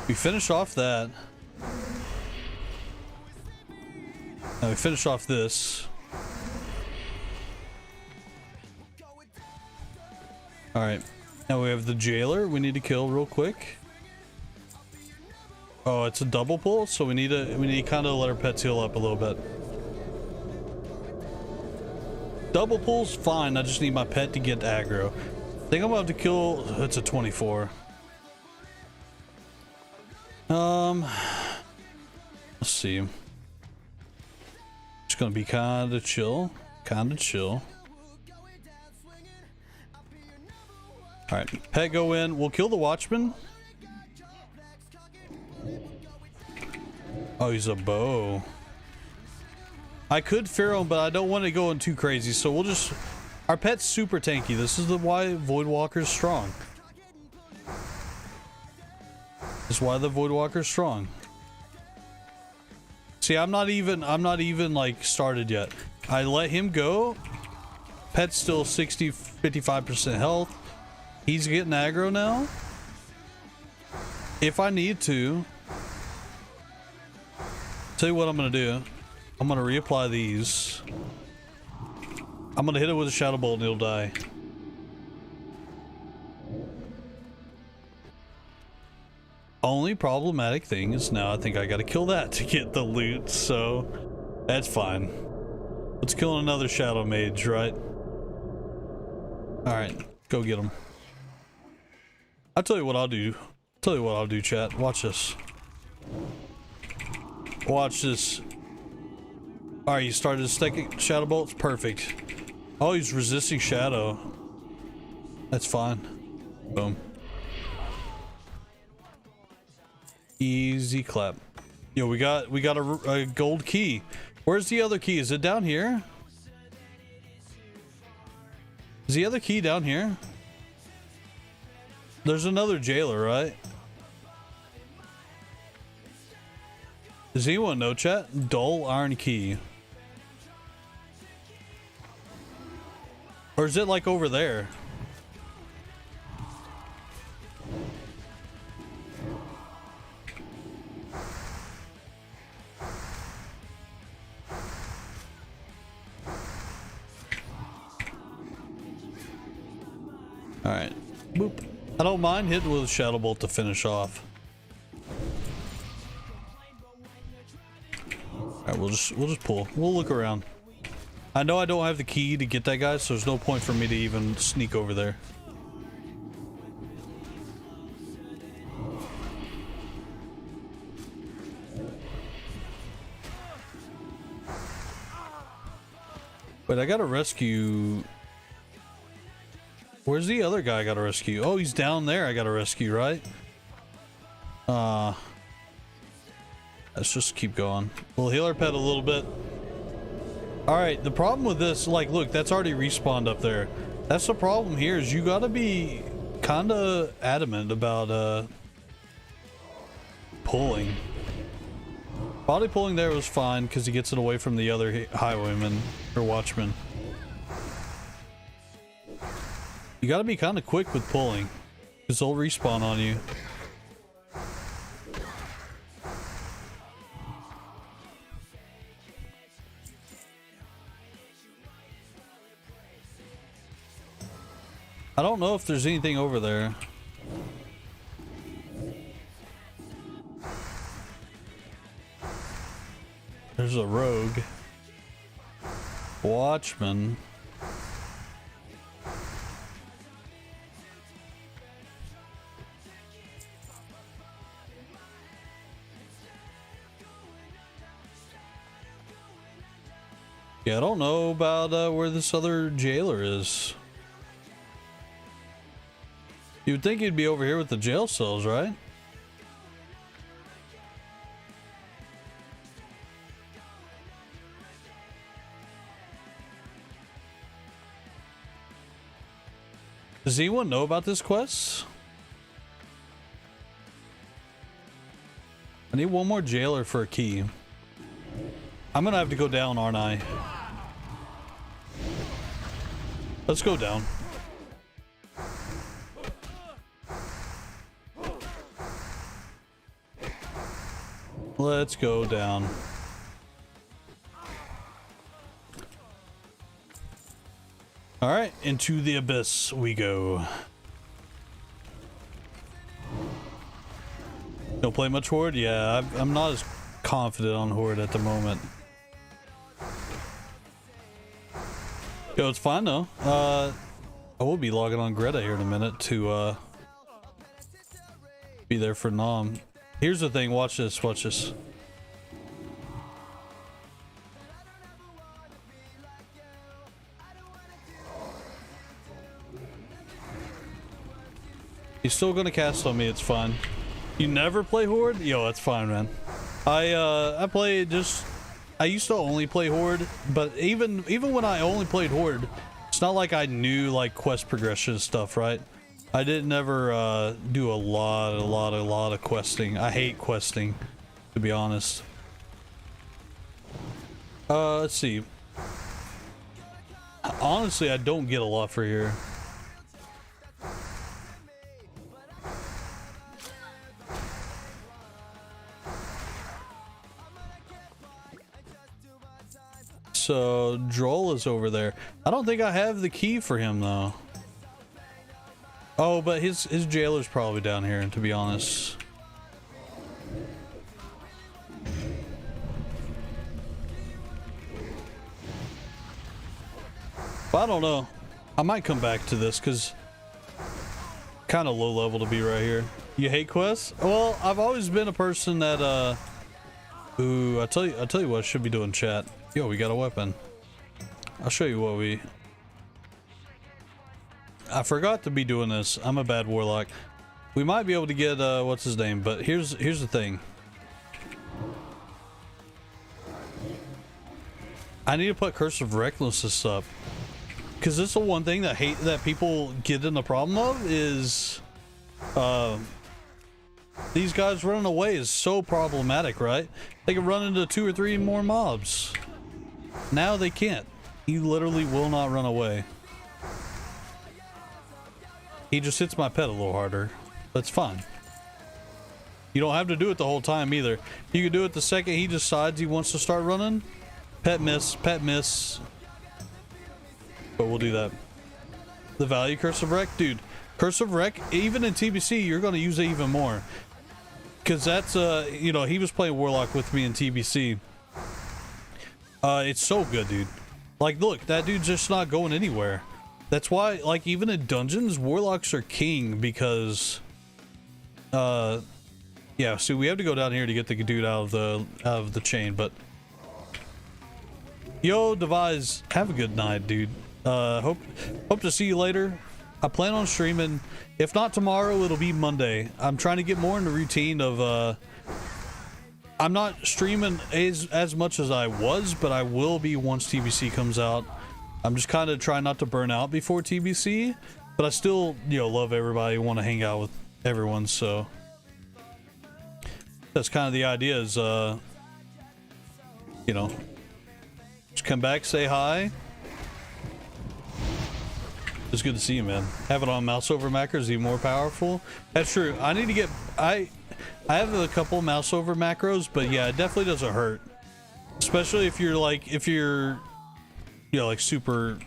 We finish off that. Now we finish off this. All right. Now we have the jailer we need to kill real quick. Oh, it's a double pull, so we need to kind of let our pets heal up a little bit. Double pull's fine. I just need my pet to get aggro. I think I'm about to kill. It's a 24. Let's see. Just gonna be kind of chill. Kind of chill. All right, pet go in. We'll kill the watchman. Oh, he's a bow. I could pharaoh him, but I don't want to go in too crazy, so we'll just... Our pet's super tanky. This is why Void Walker's strong. This is why the Void Walker's strong. See, I'm not even like started yet. I let him go. Pet's still 55% health. He's getting aggro now. If I need to, tell you what I'm gonna do. I'm gonna reapply these. I'm gonna hit it with a shadow bolt and he'll die. Only problematic thing is now I think I gotta kill that to get the loot, so that's fine. Let's kill another shadow mage, right? Alright, go get him. I'll tell you what I'll do. Tell you what I'll do, chat. Watch this. Watch this. Alright, you started stacking shadow bolts? Perfect. Oh, he's resisting shadow. That's fine. Boom. Easy clap. Yo, we got a gold key. Where's the other key? Is it down here? Is the other key down here? There's another jailer, right? Does anyone know, chat? Dull iron key. Or is it like over there? All right, boop. I don't mind hitting with a shadow bolt to finish off. All right, we'll just pull. We'll look around. I know I don't have the key to get that guy, so there's no point for me to even sneak over there. Wait, I gotta rescue. Where's the other guy I gotta rescue? Oh, he's down there. I gotta rescue, right? Let's just keep going. We'll heal our pet a little bit. Alright, the problem with this, like, look, that's already respawned up there. That's the problem here, is you gotta be kinda adamant about, pulling. Body pulling there was fine, because he gets it away from the other highwayman, or watchman. You gotta be kinda quick with pulling, because they'll respawn on you. I don't know if there's anything over there. There's a rogue. Watchman. Yeah, I don't know about where this other jailer is. You would think he'd be over here with the jail cells, right? Does anyone know about this quest? I need one more jailer for a key. I'm gonna have to go down, aren't I? Let's go down. Let's go down. All right, into the abyss we go. Don't play much Horde? Yeah, I'm not as confident on Horde at the moment. Yo, it's fine though. I will be logging on Greta here in a minute to be there for Nom. Here's the thing, watch this, watch this. He's still gonna cast on me, it's fine. You never play Horde? Yo, that's fine, man. I play just... I used to only play Horde, but even when I only played Horde, it's not like I knew like quest progression stuff, right? I didn't ever do a lot of questing. I hate questing, to be honest. Let's see. Honestly, I don't get a lot for here. So Droll is over there. I don't think I have the key for him though. Oh, but his jailer's probably down here, to be honest. But I don't know. I might come back to this because kind of low level to be right here. You hate quests? Well, I've always been a person that ooh, I tell you what I should be doing, chat. Yo, we got a weapon. I'll show you what we... I forgot to be doing this. I'm a bad warlock. We might be able to get what's his name, but here's the thing. I need to put Curse of Recklessness up. Cause this is the one thing that people get in the problem of is these guys running away is so problematic, right? They can run into 2 or 3 more mobs. Now they can't. He literally will not run away. He just hits my pet a little harder. That's fine. You don't have to do it the whole time either. You can do it the second he decides he wants to start running. Pet miss, pet miss. But we'll do that. The value Curse of Wreck? Dude, Curse of Wreck, even in TBC, you're going to use it even more. Because that's, you know, he was playing Warlock with me in TBC. It's so good, dude. Like, look, that dude's just not going anywhere. That's why, like, even in dungeons, Warlocks are king because, yeah, see, we have to go down here to get the dude out of the chain, but Yo, Devise, have a good night, dude. Hope to see you later. I plan on streaming. If not tomorrow, it'll be Monday. I'm trying to get more in the routine of I'm not streaming as much as I was, but I will be once TBC comes out. I'm just kind of trying not to burn out before TBC, but I still, love everybody, want to hang out with everyone, so that's kind of the idea is, just come back, say hi. It's good to see you, man. Have it on mouse over macros is even more powerful. That's true. I need to get, I have a couple mouse over macros, but yeah, it definitely doesn't hurt. Especially if you're like, like super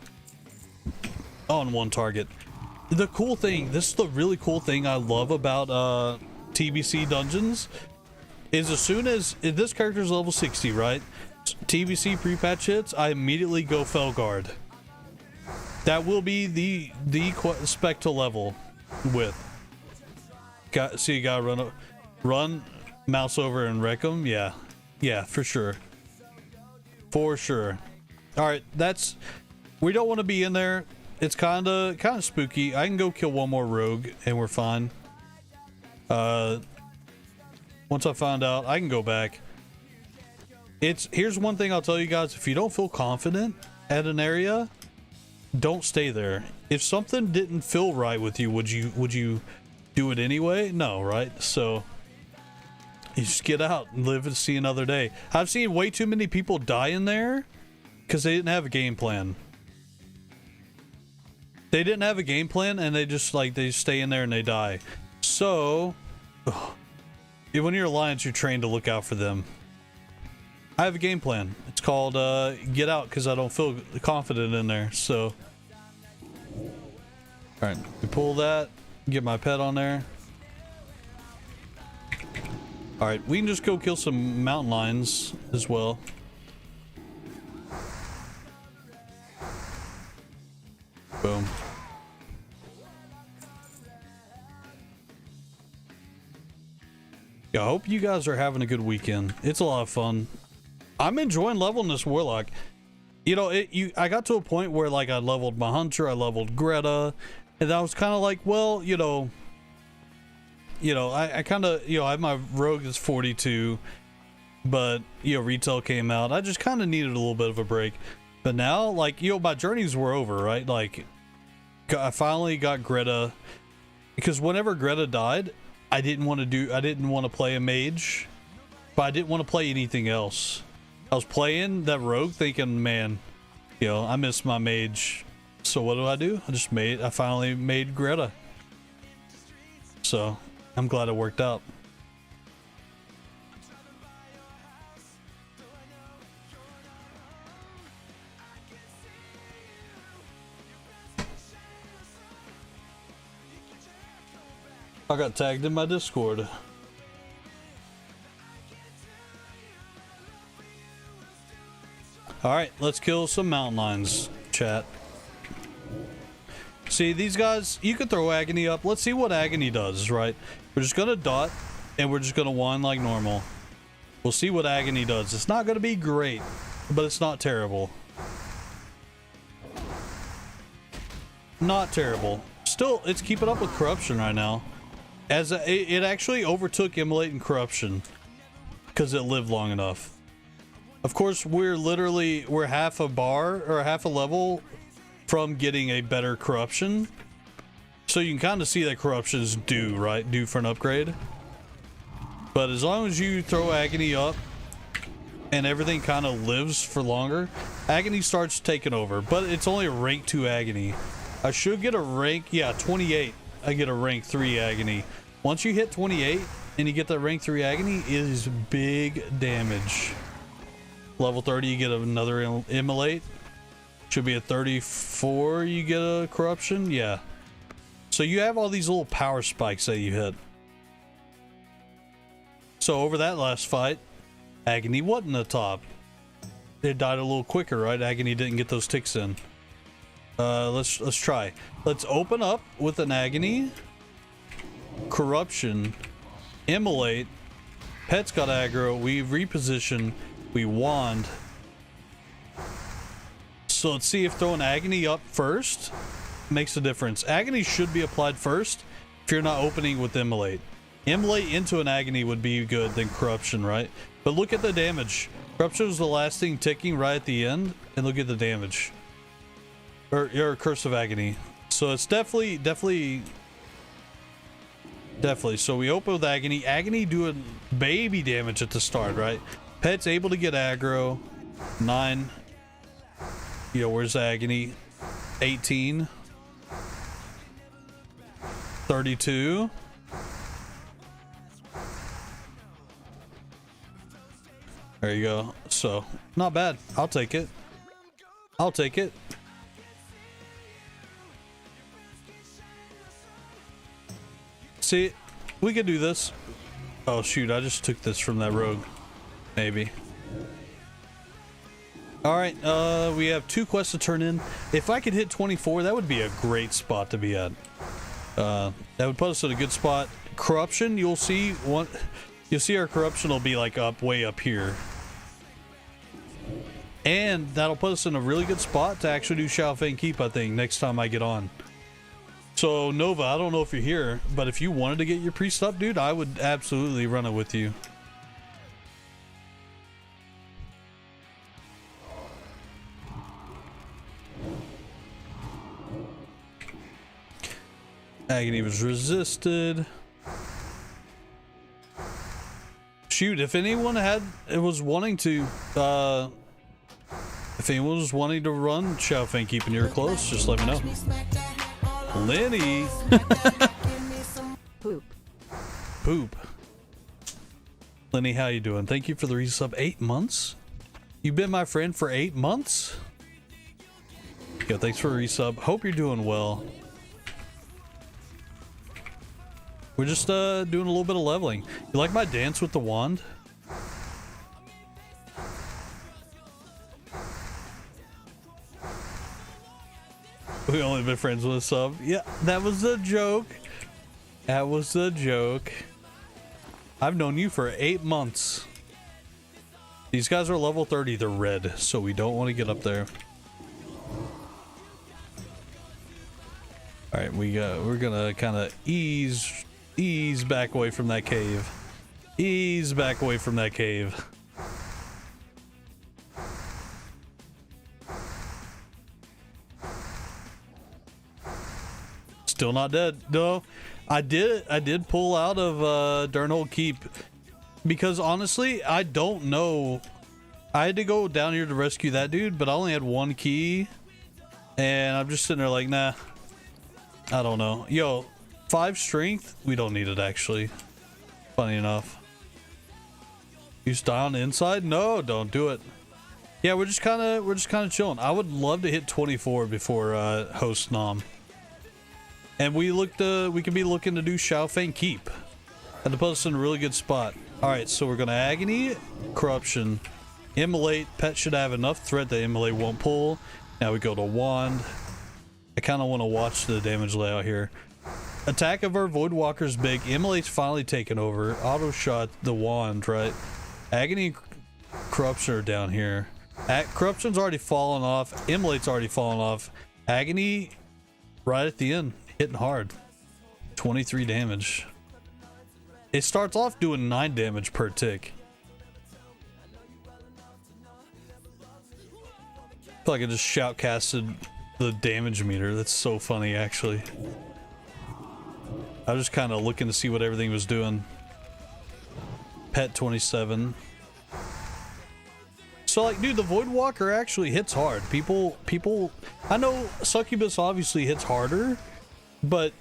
on one target. The cool thing, this is the really cool thing I love about TBC dungeons, is as soon as if this character's level 60, right? TBC pre-patch hits, I immediately go Felguard. That will be the spec to level with. You gotta run mouse over and wreck them. Yeah, for sure. For sure. All right, we don't want to be in there. It's kind of spooky. I can go kill one more rogue and we're fine. Once I find out, I can go back. Here's one thing I'll tell you guys: if you don't feel confident at an area, don't stay there. If something didn't feel right with you, would you do it anyway? No, right? So you just get out and live and see another day. I've seen way too many people die in there because they didn't have a game plan. They didn't have a game plan and they just stay in there and they die. So when you're Alliance, you're trained to look out for them. I have a game plan. It's called get out because I don't feel confident in there. So alright, we pull that, get my pet on there. Alright, we can just go kill some mountain lions as well. Boom. Yeah, I hope you guys are having a good weekend. It's a lot of fun. I'm enjoying leveling this Warlock. I got to a point where I leveled my Hunter, I leveled Greta, and I was kind of like, well, I kind of, I have my Rogue that's 42, but, retail came out. I just kind of needed a little bit of a break. But now, my journeys were over, right? I finally got Greta, because whenever Greta died, I didn't want to play a mage, but I didn't want to play anything else. I was playing that Rogue thinking, man, I miss my mage. So what do? I finally made Greta. So I'm glad it worked out. I got tagged in my Discord. Alright, let's kill some mountain lions, chat. See, these guys, you could throw Agony up. Let's see what Agony does, right? We're just gonna dot, and we're just gonna whine like normal. We'll see what Agony does. It's not gonna be great, but it's not terrible. Not terrible. Still, it's keeping up with Corruption right now. It actually overtook Immolate and Corruption because it lived long enough. Of course, we're half a bar or half a level from getting a better Corruption. So you can kind of see that Corruption is due, right? Due for an upgrade. But as long as you throw Agony up and everything kind of lives for longer, Agony starts taking over. But it's only a rank 2 Agony. I should get a rank, 28. I get a rank 3 Agony. Once you hit 28 and you get that rank 3 Agony, it is big damage. Level 30, you get another Immolate. Should be at 34, you get a Corruption. Yeah. So you have all these little power spikes that you hit. So over that last fight, Agony wasn't the top. It died a little quicker, right? Agony didn't get those ticks in. Let's try. Let's open up with an Agony, Corruption, Immolate, Pet's got aggro, we reposition, we wand. So let's see if throwing Agony up first makes a difference. Agony should be applied first if you're not opening with Immolate. Immolate into an Agony would be good than Corruption, right? But look at the damage. Corruption was the last thing ticking right at the end, and look at the damage. Or Curse of Agony. So it's definitely. So we open with Agony. Agony doing baby damage at the start, right? Pet's able to get aggro. 9. Yo, where's Agony? 18. 32. There you go. So, not bad. I'll take it. I'll take it. See, we could do this. Oh shoot, I just took this from that rogue. Maybe. Alright, we have 2 quests to turn in. If I could hit 24, that would be a great spot to be at. That would put us in a good spot. Corruption, you'll see our corruption will be like way up here. And that'll put us in a really good spot to actually do Shao Feng Keep, I think, next time I get on. So, Nova, I don't know if you're here, but if you wanted to get your priest up, dude, I would absolutely run it with you. Agony was resisted. Shoot, if anyone was wanting to run Shao Feng Keep and you're close, just let me know. Lenny. Poop. Lenny, how you doing? Thank you for the resub. 8 months? You've been my friend for 8 months? Yo, thanks for the resub. Hope you're doing well. We're just doing a little bit of leveling. You like my dance with the wand? We only been friends with a sub. Yeah, that was a joke. That was a joke. I've known you for 8 months. These guys are level 30. They're red, so we don't want to get up there. All right, we're gonna kind of ease back away from that cave. Ease back away from that cave. Still not dead. No, I did pull out of Durnhold Keep because honestly, I don't know. I had to go down here to rescue that dude, but I only had 1 key, and I'm just sitting there like, nah. I don't know. Yo, 5 strength. We don't need it actually. Funny enough. Use die on the inside? No, don't do it. Yeah, we're just kind of chilling. I would love to hit 24 before host Nom. And we could be looking to do Shao Feng Keep. And to put us in a really good spot. Alright, so we're gonna Agony, Corruption, Immolate. Pet should have enough threat that Immolate won't pull. Now we go to Wand. I kinda wanna watch the damage layout here. Attack of our Voidwalker's big. Immolate's finally taken over. Auto shot the wand, right? Agony and Corruption are down here. Corruption's already fallen off. Immolate's already fallen off. Agony right at the end. Hitting hard. 23 damage. It starts off doing 9 damage per tick. I feel like I just shoutcasted the damage meter. That's so funny, actually. I was just kind of looking to see what everything was doing. Pet 27. So, like, dude, the Voidwalker actually hits hard. People, I know Succubus obviously hits harder, but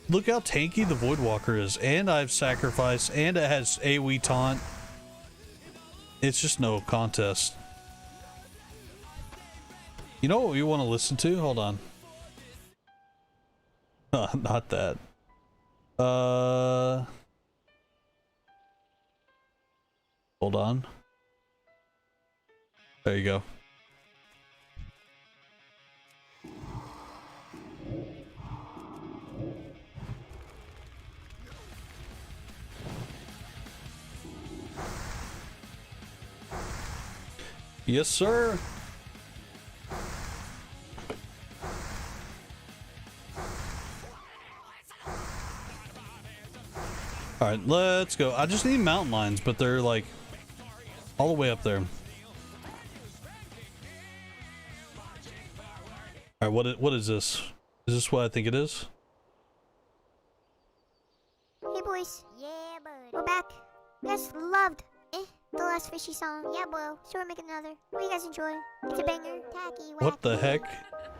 look how tanky the Voidwalker is. And I have Sacrifice, and it has AoE Taunt. It's just no contest. You know what we want to listen to? Hold on. Not that. Hold on. There you go. Yes, sir. All right, let's go. I just need mountain lions, but they're like all the way up there. All right, what is this? Is this what I think it is? Hey boys. Yeah, bud. We're back. You guys loved the last fishy song. Yeah, boy. So we're making another. Hope you guys enjoy. It's a banger. Tacky. What the heck?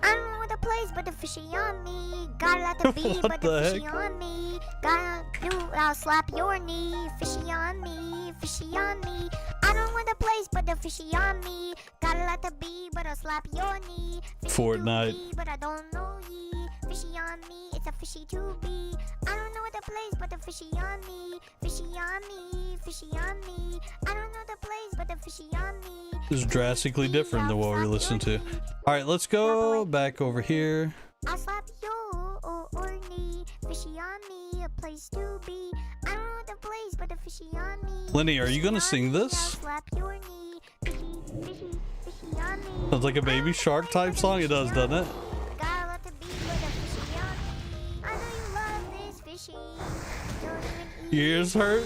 I don't know what the plays, but the fishy on me. Gotta let the beat, but the fishy on me. Gotta do, I'll slap your knee. Fishy on me, fishy on me. I don't know what the plays, but the fishy on me. Gotta let the beat, but I'll slap your knee. Fishy Fortnite. to be, but I don't know ye. Fishy on me, it's a fishy to be. I don't know what the plays, but the fishy on me. Fishy on me, fishy on me. I don't know the plays, but the fishy on me. This is drastically different than what we were listening to. All right, let's go back over here. I'll slap your or knee. Fishy on me, a place to be. I don't know the place, but the fishy on me. Lenny, are you gonna sing this? Slap your knee. Fishy on me. Sounds like a Baby Shark type song. It does, doesn't it? Gotta let the beat, but the fishy on me. I know you love this fishy. Don't even eat. Your ears hurt?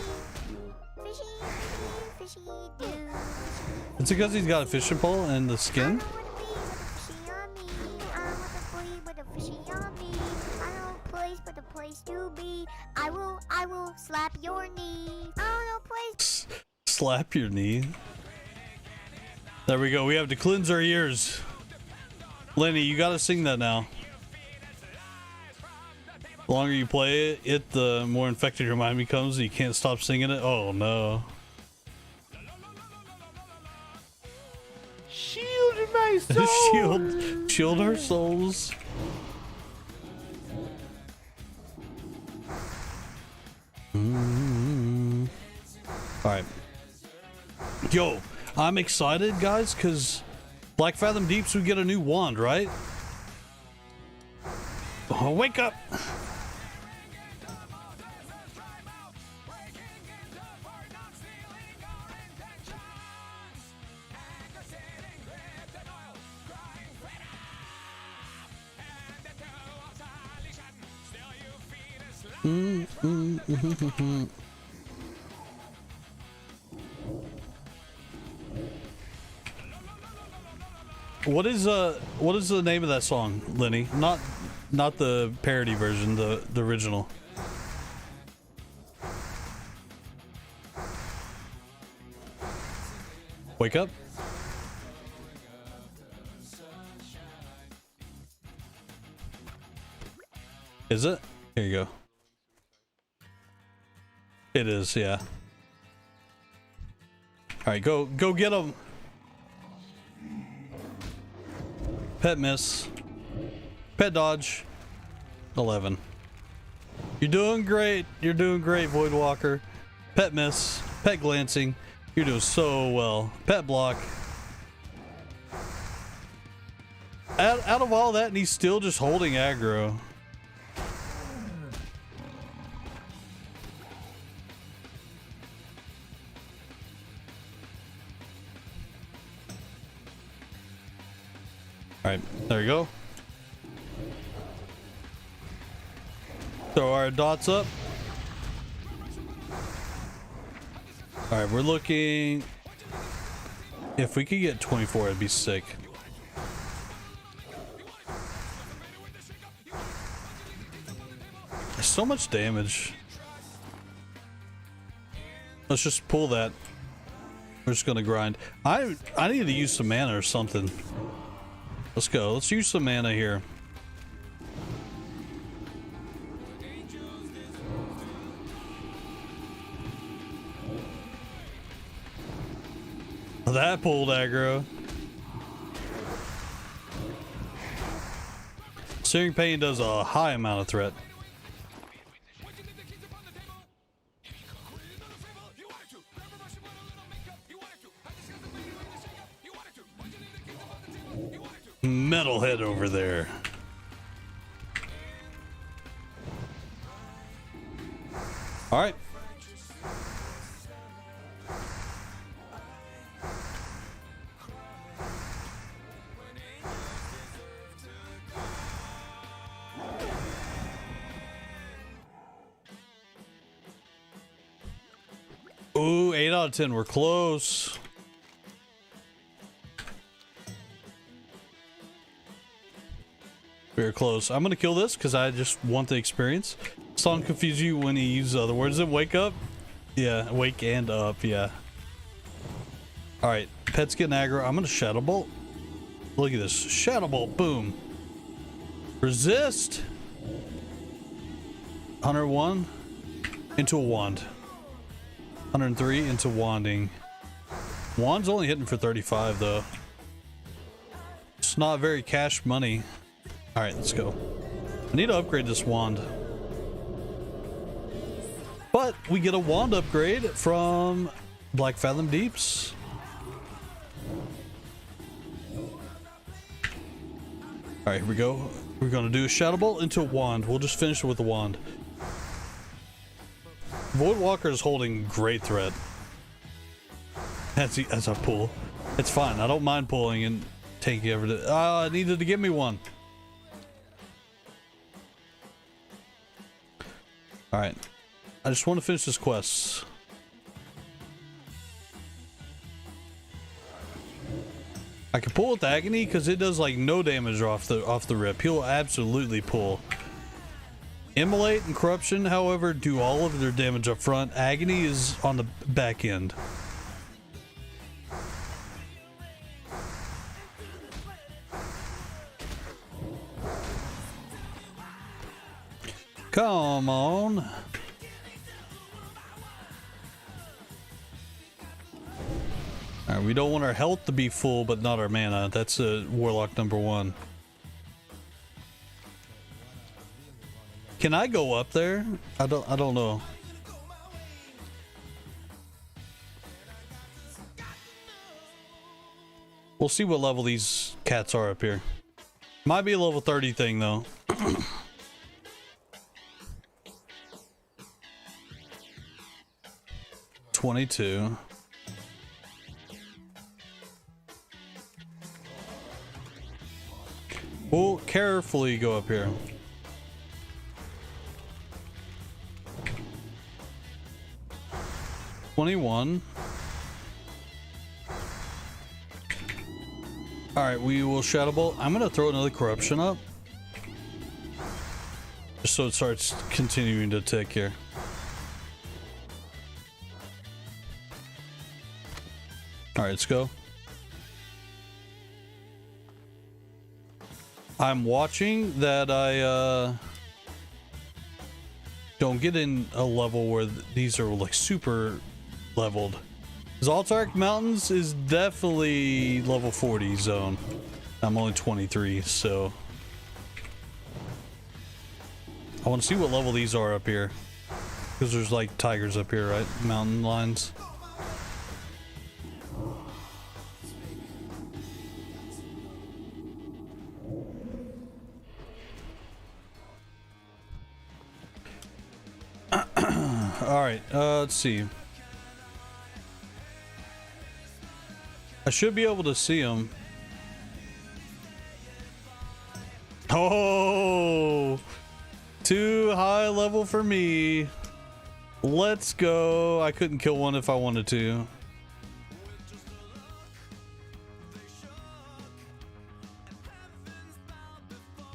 Fishy, fishy, do. It's because he's got a fishing pole and the skin. I will slap your knee. I don't know place. Slap your knee. There we go. We have to cleanse our ears. Lenny, you gotta sing that now. The longer you play it, the more infected your mind becomes. You can't stop singing it. Oh no. Shield my soul. Shield our souls. All right. Yo, I'm excited, guys, because Black Fathom Deeps, we get a new wand, right? Oh, wake up! What is the name of that song, Lenny? Not the parody version, the original. Wake up. Is it? Here you go. It is, yeah. All right, go get him. Pet miss. Pet dodge. 11. You're doing great. You're doing great, Voidwalker. Pet miss. Pet glancing. You're doing so well. Pet block. Out of all that, and he's still just holding aggro. All right, there you go. Throw our dots up. All right, we're looking. If we could get 24, it'd be sick. There's so much damage. Let's just pull that. We're just gonna grind. I need to use some mana or something. Let's go. Let's use some mana here. That pulled aggro. Searing Pain does a high amount of threat. Metalhead over there. All right. out of 10. We're close. Very close. I'm gonna kill this because I just want the experience. Song confuse you when he uses other words. Does it wake up? Yeah, wake and up. Yeah. All right, pet's getting aggro. I'm gonna Shadow Bolt. Look at this. Shadow Bolt. Boom. Resist. 101 into a wand. 103 into wanding. Wand's only hitting for 35 though. It's not very cash money. All right, let's go. I need to upgrade this wand. But we get a wand upgrade from Black Fathom Deeps. All right, here we go. We're gonna do a Shadow Bolt into a wand. We'll just finish it with a wand. Voidwalker is holding great threat. That's a pull. It's fine. I don't mind pulling and taking everything. I needed to give me one. All right. I just want to finish this quest. I can pull with Agony because it does like no damage off the rip. He'll absolutely pull. Immolate and Corruption, however, do all of their damage up front. Agony is on the back end. Come on. Alright, we don't want our health to be full, but not our mana. That's a Warlock number 1. Can I go up there? I don't know. We'll see what level these cats are up here. Might be a level 30 thing though. 22. We'll carefully go up here. $21. Alright, we will Shadow Bolt. I'm gonna throw another Corruption up. Just so it starts continuing to tick here. Alright, let's go. I'm watching that I don't get in a level where these are like super leveled. Zaltark Mountains is definitely level 40 zone. I'm only 23, so I want to see what level these are up here, because there's like tigers up here, right? Mountain lines. All right, let's see. I should be able to see them. Oh, too high level for me. Let's go. I couldn't kill one if I wanted to.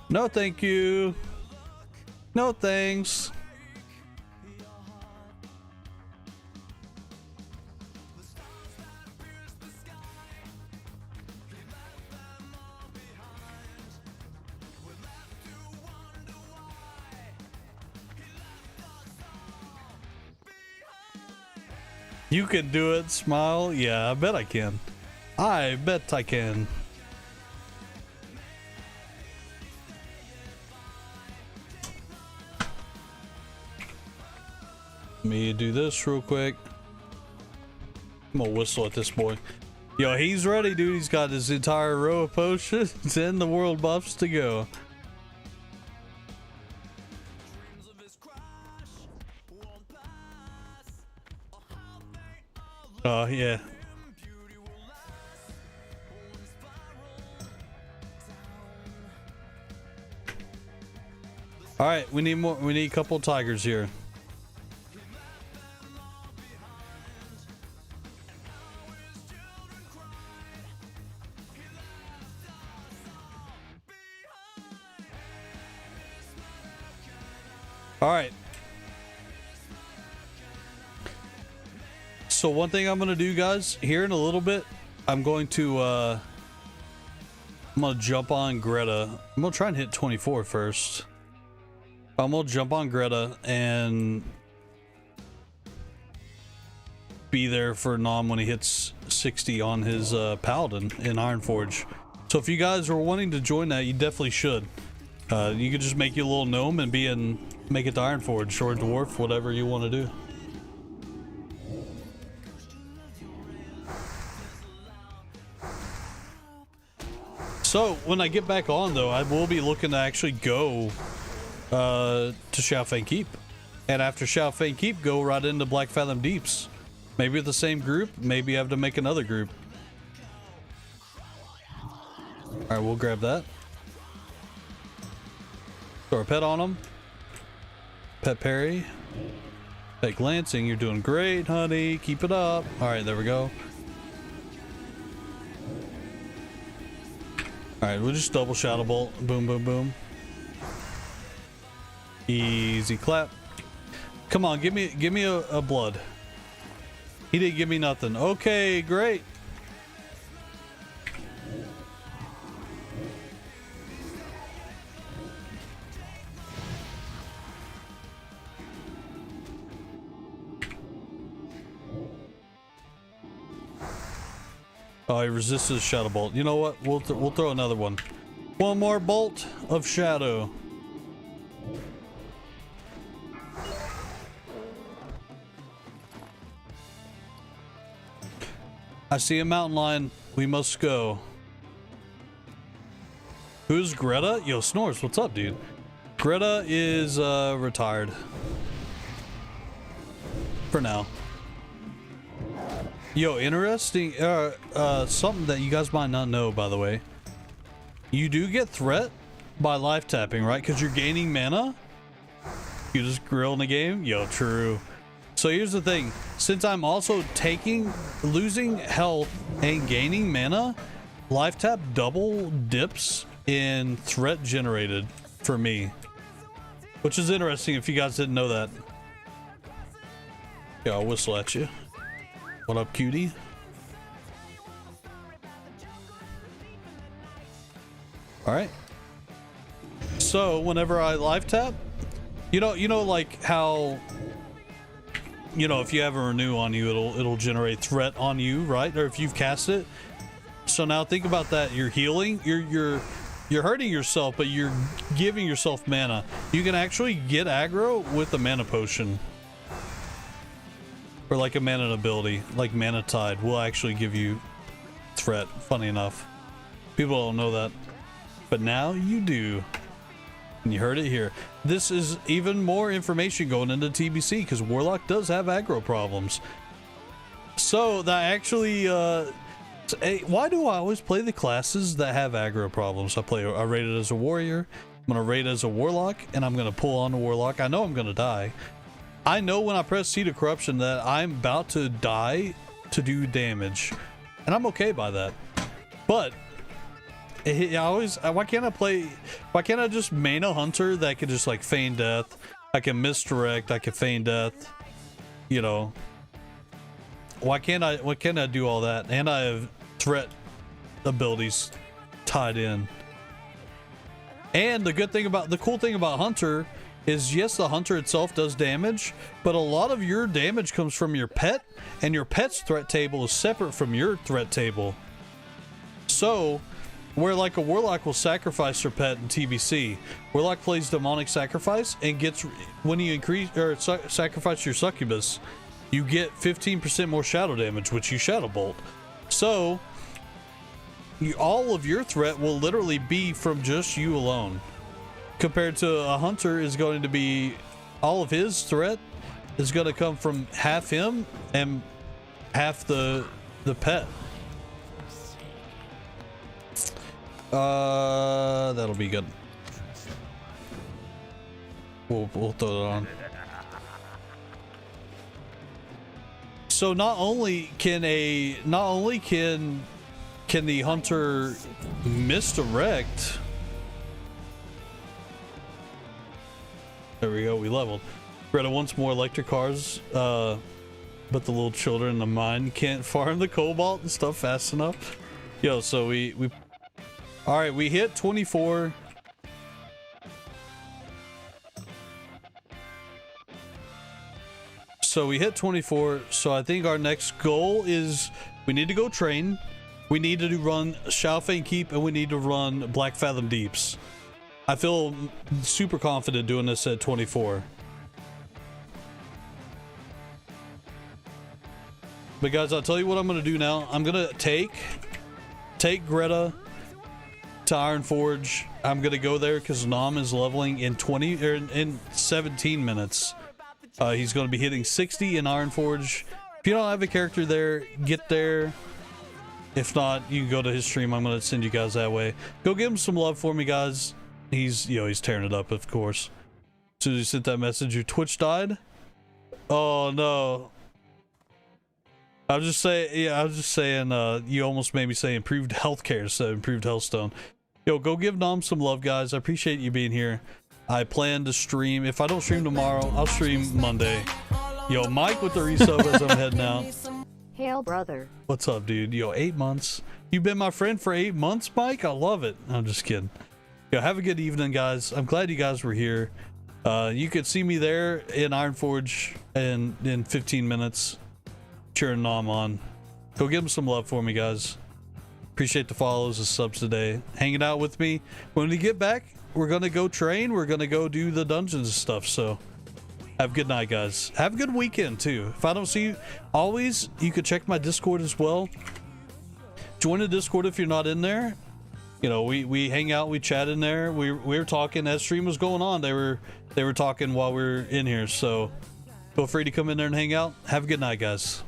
No, thank you. No, thanks. You can do it, smile. Yeah, I bet I can. I bet I can. Let me do this real quick. I'm gonna whistle at this boy. Yo, he's ready, dude. He's got his entire row of potions and the world buffs to go. Oh, yeah. All right, we need more. We need a couple tigers here. All right. So one thing I'm gonna do, guys, here in a little bit, I'm gonna jump on Greta. I'm gonna try and hit 24 first. I'm gonna jump on Greta and be there for Nom when he hits 60 on his Paladin in Ironforge. So if you guys are wanting to join that, you definitely should. You could just make you a little gnome and make it to Ironforge or dwarf, whatever you want to do. So when I get back on, though, I will be looking to actually go to Xiaofeng Keep, and after Xiaofeng Keep, go right into Black Fathom Deeps. Maybe with the same group. Maybe I have to make another group. All right, we'll grab that. Throw a pet on him. Pet parry. Pet glancing. You're doing great, honey. Keep it up. All right, there we go. All right, we'll just double Shadow Bolt. Boom, boom, boom. Easy clap. Come on, give me a blood. He didn't give me nothing. Okay, great. Oh, he resisted Shadow Bolt. You know what? We'll throw another one. One more bolt of shadow. I see a mountain lion. We must go. Who's Greta? Yo, Snores, what's up, dude? Greta is retired. For now. Yo, interesting. Something that you guys might not know, by the way. You do get threat by life tapping, right? Because you're gaining mana. You just grill in the game. Yo, true. So here's the thing. Since I'm also losing health and gaining mana, life tap double dips in threat generated for me. Which is interesting if you guys didn't know that. Yeah, I'll whistle at you. What up, cutie? All right. So whenever I life tap, you know, like how, you know, if you have a renew on you, it'll generate threat on you, right? Or if you've cast it. So now think about that. You're healing. You're hurting yourself, but you're giving yourself mana. You can actually get aggro with a mana potion. Or like a mana ability, like Mana Tide will actually give you threat, funny enough. People don't know that. But now you do. And you heard it here. This is even more information going into TBC because Warlock does have aggro problems. So that actually, why do I always play the classes that have aggro problems? I rated as a warrior, I'm gonna rate as a warlock, and I'm gonna pull on the warlock. I know I'm gonna die. I know when I press Seed of Corruption that I'm about to die to do damage, and I'm okay by that. But why can't I just main a hunter that can just like feign death? I can misdirect, I can feign death, you know. Why can't I do all that? And I have threat abilities tied in. And the cool thing about hunter is, yes, the hunter itself does damage, but a lot of your damage comes from your pet, and your pet's threat table is separate from your threat table. So, where like a warlock will sacrifice their pet in TBC, warlock plays demonic sacrifice and gets, when you sacrifice your succubus, you get 15% more shadow damage, which you shadow bolt. So, all of your threat will literally be from just you alone. Compared to a hunter is going to be, all of his threat is going to come from half him and half the pet. That'll be good. We'll throw it on. So not only can the hunter misdirect. There we go. We leveled. Greta wants more electric cars, but the little children in the mine can't farm the cobalt and stuff fast enough. Yo, so we all right, we hit 24. So we hit 24. So I think our next goal is we need to go train. We need to run Shaofeng Keep, and we need to run Black Fathom Deeps. I feel super confident doing this at 24. But guys, I'll tell you what I'm going to do now. I'm going to take Greta to Ironforge. I'm going to go there because Nam is leveling in 17 minutes. He's going to be hitting 60 in Ironforge. If you don't have a character there, get there. If not, you can go to his stream. I'm going to send you guys that way. Go give him some love for me, guys. He's tearing it up, of course. As soon as you sent that message, your Twitch died. Oh no. I was just saying, you almost made me say improved healthcare instead of improved healthstone. Yo, go give Nom some love, guys. I appreciate you being here. I plan to stream. If I don't stream tomorrow, I'll stream Monday. Yo, Mike with the resub as I'm heading out. Hail, brother. What's up, dude? Yo, 8 months. You've been my friend for 8 months, Mike? I love it. I'm just kidding. Yo, have a good evening, guys. I'm glad you guys were here. You could see me there in Ironforge in 15 minutes. Cheering Nom on. Go give him some love for me, guys. Appreciate the follows and subs today. Hanging out with me. When we get back, we're going to go train. We're going to go do the dungeons and stuff. So have a good night, guys. Have a good weekend, too. If I don't see you, always, you could check my Discord as well. Join the Discord if you're not in there. You know, we hang out, we chat in there. We were talking as stream was going on. They were talking while we were in here. So feel free to come in there and hang out. Have a good night, guys.